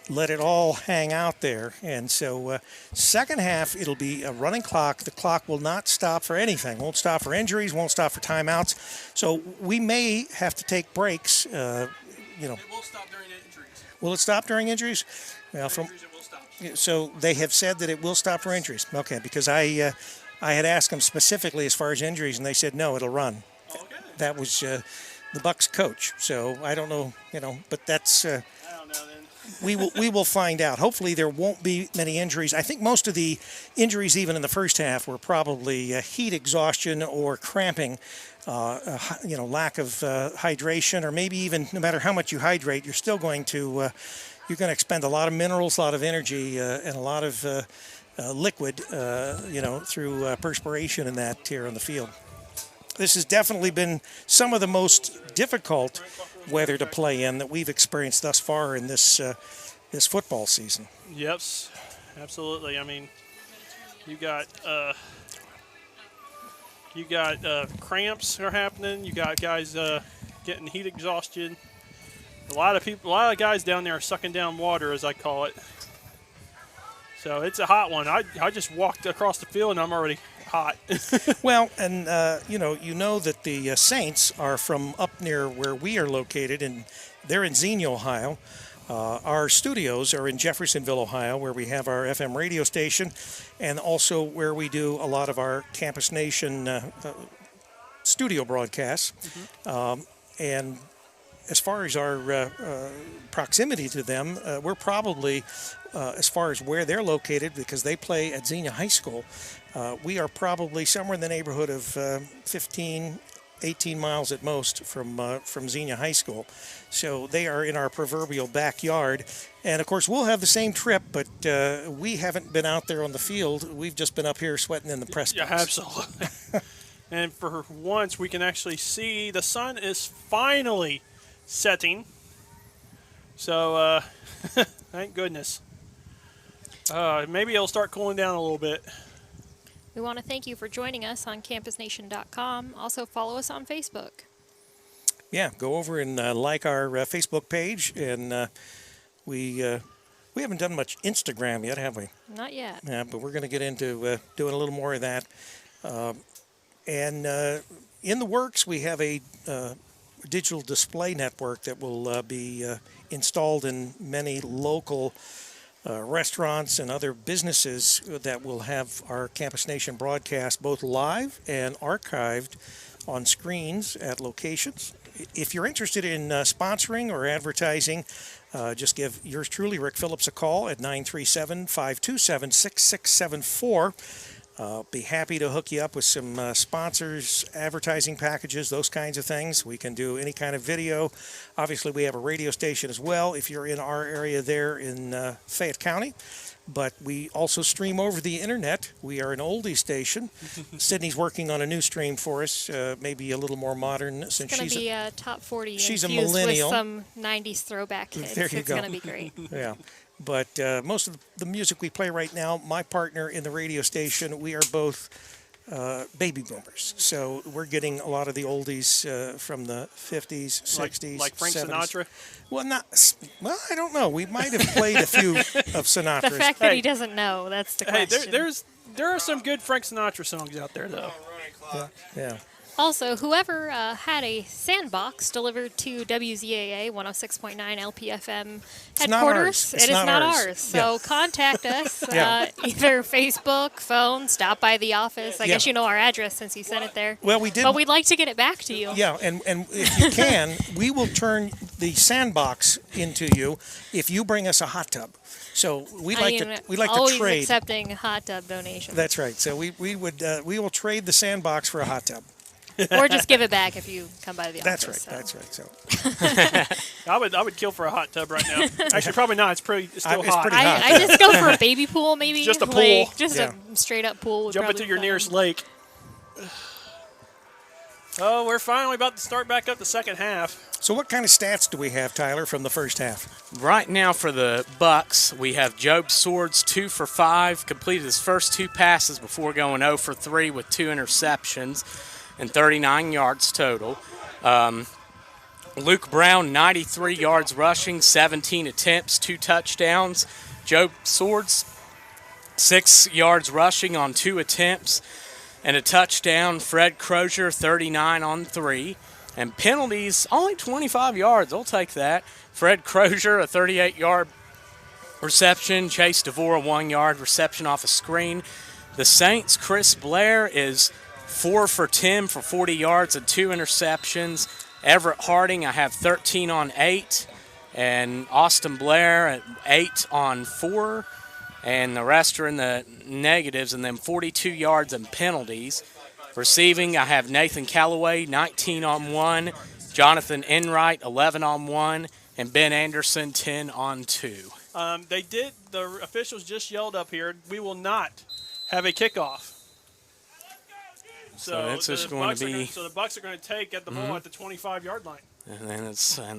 let it all hang out there. And so second half, it'll be a running clock. The clock will not stop for anything. Won't stop for injuries, won't stop for timeouts. So we may have to take breaks. It will stop during injuries. Will it stop during injuries? Well, Injuries, it will stop. so they have said that it will stop for injuries. Okay, because I had asked them specifically as far as injuries, and they said no, it'll run. Okay. That was the Bucks coach. So I don't know, but that's. I don't know then. We will find out. Hopefully there won't be many injuries. I think most of the injuries, even in the first half, were probably heat exhaustion or cramping, lack of hydration, or maybe even no matter how much you hydrate, you're still going to expend a lot of minerals, a lot of energy, and a lot of liquid, through perspiration and that here on the field. This has definitely been some of the most difficult weather to play in that we've experienced thus far in this football season. Yep, absolutely. I mean, you got cramps are happening. You got guys getting heat exhaustion. A lot of guys down there are sucking down water, as I call it. So it's a hot one. I just walked across the field and I'm already hot. Well, and you know that the Saints are from up near where we are located, and they're in Xenia, Ohio. Our studios are in Jeffersonville, Ohio, where we have our FM radio station, and also where we do a lot of our Campus Nation studio broadcasts. Mm-hmm. And as far as our proximity to them, we're probably, as far as where they're located, because they play at Xenia High School, we are probably somewhere in the neighborhood of 15, 18 miles at most from Xenia High School. So they are in our proverbial backyard. And, of course, we'll have the same trip, but we haven't been out there on the field. We've just been up here sweating in the press box. Yeah, absolutely. And for once, we can actually see the sun is finally setting. So, thank goodness. Maybe it'll start cooling down a little bit. We want to thank you for joining us on campusnation.com. Also, follow us on Facebook. Yeah, go over and like our Facebook page. And we haven't done much Instagram yet, have we? Not yet. Yeah, but we're going to get into doing a little more of that. And in the works, we have a digital display network that will be installed in many local restaurants and other businesses that will have our Campus Nation broadcast both live and archived on screens at locations. If you're interested in sponsoring or advertising, just give yours truly, Rick Phillips, a call at 937-527-6674. Be happy to hook you up with some sponsors, advertising packages, those kinds of things. We can do any kind of video. Obviously, we have a radio station as well if you're in our area there in Fayette County. But we also stream over the internet. We are an oldie station. Sydney's working on a new stream for us, maybe a little more modern. Since it's going to be a top 40 she's a infused millennial. with some 90s throwback hits. There you it's go. going to be great. Yeah. But most of the music we play right now, my partner in the radio station, we are both baby boomers. So we're getting a lot of the oldies from the 50s, 60s, like Frank 70s. Sinatra? Well, I don't know. We might have played a few of Sinatra's. The fact that he doesn't know, that's the question. There are some good Frank Sinatra songs out there, though. Yeah. Also, whoever had a sandbox delivered to WZAA 106.9 LPFM headquarters, it is not ours. So contact us, either Facebook, phone, stop by the office. I guess you know our address since you sent it there. Well, we did. But we'd like to get it back to you. Yeah, and if you can, we will turn the sandbox into you if you bring us a hot tub. So we'd like to always trade. Accepting hot tub donations. That's right. So we will trade the sandbox for a hot tub. Or just give it back if you come by the office. That's right. So I would kill for a hot tub right now. Actually, probably not. It's still hot. Pretty hot. I just go for a baby pool, maybe. Just a pool. Just a straight up pool. Jump into your nearest lake. Oh, we're finally about to start back up the second half. So what kind of stats do we have, Tyler, from the first half? Right now for the Bucks, we have Job Swords 2 for 5, completed his first 2 passes before going 0 for 3 with 2 interceptions and 39 yards total. Luke Brown, 93 yards rushing, 17 attempts, 2 touchdowns. Job Swords, 6 yards rushing on 2 attempts and a touchdown. Fred Crozier, 39 on 3. And penalties, only 25 yards. I'll take that. Fred Crozier, a 38-yard reception. Chase DeVore, a 1-yard reception off a screen. The Saints, Chris Blair is 4 for 10 for 40 yards and 2 interceptions. Everett Harding, I have 13 on 8. And Austin Blair at 8 on 4. And the rest are in the negatives, and then 42 yards and penalties. Receiving, I have Nathan Callaway, 19 on 1. Jonathan Enright, 11 on 1. And Ben Anderson, 10 on 2. The officials just yelled up here, we will not have a kickoff. So it's just going to be. So the Bucks are going to take at the ball at the 25-yard line. And then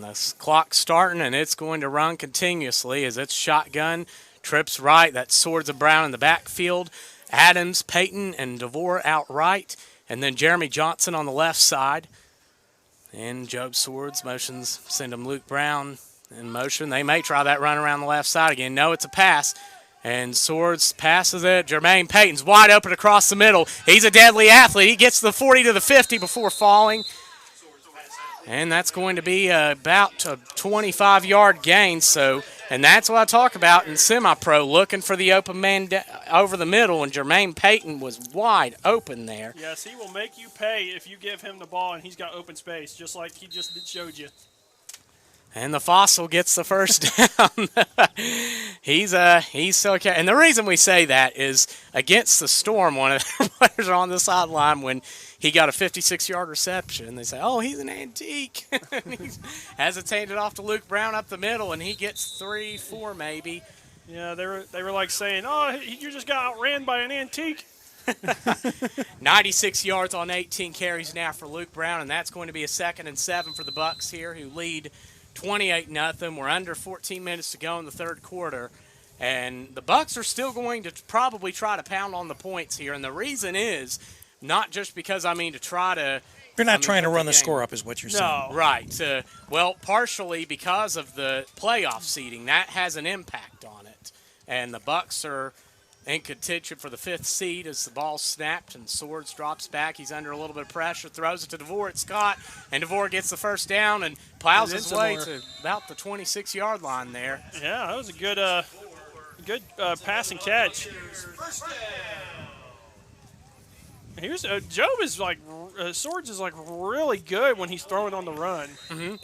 the clock's starting, and it's going to run continuously as it's shotgun. Trips right. That's Swords of Brown in the backfield. Adams, Payton, and DeVore out right. And then Jeremy Johnson on the left side. And Job Swords motions, send him Luke Brown in motion. They may try that run around the left side again. No, it's a pass. And Swords passes it. Jermaine Payton's wide open across the middle. He's a deadly athlete. He gets the 40 to the 50 before falling. And that's going to be about a 25-yard gain. And that's what I talk about in semi-pro, looking for the open man over the middle, and Jermaine Payton was wide open there. Yes, he will make you pay if you give him the ball and he's got open space, just like he just showed you. And the Fossil gets the first down. He's so okay. And the reason we say that is against the Storm, one of their players on the sideline when he got a 56-yard reception. They say, oh, he's an antique. He's hesitated off to Luke Brown up the middle, and he gets 3, 4 maybe. Yeah, they were like saying, oh, you just got outran by an antique. 96 yards on 18 carries now for Luke Brown, and that's going to be a 2nd and 7 for the Bucks here, who lead 28-0. We're under 14 minutes to go in the third quarter, and the Bucks are still going to probably try to pound on the points here, and the reason is not just because, to try to... You're not trying to run the score up is what you're saying. No. Right. Well, partially because of the playoff seeding. That has an impact on it. And the Bucks are in contention for the 5th seed as the ball snapped and Swords drops back. He's under a little bit of pressure, throws it to DeVore. It's Scott, and DeVore gets the first down and plows his way to about the 26-yard line there. Yeah, that was a good pass and catch. Here's Job is like Swords is like really good when he's throwing on the run. Mm-hmm.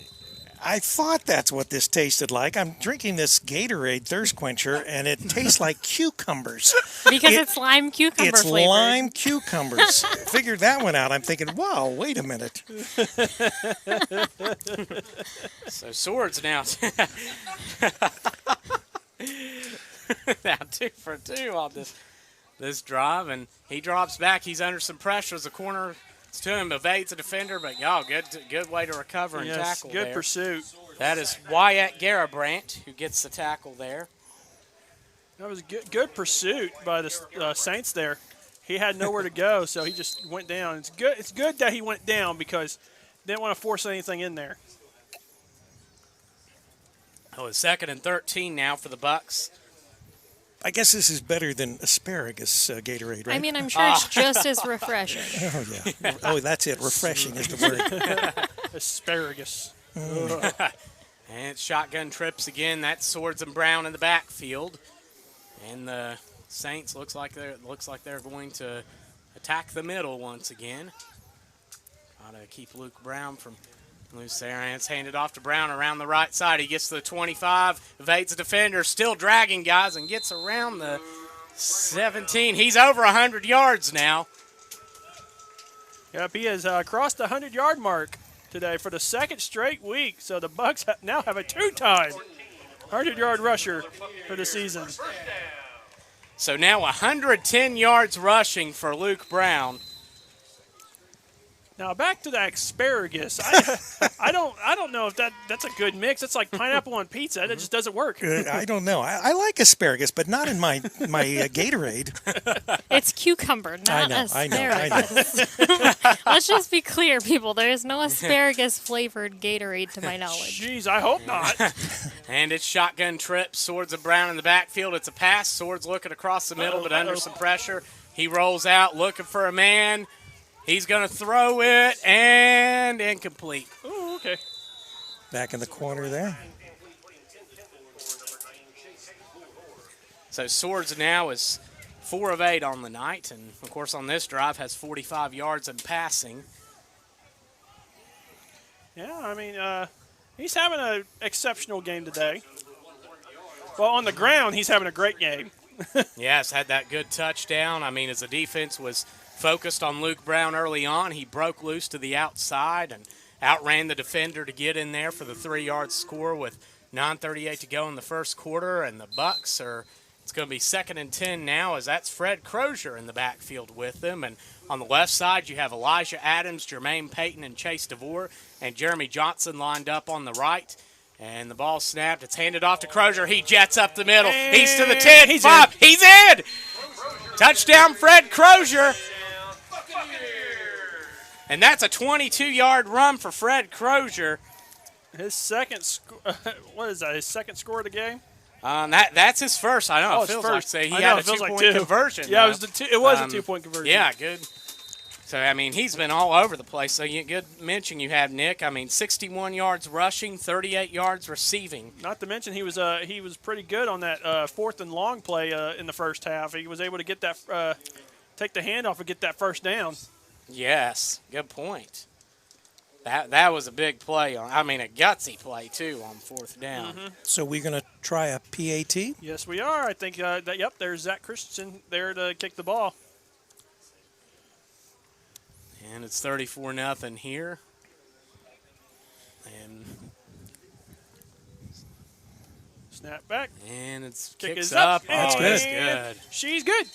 I thought that's what this tasted like. I'm drinking this Gatorade thirst quencher, and it tastes like cucumbers. Because it's lime cucumber It's flavored. lime cucumbers. Figured that one out. I'm thinking, wow, wait a minute. So Swords now. Now 2 for 2 on this drive, and he drops back. He's under some pressure as the corner to him, evades the defender, but good way to recover and tackle good there. Pursuit. That is Wyatt Garabrandt who gets the tackle there. That was good pursuit by the Saints there. He had nowhere to go, so he just went down. It's good that he went down because he didn't want to force anything in there. Oh, it's 2nd and 13 now for the Bucks. I guess this is better than asparagus Gatorade, right? I mean, I'm sure it's just as refreshing. Oh, yeah. Oh, that's it. Refreshing is the word. Asparagus. And it's shotgun trips again. That's Swords and Brown in the backfield. And the Saints looks like they're going to attack the middle once again. Try to keep Luke Brown from loose there, and it's handed off to Brown around the right side. He gets to the 25, evades the defender, still dragging guys, and gets around the 17. He's over 100 yards now. Yep, he has crossed the 100-yard mark today for the second straight week. So the Bucks now have a two-time 100-yard rusher for the season. So now 110 yards rushing for Luke Brown. Now back to that asparagus. I don't know if that's a good mix. It's like pineapple on pizza. That just doesn't work. I don't know. I like asparagus, but not in my Gatorade. It's cucumber, not asparagus. I know. Let's just be clear, people. There is no asparagus-flavored Gatorade to my knowledge. Jeez, I hope not. And it's shotgun trip. Swords and Brown in the backfield. It's a pass. Swords looking across the middle, but under some pressure. He rolls out looking for a man. He's going to throw it, and incomplete. Oh, okay. Back in the corner there. So Swords now is 4 of 8 on the night, and, of course, on this drive has 45 yards in passing. Yeah, I mean, he's having an exceptional game today. Well, on the ground, he's having a great game. Yes, had that good touchdown. I mean, as the defense was focused on Luke Brown early on, he broke loose to the outside and outran the defender to get in there for the 3-yard score with 9:38 to go in the first quarter. And the Bucks it's going to be 2nd and 10 now, as that's Fred Crozier in the backfield with them. And on the left side, you have Elijah Adams, Jermaine Payton, and Chase DeVore, and Jeremy Johnson lined up on the right. And the ball snapped. It's handed off to Crozier. He jets up the middle. He's to the 10. He's 5. He's in. Touchdown, Fred Crozier. And that's a 22-yard run for Fred Crozier. His second what is that? His second score of the game? That's his first. I know. Oh, it feels first. like he had a 2-point conversion. Yeah, it was a 2-point conversion. Yeah, good. So, I mean, he's been all over the place. So, good mention you have, Nick. I mean, 61 yards rushing, 38 yards receiving. Not to mention he was pretty good on that 4th and long play in the first half. He was able to get that take the handoff and get that first down. Yes, good point. That was a big play. A gutsy play, too, on 4th down. Mm-hmm. So we're going to try a PAT? Yes, we are. I think, there's Zach Christensen there to kick the ball. And it's 34-0 here. And snap back. And it's kick kicks is up. That's good. She's good.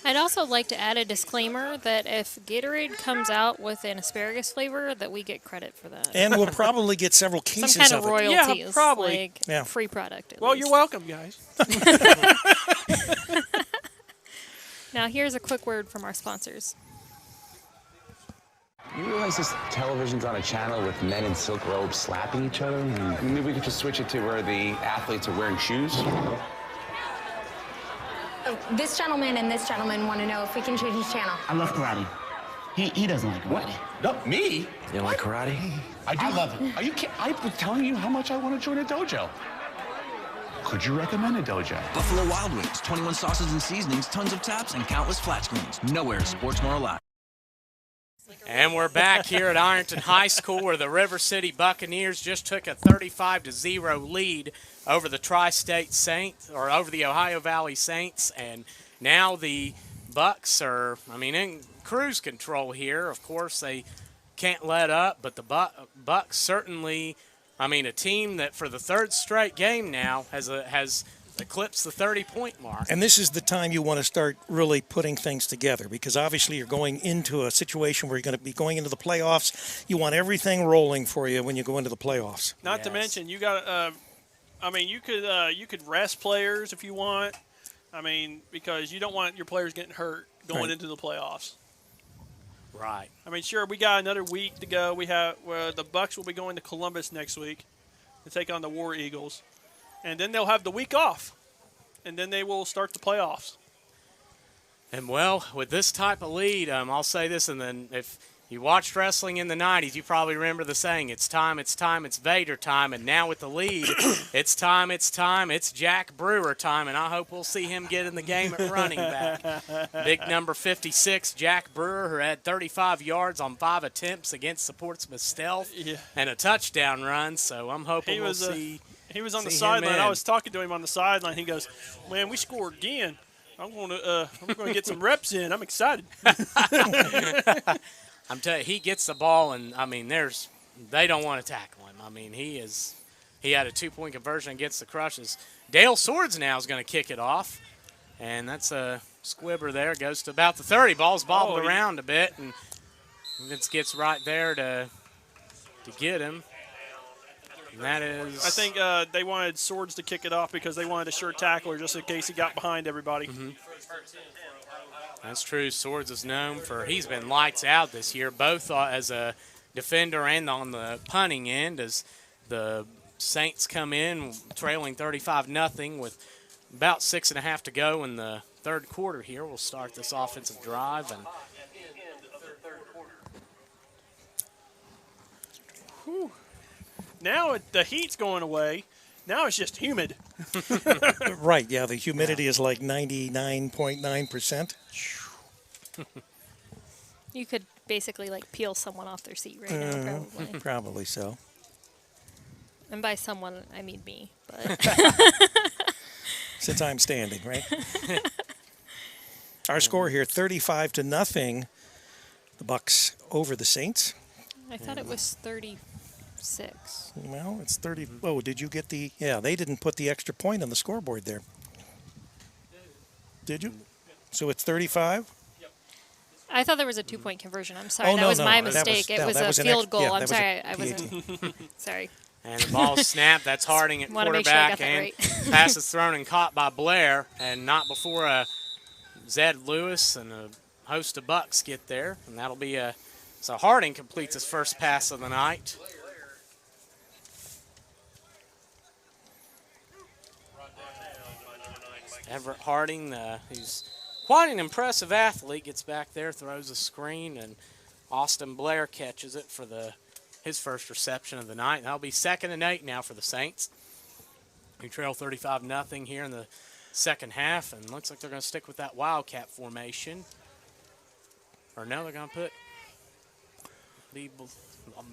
I'd also like to add a disclaimer that if Gatorade comes out with an asparagus flavor, that we get credit for that. And we'll probably get several cases some kind of it. royalties. Yeah, probably. Free product. Well, you're welcome, guys. Now, here's a quick word from our sponsors. You realize this television's on a channel with men in silk robes slapping each other? Maybe we could just switch it to where the athletes are wearing shoes? This gentleman and this gentleman want to know if we can change his channel. I love karate. He doesn't like karate. No, me? You like karate? I love it. Are you kidding? I've been telling you how much I want to join a dojo. Could you recommend a dojo? Buffalo Wild Wings, 21 sauces and seasonings, tons of taps, and countless flat screens. Nowhere is sports more alive. And we're back here at Ironton High School, where the River City Buccaneers just took a 35-0 lead over the Tri-State Saints, or over the Ohio Valley Saints, and now the Bucks are, in cruise control here. Of course, they can't let up, but the Bucks certainly, a team that for the 3rd straight game now has eclipsed the 30-point mark. And this is the time you want to start really putting things together, because obviously you're going into a situation where you're going to be going into the playoffs. You want everything rolling for you when you go into the playoffs. Not to mention, you got you could rest players if you want. Because you don't want your players getting hurt going into the playoffs. Right. Sure, we got another week to go. We have the Bucks will be going to Columbus next week to take on the War Eagles. And then they'll have the week off and then they will start the playoffs. And, well, with this type of lead, I'll say this, and then if you watched wrestling in the 90s, you probably remember the saying, it's time, it's Vader time. And now with the lead, it's time, it's Jack Brewer time. And I hope we'll see him get in the game at running back. Big number 56, Jack Brewer, who had 35 yards on 5 attempts against the Portsmouth Stealth and a touchdown run. So I'm hoping we'll see He was on the sideline. I was talking to him on the sideline. He goes, man, we scored again. I'm going to get some reps in. I'm excited. I'm telling you, he gets the ball, and, I mean, they don't want to tackle him. I mean, he had a 2-point conversion against the Crushes. Dale Swords now is going to kick it off, and that's a squibber there. Goes to about the 30. Ball's bobbled around a bit, and Vince gets right there to get him. And that is... I think they wanted Swords to kick it off because they wanted a sure tackler just in case he got behind everybody. Mm-hmm. That's true. Swords is known for, he's been lights out this year, both as a defender and on the punting end, as the Saints come in trailing 35-0 with about 6.5 to go in the third quarter here. We'll start this offensive drive. And now the heat's going away. Now it's just humid. Right, yeah, the humidity is like 99.9%. You could basically like peel someone off their seat right now, probably. Probably so. And by someone, I mean me. But since I'm standing, right? Our score here, 35-0. The Bucks over the Saints. I thought it was 36. Well, it's 30. Oh, did you get the? Yeah, they didn't put the extra point on the scoreboard there. Did you? So it's 35. I thought there was a 2-point conversion. I'm sorry, that was my mistake. It was a field goal. I'm sorry, I wasn't. Sorry. And the ball snapped. That's Harding at quarterback, and pass is thrown and caught by Blair, and not before Zed Lewis and a host of Bucks get there, and that'll be so Harding completes his first pass of the night. Everett Harding, he's quite an impressive athlete, gets back there, throws a screen, and Austin Blair catches it for his first reception of the night. That'll be 2nd and 8 now for the Saints. We trail 35-0 here in the second half, and looks like they're going to stick with that Wildcat formation. Or no, they're going to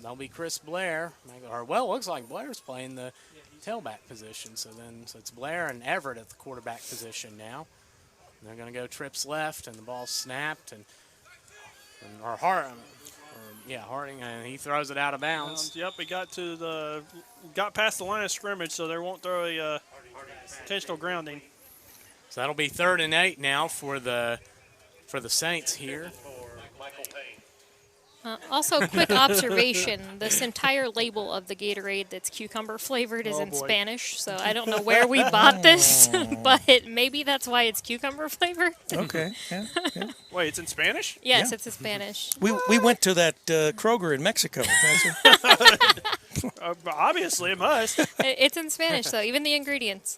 that'll be Chris Blair. Or, well, it looks like Blair's playing the tailback position. So it's Blair and Everett at the quarterback position now. And they're going to go trips left, and the ball's snapped, Harding, and he throws it out of bounds. Yep, we got past the line of scrimmage, so they won't throw a intentional grounding. So that'll be 3rd and 8 now for the Saints here. Also, quick observation, this entire label of the Gatorade that's cucumber flavored is in Spanish, so I don't know where we bought this, but maybe that's why it's cucumber flavored. Okay, yeah. Wait, it's in Spanish? Yes, it's in Spanish. We went to that Kroger in Mexico. Obviously, it must. It's in Spanish, though, even the ingredients.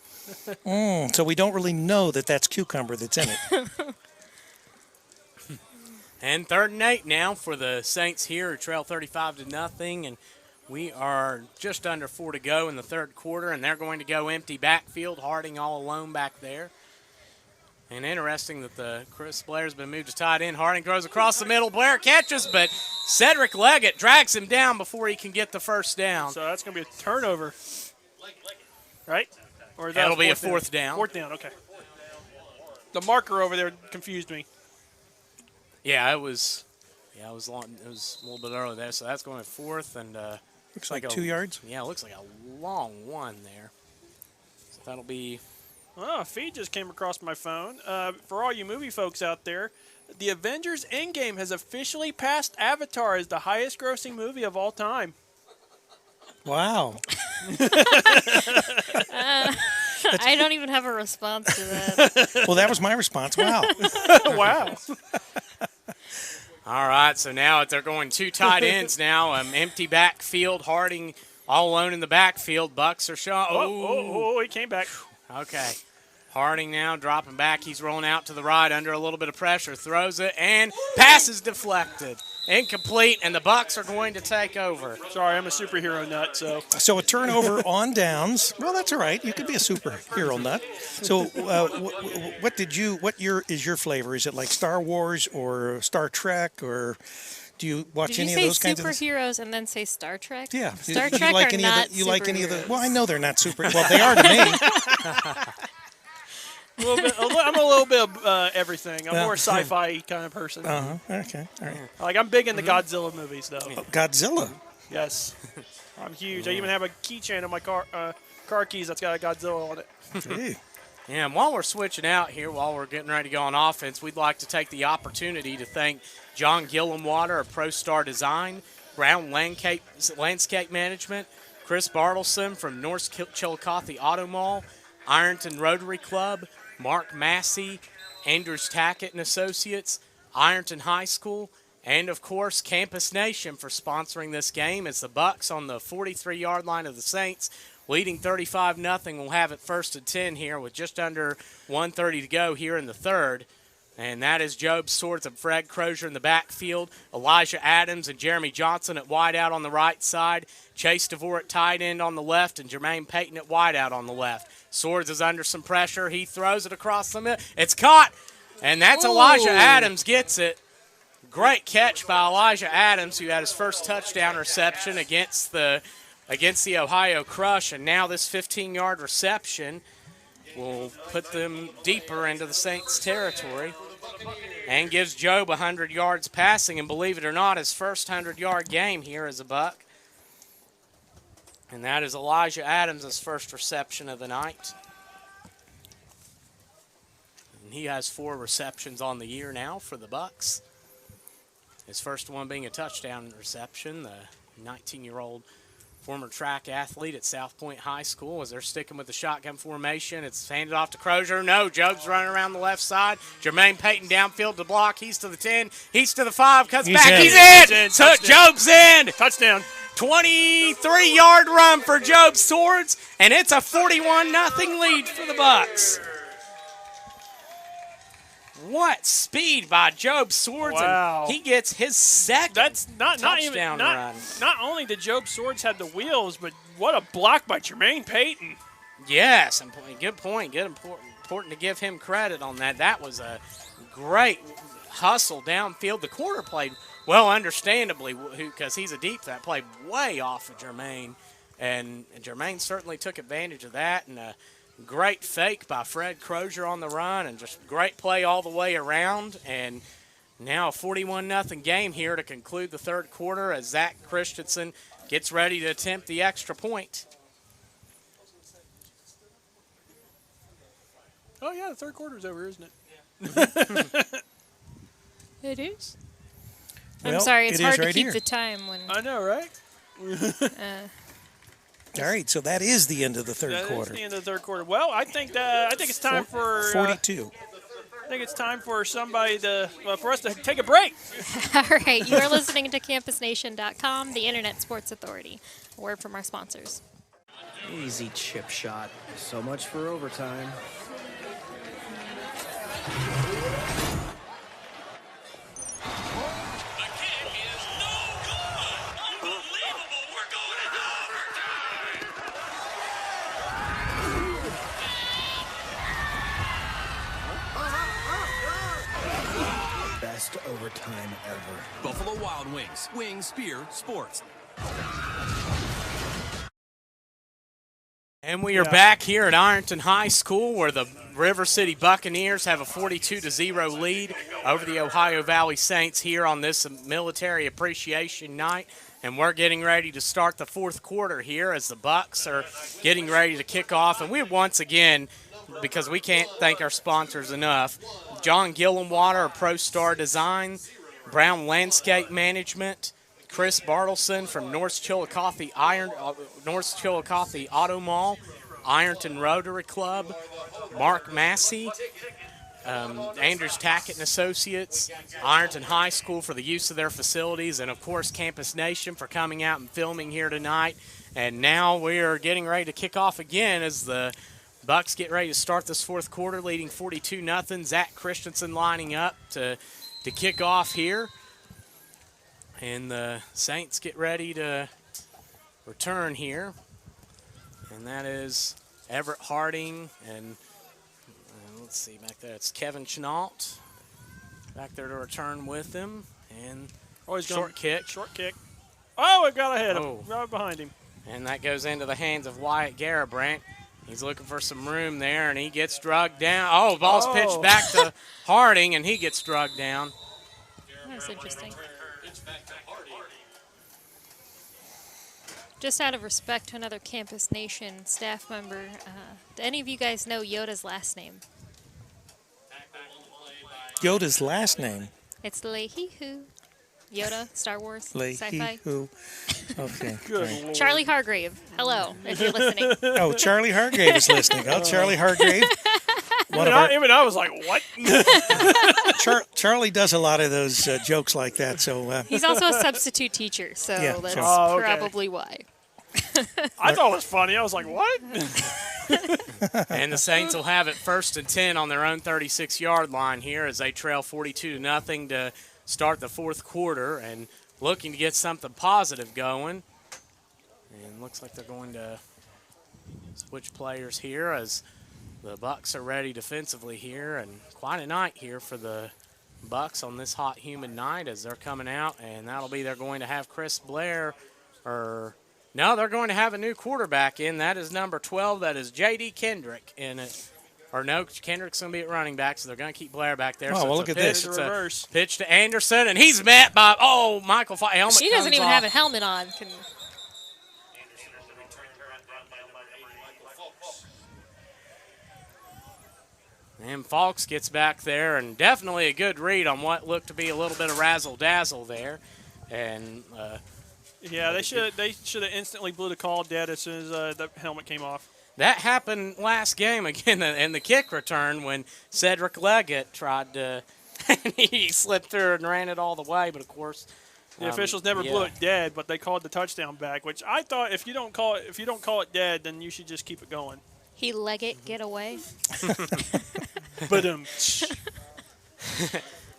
So we don't really know that that's cucumber that's in it. And 3rd and 8 now for the Saints here, who trail 35-0, and we are just under 4 to go in the third quarter, and they're going to go empty backfield. Harding all alone back there. And interesting that the Chris Blair's been moved to tight end. Harding throws across the middle. Blair catches, but Cedric Leggett drags him down before he can get the first down. So that's going to be a turnover, right? Or that'll be a 4th down. 4th down, okay. The marker over there confused me. Yeah, it was long. It was a little bit early there, so that's going to 4th and looks like 2 yards. Yeah, it looks like a long one there. So that'll be. Oh, a feed just came across my phone. For all you movie folks out there, the Avengers Endgame has officially passed Avatar as the highest-grossing movie of all time. Wow. I don't even have a response to that. Well, that was my response. Wow. Wow. All right, so now they're going 2 tight ends now. Empty backfield. Harding all alone in the backfield. Bucks are shot. Oh, he came back. Okay. Harding now dropping back. He's rolling out to the right under a little bit of pressure. Throws it, and pass is deflected. Incomplete, and the Bucks are going to take over. Sorry, I'm a superhero nut, so. So a turnover on downs. Well, that's all right. You could be a superhero nut. So what is your flavor? Is it like Star Wars or Star Trek, or do you watch any of those kinds of things? Did you say superheroes and then say Star Trek? Yeah. Star you Trek like are any not of the, You like any of the? superheroes. Well, I know they're not super. Well, they are to me. I'm a little bit of everything. I'm more a sci-fi kind of person. Okay. All right. Like, I'm big into Godzilla movies, though. Oh, Godzilla. Yes. I'm huge. I even have a keychain on my car keys that's got a Godzilla on it. Hey. Yeah, and while we're switching out here, while we're getting ready to go on offense, we'd like to take the opportunity to thank John Gillenwater of Pro Star Design, Brown Landscape Management, Chris Bartleson from North Chillicothe Auto Mall, Ironton Rotary Club, Mark Massey, Andrews Tackett and Associates, Ironton High School, and of course Campus Nation for sponsoring this game. As the Bucks on the 43-yard line of the Saints, leading 35-0. We'll have it 1st and 10 here with just under 1:30 to go here in the third. And that is Job Swords and Fred Crozier in the backfield, Elijah Adams and Jeremy Johnson at wideout on the right side, Chase DeVore at tight end on the left, and Jermaine Payton at wideout on the left. Swords is under some pressure. He throws it across the middle. It's caught, and that's Elijah Adams gets it. Great catch by Elijah Adams, who had his first touchdown reception against the Ohio Crush, and now this 15-yard reception will put them deeper into the Saints' territory and gives Job 100 yards passing, and believe it or not, his first 100-yard game here as a Buck. And that is Elijah Adams' first reception of the night. And he has 4 receptions on the year now for the Bucks. His first one being a touchdown reception. The 19-year-old former track athlete at South Point High School, as they're sticking with the shotgun formation. It's handed off to Crozier. No, Job's running around the left side. Jermaine Payton downfield to block. He's to the 10. He's to the 5. Cuts back. He's in. So Job's in. Touchdown. 23-yard run for Job Swords, and it's a 41-0 lead for the Bucks. What speed by Job Swords! Wow. And he gets his second touchdown run. Not only did Job Swords have the wheels, but what a block by Jermaine Payton. Yes, good point. Important to give him credit on that. That was a great hustle downfield. The corner played well, understandably, because he's a deep threat, played way off of Jermaine, and Jermaine certainly took advantage of that. And great fake by Fred Crozier on the run, and just great play all the way around. And now a 41-0 game here to conclude the third quarter as Zach Christensen gets ready to attempt the extra point. Oh, yeah, the third quarter's over, isn't it? It is? Well, I'm sorry, it's hard to right keep here. the time when... I know, right? All right, so that is the end of the third quarter. That's the end of the third quarter. Well, I think it's time for 42. I think it's time for somebody for us to take a break. All right, you are listening to CampusNation.com, the Internet Sports Authority. A word from our sponsors. Easy chip shot. So much for overtime. Best overtime ever. Buffalo Wild Wings. Wings, beer, sports. And we are back here at Ironton High School, where the River City Buccaneers have a 42-0 lead over the Ohio Valley Saints here on this Military Appreciation Night. And we're getting ready to start the fourth quarter here as the Bucks are getting ready to kick off. And we once again, because we can't thank our sponsors enough, John Gillenwater of Pro Star Design, Brown Landscape Management, Chris Bartleson from North Chillicothe Auto Mall, Ironton Rotary Club, Mark Massey, Andrews Tackett and Associates, Ironton High School for the use of their facilities, and of course Campus Nation for coming out and filming here tonight. And now we are getting ready to kick off again as the Bucks get ready to start this fourth quarter, leading 42-0. Zach Christensen lining up to kick off here. And the Saints get ready to return here. And that is Everett Harding and let's see back there. It's Kevin Chenault back there to return with him. And short kick. Short kick. Oh, it got ahead of him. Right behind him. And that goes into the hands of Wyatt Garibrandt. He's looking for some room there, and he gets drugged down. Oh, ball's pitched back to Harding, and he gets drugged down. That's interesting. Just out of respect to another Campus Nation staff member, do any of you guys know Yoda's last name? Yoda's last name? It's Leahy-Hoo. Yoda, Star Wars, sci-fi. Leahy-Hoo. Okay. Good. Charlie Hargrave. Hello, if you're listening. Oh, Charlie Hargrave is listening. Oh, Charlie Hargrave. Even I was like, what? Charlie does a lot of those jokes like that. So he's also a substitute teacher, so yeah, that's okay. probably why. I thought it was funny. I was like, what? And the Saints will have it 1st and 10 on their own 36-yard line here as they trail 42-0 to start the fourth quarter and looking to get something positive going. And looks like they're going to switch players here as the Bucks are ready defensively here. And quite a night here for the Bucks on this hot, humid night as they're coming out. And that'll be they're going to have Chris Blair No, they're going to have a new quarterback in. That is number 12. That is J.D. Kendrick in it. Or no, Kendrick's going to be at running back, so they're going to keep Blair back there. Oh, so well, look at this. It's a pitch to Anderson, and he's met by, Michael helmet. She doesn't even have a helmet on. And Falks gets back there, and definitely a good read on what looked to be a little bit of razzle-dazzle there. And yeah, they should have instantly blew the call dead as soon as the helmet came off. That happened last game again in the kick return when Cedric Leggett tried to and he slipped through and ran it all the way, but of course the officials never blew it dead, but they called the touchdown back, which I thought if you don't call it dead, then you should just keep it going. He Leggett get away.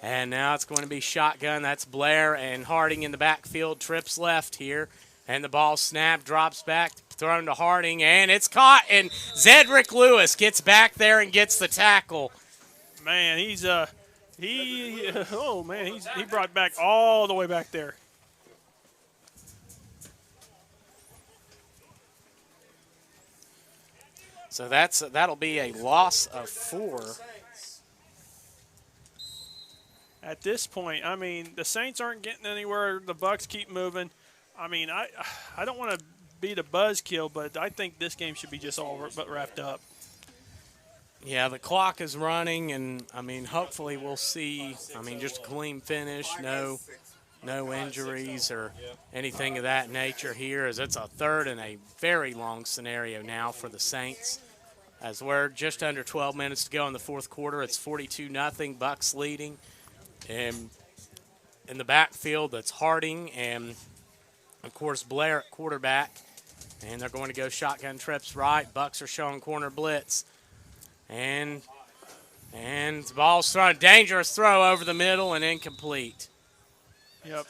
And now it's going to be shotgun. That's Blair and Harding in the backfield. Trips left here. And the ball snapped, drops back, thrown to Harding, and it's caught. And Zedrick Lewis gets back there and gets the tackle. Man, he brought back all the way back there. So that'll be a loss of 4. At this point, I mean, the Saints aren't getting anywhere. The Bucks keep moving. I mean, I don't want to be the buzzkill, but I think this game should be just all but wrapped up. Yeah, the clock is running, and, I mean, hopefully we'll see, just a clean finish, no injuries or anything of that nature here, as it's a third and a very long scenario now for the Saints. As we're just under 12 minutes to go in the fourth quarter, it's 42-0, Bucks leading. And in the backfield, that's Harding and, of course, Blair at quarterback. And they're going to go shotgun trips right. Bucks are showing corner blitz. And the ball's thrown. Dangerous throw over the middle and incomplete. Yep.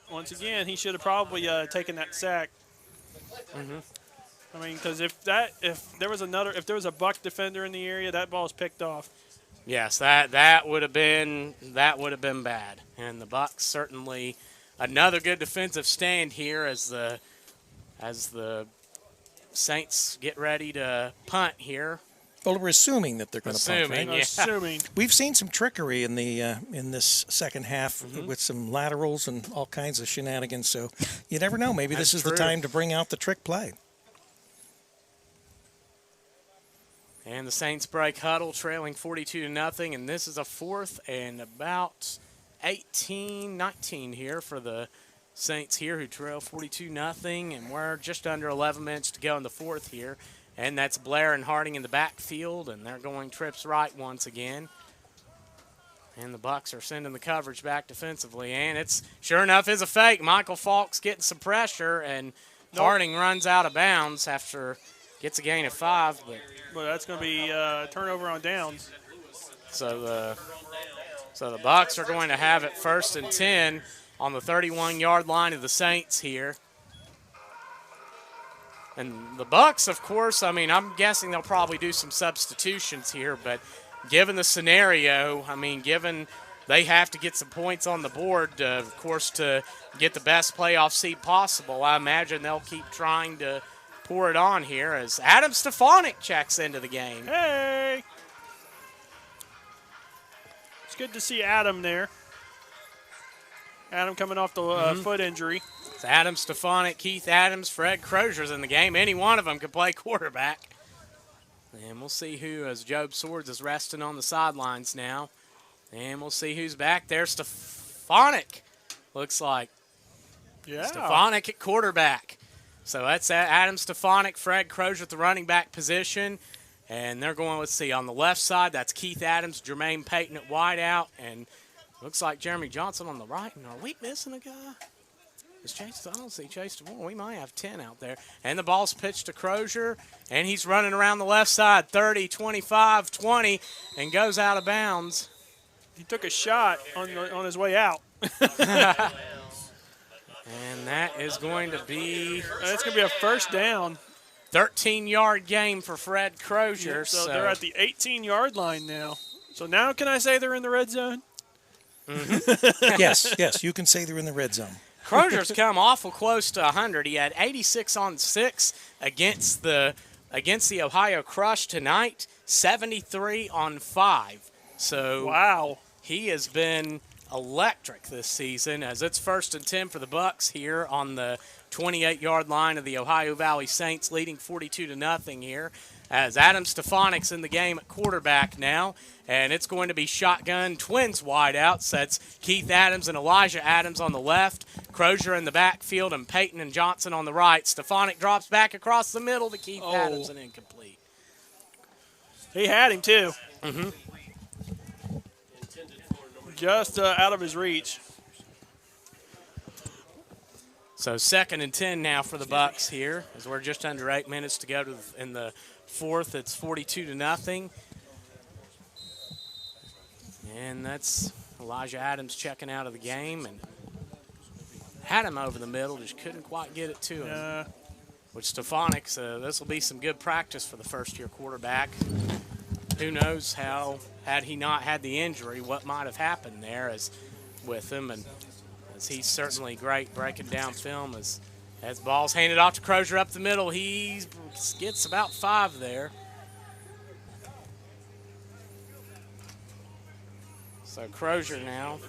Once again, he should have probably taken that sack. Mm-hmm. I mean, because if there was a Buck defender in the area, that ball's picked off. Yes, that would have been bad. And the Bucks certainly another good defensive stand here as the Saints get ready to punt here. Well, we're assuming that they're going to punt, right? Yeah. Assuming. We've seen some trickery in this second half with some laterals and all kinds of shenanigans. So you never know. Maybe this is the time to bring out the trick play. And the Saints break huddle, trailing 42-0, and this is a 4th and about 19 here for the Saints here, who trail 42-0, and we're just under 11 minutes to go in the fourth here. And that's Blair and Harding in the backfield, and they're going trips right once again. And the Bucks are sending the coverage back defensively, and it's sure enough is a fake. Michael Falks getting some pressure, and Harding runs out of bounds after gets a gain of 5, but Well, that's going to be turnover on downs. So the Bucs are going to have it 1st and 10 on the 31-yard line of the Saints here. And the Bucs, of course, I mean, I'm guessing they'll probably do some substitutions here, but given the scenario, I mean, given they have to get some points on the board, of course, to get the best playoff seed possible, I imagine they'll keep trying to pour it on here as Adam Stefanik checks into the game. Hey! It's good to see Adam there. Adam coming off the foot injury. It's Adam Stefanik, Keith Adams, Fred Crozier's in the game. Any one of them could play quarterback. And we'll see who, as Job Swords is resting on the sidelines now. And we'll see who's back there. Stefanik, looks like. Yeah. Stefanik at quarterback. So that's Adam Stefanik, Fred Crozier at the running back position. And they're going, let's see, on the left side, that's Keith Adams, Jermaine Payton at wideout, and looks like Jeremy Johnson on the right. And are we missing a guy? Is Chase? I don't see Chase DeVore. We might have 10 out there. And the ball's pitched to Crozier, and he's running around the left side, 30, 25, 20, and goes out of bounds. He took a shot on his way out. And that is going to be... That's going to be a first down. 13-yard game for Fred Crozier. So they're at the 18-yard line now. So now can I say they're in the red zone? Mm-hmm. Yes, you can say they're in the red zone. Crozier's come awful close to 100. He had 86 on 6 against the Ohio Crush tonight, 73 on 5. So wow, he has been electric this season as it's 1st and 10 for the Bucs here on the 28-yard line of the Ohio Valley Saints, leading 42-0 here. As Adam Stefanik's in the game at quarterback now, and it's going to be shotgun twins wide out. So that's Keith Adams and Elijah Adams on the left, Crozier in the backfield, and Payton and Johnson on the right. Stefanik drops back across the middle to Keith Adams and incomplete. He had him too. Mm-hmm. Just out of his reach. So 2nd and 10 now for the Bucs here, as we're just under 8 minutes to go in the fourth. It's 42-0. And that's Elijah Adams checking out of the game and had him over the middle, just couldn't quite get it to him. Which Stefanik, this will be some good practice for the first-year quarterback. Who knows how, had he not had the injury, what might have happened there with him. And as he's certainly great breaking down film as ball's handed off to Crozier up the middle. He gets about 5 there. So Crozier now.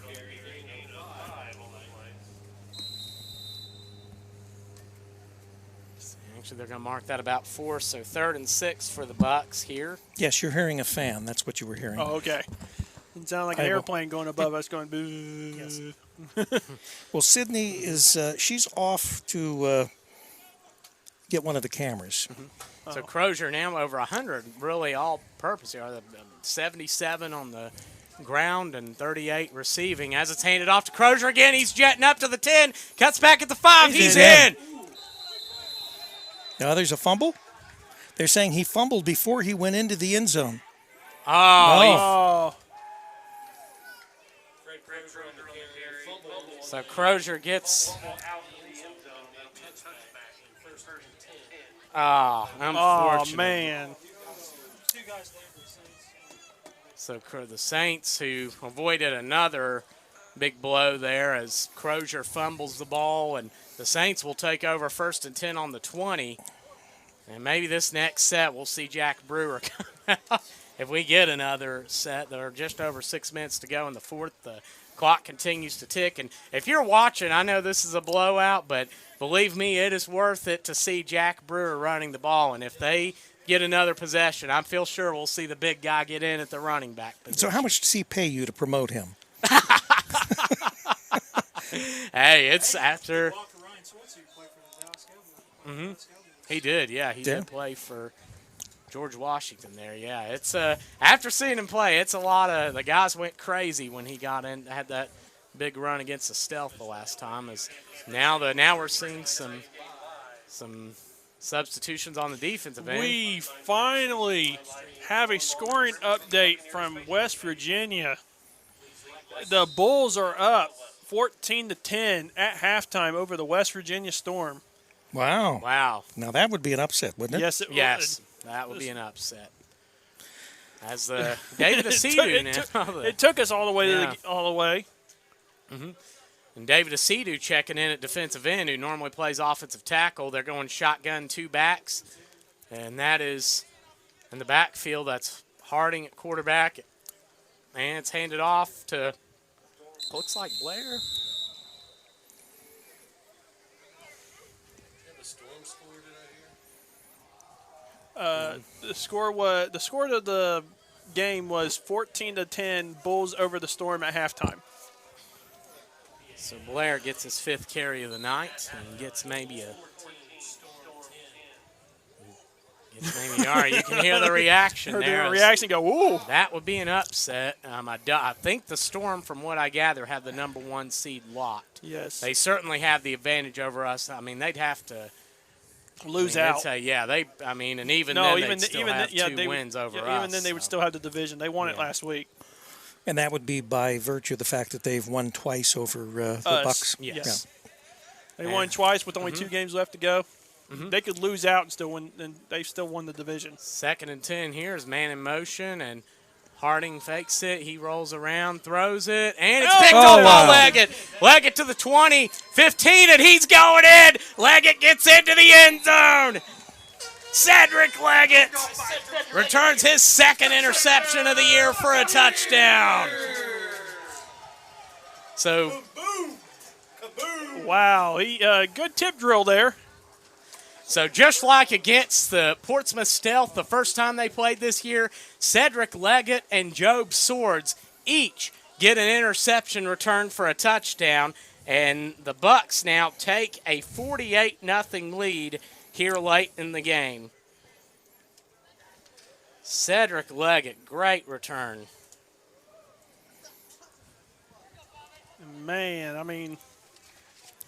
Actually, they're going to mark that about 4, so 3rd and 6 for the Bucs here. Yes, you're hearing a fan. That's what you were hearing. Oh, okay. It sounded like an airplane going above us going boo. Yes. Well, Sydney is she's off to get one of the cameras. Mm-hmm. So Crozier now over 100, really all-purpose here. 77 on the ground and 38 receiving. As it's handed off to Crozier again, he's jetting up to the 10, cuts back at the 5, he's in. Now there's a fumble. They're saying he fumbled before he went into the end zone. Oh. So Crozier gets... unfortunate. Oh, man. So the Saints, who avoided another big blow there as Crozier fumbles the ball, and the Saints will take over 1st and 10 on the 20. And maybe this next set we'll see Jack Brewer come out. If we get another set, there are just over 6 minutes to go in the fourth. The clock continues to tick. And if you're watching, I know this is a blowout, but believe me, it is worth it to see Jack Brewer running the ball. And if they get another possession, I feel sure we'll see the big guy get in at the running back position. So how much does he pay you to promote him? Hey, it's after. Mm-hmm. He did, yeah. He did play for George Washington there, yeah. It's after seeing him play, it's a lot of the guys went crazy when he got in, had that big run against the Stealth the last time. Now we're seeing some substitutions on the defensive end. We finally have a scoring update from West Virginia. The Bulls are up 14-10 at halftime over the West Virginia Storm. Wow. Wow. Now that would be an upset, wouldn't it? Yes, it would. Yes, that would be an upset. As the David Asidu now. It took us all the way all the way. Mm-hmm. And David Asidu checking in at defensive end, who normally plays offensive tackle. They're going shotgun 2 backs, and that is in the backfield. That's Harding at quarterback, and it's handed off to looks like Blair. The score of the game was 14-10. Bulls over the Storm at halftime. So Blair gets his 5th carry of the night and gets maybe a. All right, you can hear the reaction Heard there. the reaction go, ooh. That would be an upset. I think the Storm, from what I gather, have the number 1 seed locked. Yes. They certainly have the advantage over us. I mean, they'd have to lose out. And even no, then even they'd still have 2 wins over us. Even then, they would still have the division. They won it last week. And that would be by virtue of the fact that they've won twice over the Bucks. Yes. Yeah. They won twice with only 2 games left to go. Mm-hmm. They could lose out and still win, and they still won the division. 2nd and 10 here is man in motion, and Harding fakes it. He rolls around, throws it, and it's picked up by Leggett. Leggett to the 20, 15, and he's going in. Leggett gets into the end zone. Cedric Leggett returns his 2nd interception of the year for a touchdown. So, wow, good tip drill there. So just like against the Portsmouth Stealth the first time they played this year, Cedric Leggett and Job Swords each get an interception return for a touchdown, and the Bucks now take a 48-0 lead here late in the game. Cedric Leggett, great return. Man, I mean,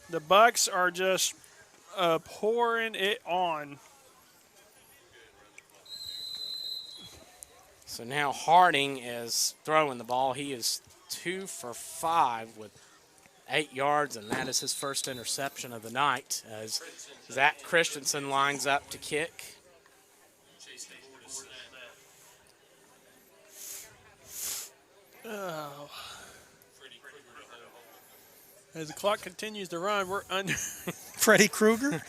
the Bucks are just pouring it on. So now Harding is throwing the ball. He is 2 for 5 with 8 yards, and that is his first interception of the night as Zach Christensen lines up to kick. Oh. As the clock continues to run, we're under. Freddy Krueger?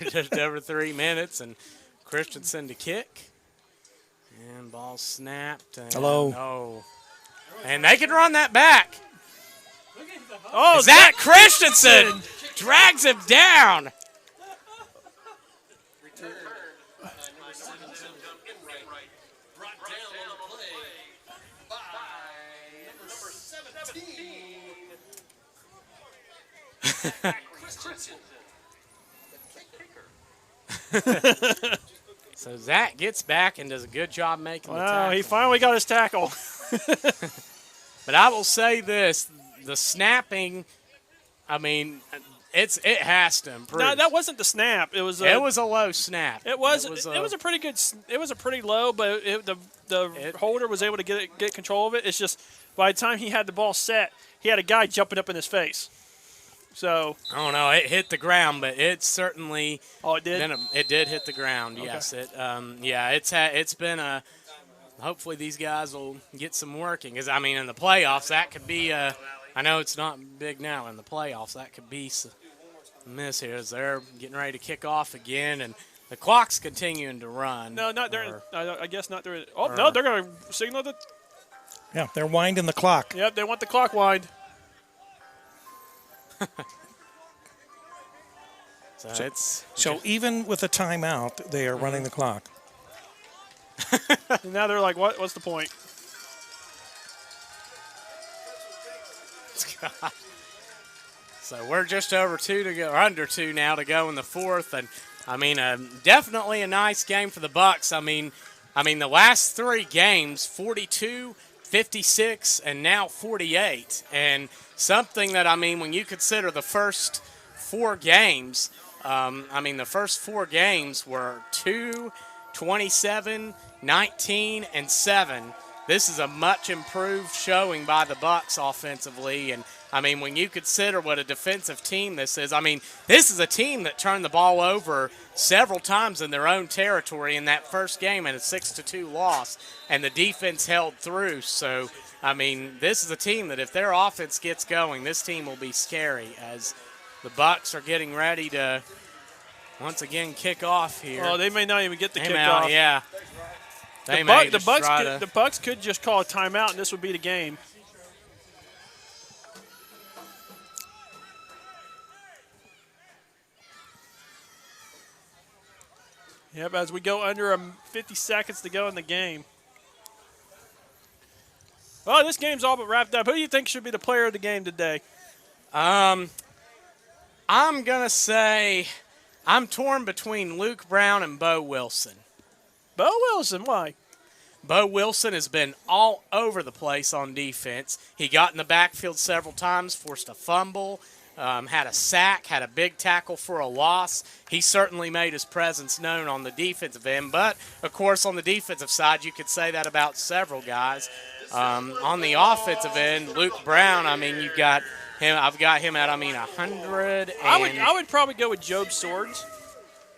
Just over 3 minutes, and Christensen to kick. And ball snapped. And hello. No. And they can run that back. Oh, Zach Christensen drags him down. So Zach gets back and does a good job making the tackle. Wow, he finally got his tackle. But I will say this, the snapping, I mean, it has to improve. No, that wasn't the snap. It was a low snap. It was a pretty good. It was a pretty low, but the holder was able to get control of it. It's just by the time he had the ball set, he had a guy jumping up in his face. So I don't know. It hit the ground, but it certainly. Oh, it did. It did hit the ground. Okay. Yes. It's been a. Hopefully these guys will get some working, because I mean in the playoffs that could be. I know it's not big now in the playoffs. That could be a miss here as they're getting ready to kick off again, and the clock's continuing to run. No, not during. I guess not during. Oh no, they're going to signal that. Yeah, they're winding the clock. Yep, they want the clock wind. So even with a timeout, they are running the clock. And now they're like, what's the point? So we're just over 2 to go, or under 2 now to go in the fourth, and I mean, definitely a nice game for the Bucks. I mean, the last 3 games, 42, 56, and now 48, and something that I mean, when you consider the first 4 games, I mean, the first 4 games were 2, 27, 19, and 7. This is a much improved showing by the Bucs offensively. And, I mean, when you consider what a defensive team this is, I mean, this is a team that turned the ball over several times in their own territory in that first game in a 6-2 loss, and the defense held through. So, I mean, this is a team that if their offense gets going, this team will be scary as the Bucs are getting ready to once again kick off here. Oh, they may not even get the kickoff. Yeah. The Bucs could just call a timeout, and this would be the game. Yep, as we go under 50 seconds to go in the game. Well, this game's all but wrapped up. Who do you think should be the player of the game today? I'm going to say I'm torn between Luke Brown and Bo Wilson. Bo Wilson, why? Bo Wilson has been all over the place on defense. He got in the backfield several times, forced a fumble, had a sack, had a big tackle for a loss. He certainly made his presence known on the defensive end. But, of course, on the defensive side, you could say that about several guys. On the offensive end, Luke Brown, I mean, you've got him. I've got him at, 100. I would probably go with Job Swords.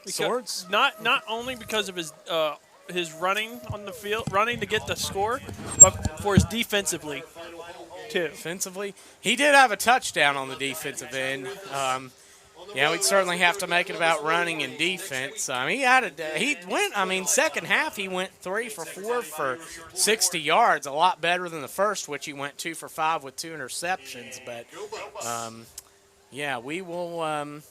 Swords? Not only because of his running on the field, running to get the score, but for his defensively, too. Defensively? He did have a touchdown on the defensive end. We'd certainly have to make it about running and defense. Second half he went 3 for 4 for 60 yards, a lot better than the first, which he went 2 for 5 with 2 interceptions. But, we will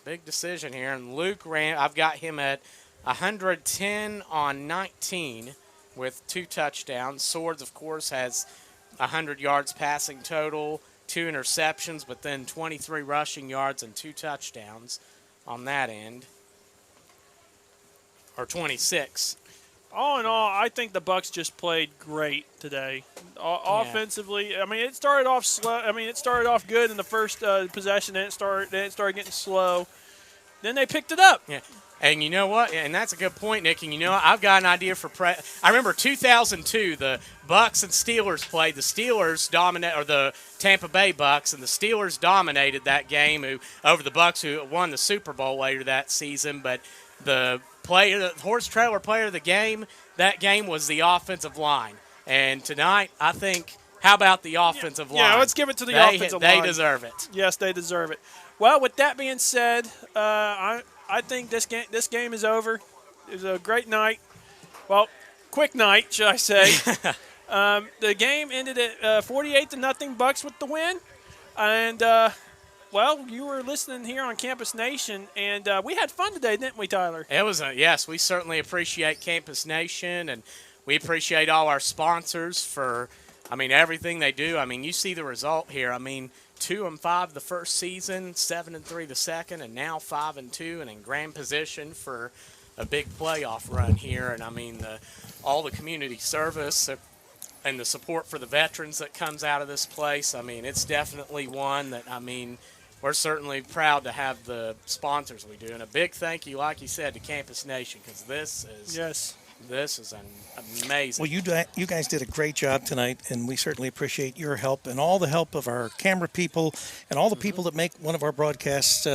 big decision here. And Luke I've got him at 110 on 19 with 2 touchdowns. Swords, of course, has 100 yards passing total, 2 interceptions, but then 23 rushing yards and 2 touchdowns on that end. Or 26. All in all, I think the Bucs just played great today. Offensively, it started off slow. It started off good in the first possession, then it started getting slow. Then they picked it up. Yeah. And you know what? And that's a good point, Nick. And you know what? I've got an idea for I remember 2002, the Bucs and Steelers played. The Steelers or the Tampa Bay Bucs, and the Steelers dominated that game over the Bucs, who won the Super Bowl later that season. But the horse trailer player of the game, that game was the offensive line. And tonight, I think, how about the offensive line? Yeah, let's give it to the offensive line. They deserve it. Yes, they deserve it. Well, with that being said, I think this game is over. It was a great night. Well, quick night, should I say. The game ended at 48-0 Bucs with the win. And, you were listening here on Campus Nation, and we had fun today, didn't we, Tyler? It was yes, we certainly appreciate Campus Nation, and we appreciate all our sponsors for, everything they do. You see the result here. 2-5 the first season, 7-3 the second, and now 5-2, and in grand position for a big playoff run here. And all the community service and the support for the veterans that comes out of this place. It's definitely one that we're certainly proud to have the sponsors we do, and a big thank you, like you said, to Campus Nation, because this is amazing. Well, you guys did a great job tonight, and we certainly appreciate your help and all the help of our camera people and all the people that make one of our broadcasts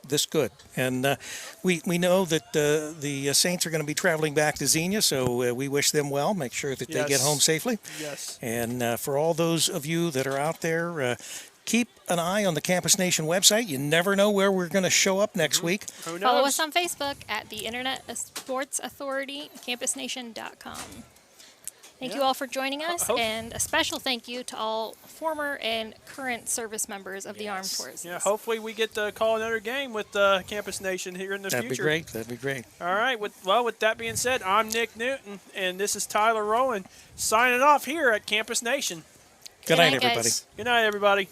this good. And we know that the Saints are going to be traveling back to Xenia, so we wish them well. Make sure that they get home safely. Yes. And for all those of you that are out there, keep an eye on the Campus Nation website. You never know where we're going to show up next week. Who knows? Follow us on Facebook at the Internet Sports Authority, campusnation.com. Thank you all for joining us, and a special thank you to all former and current service members of the Armed Forces. Yeah, hopefully we get to call another game with Campus Nation here in the future. That'd be great. All right. With that being said, I'm Nick Newton, and this is Tyler Rowland signing off here at Campus Nation. Good night, everybody. Good night, everybody.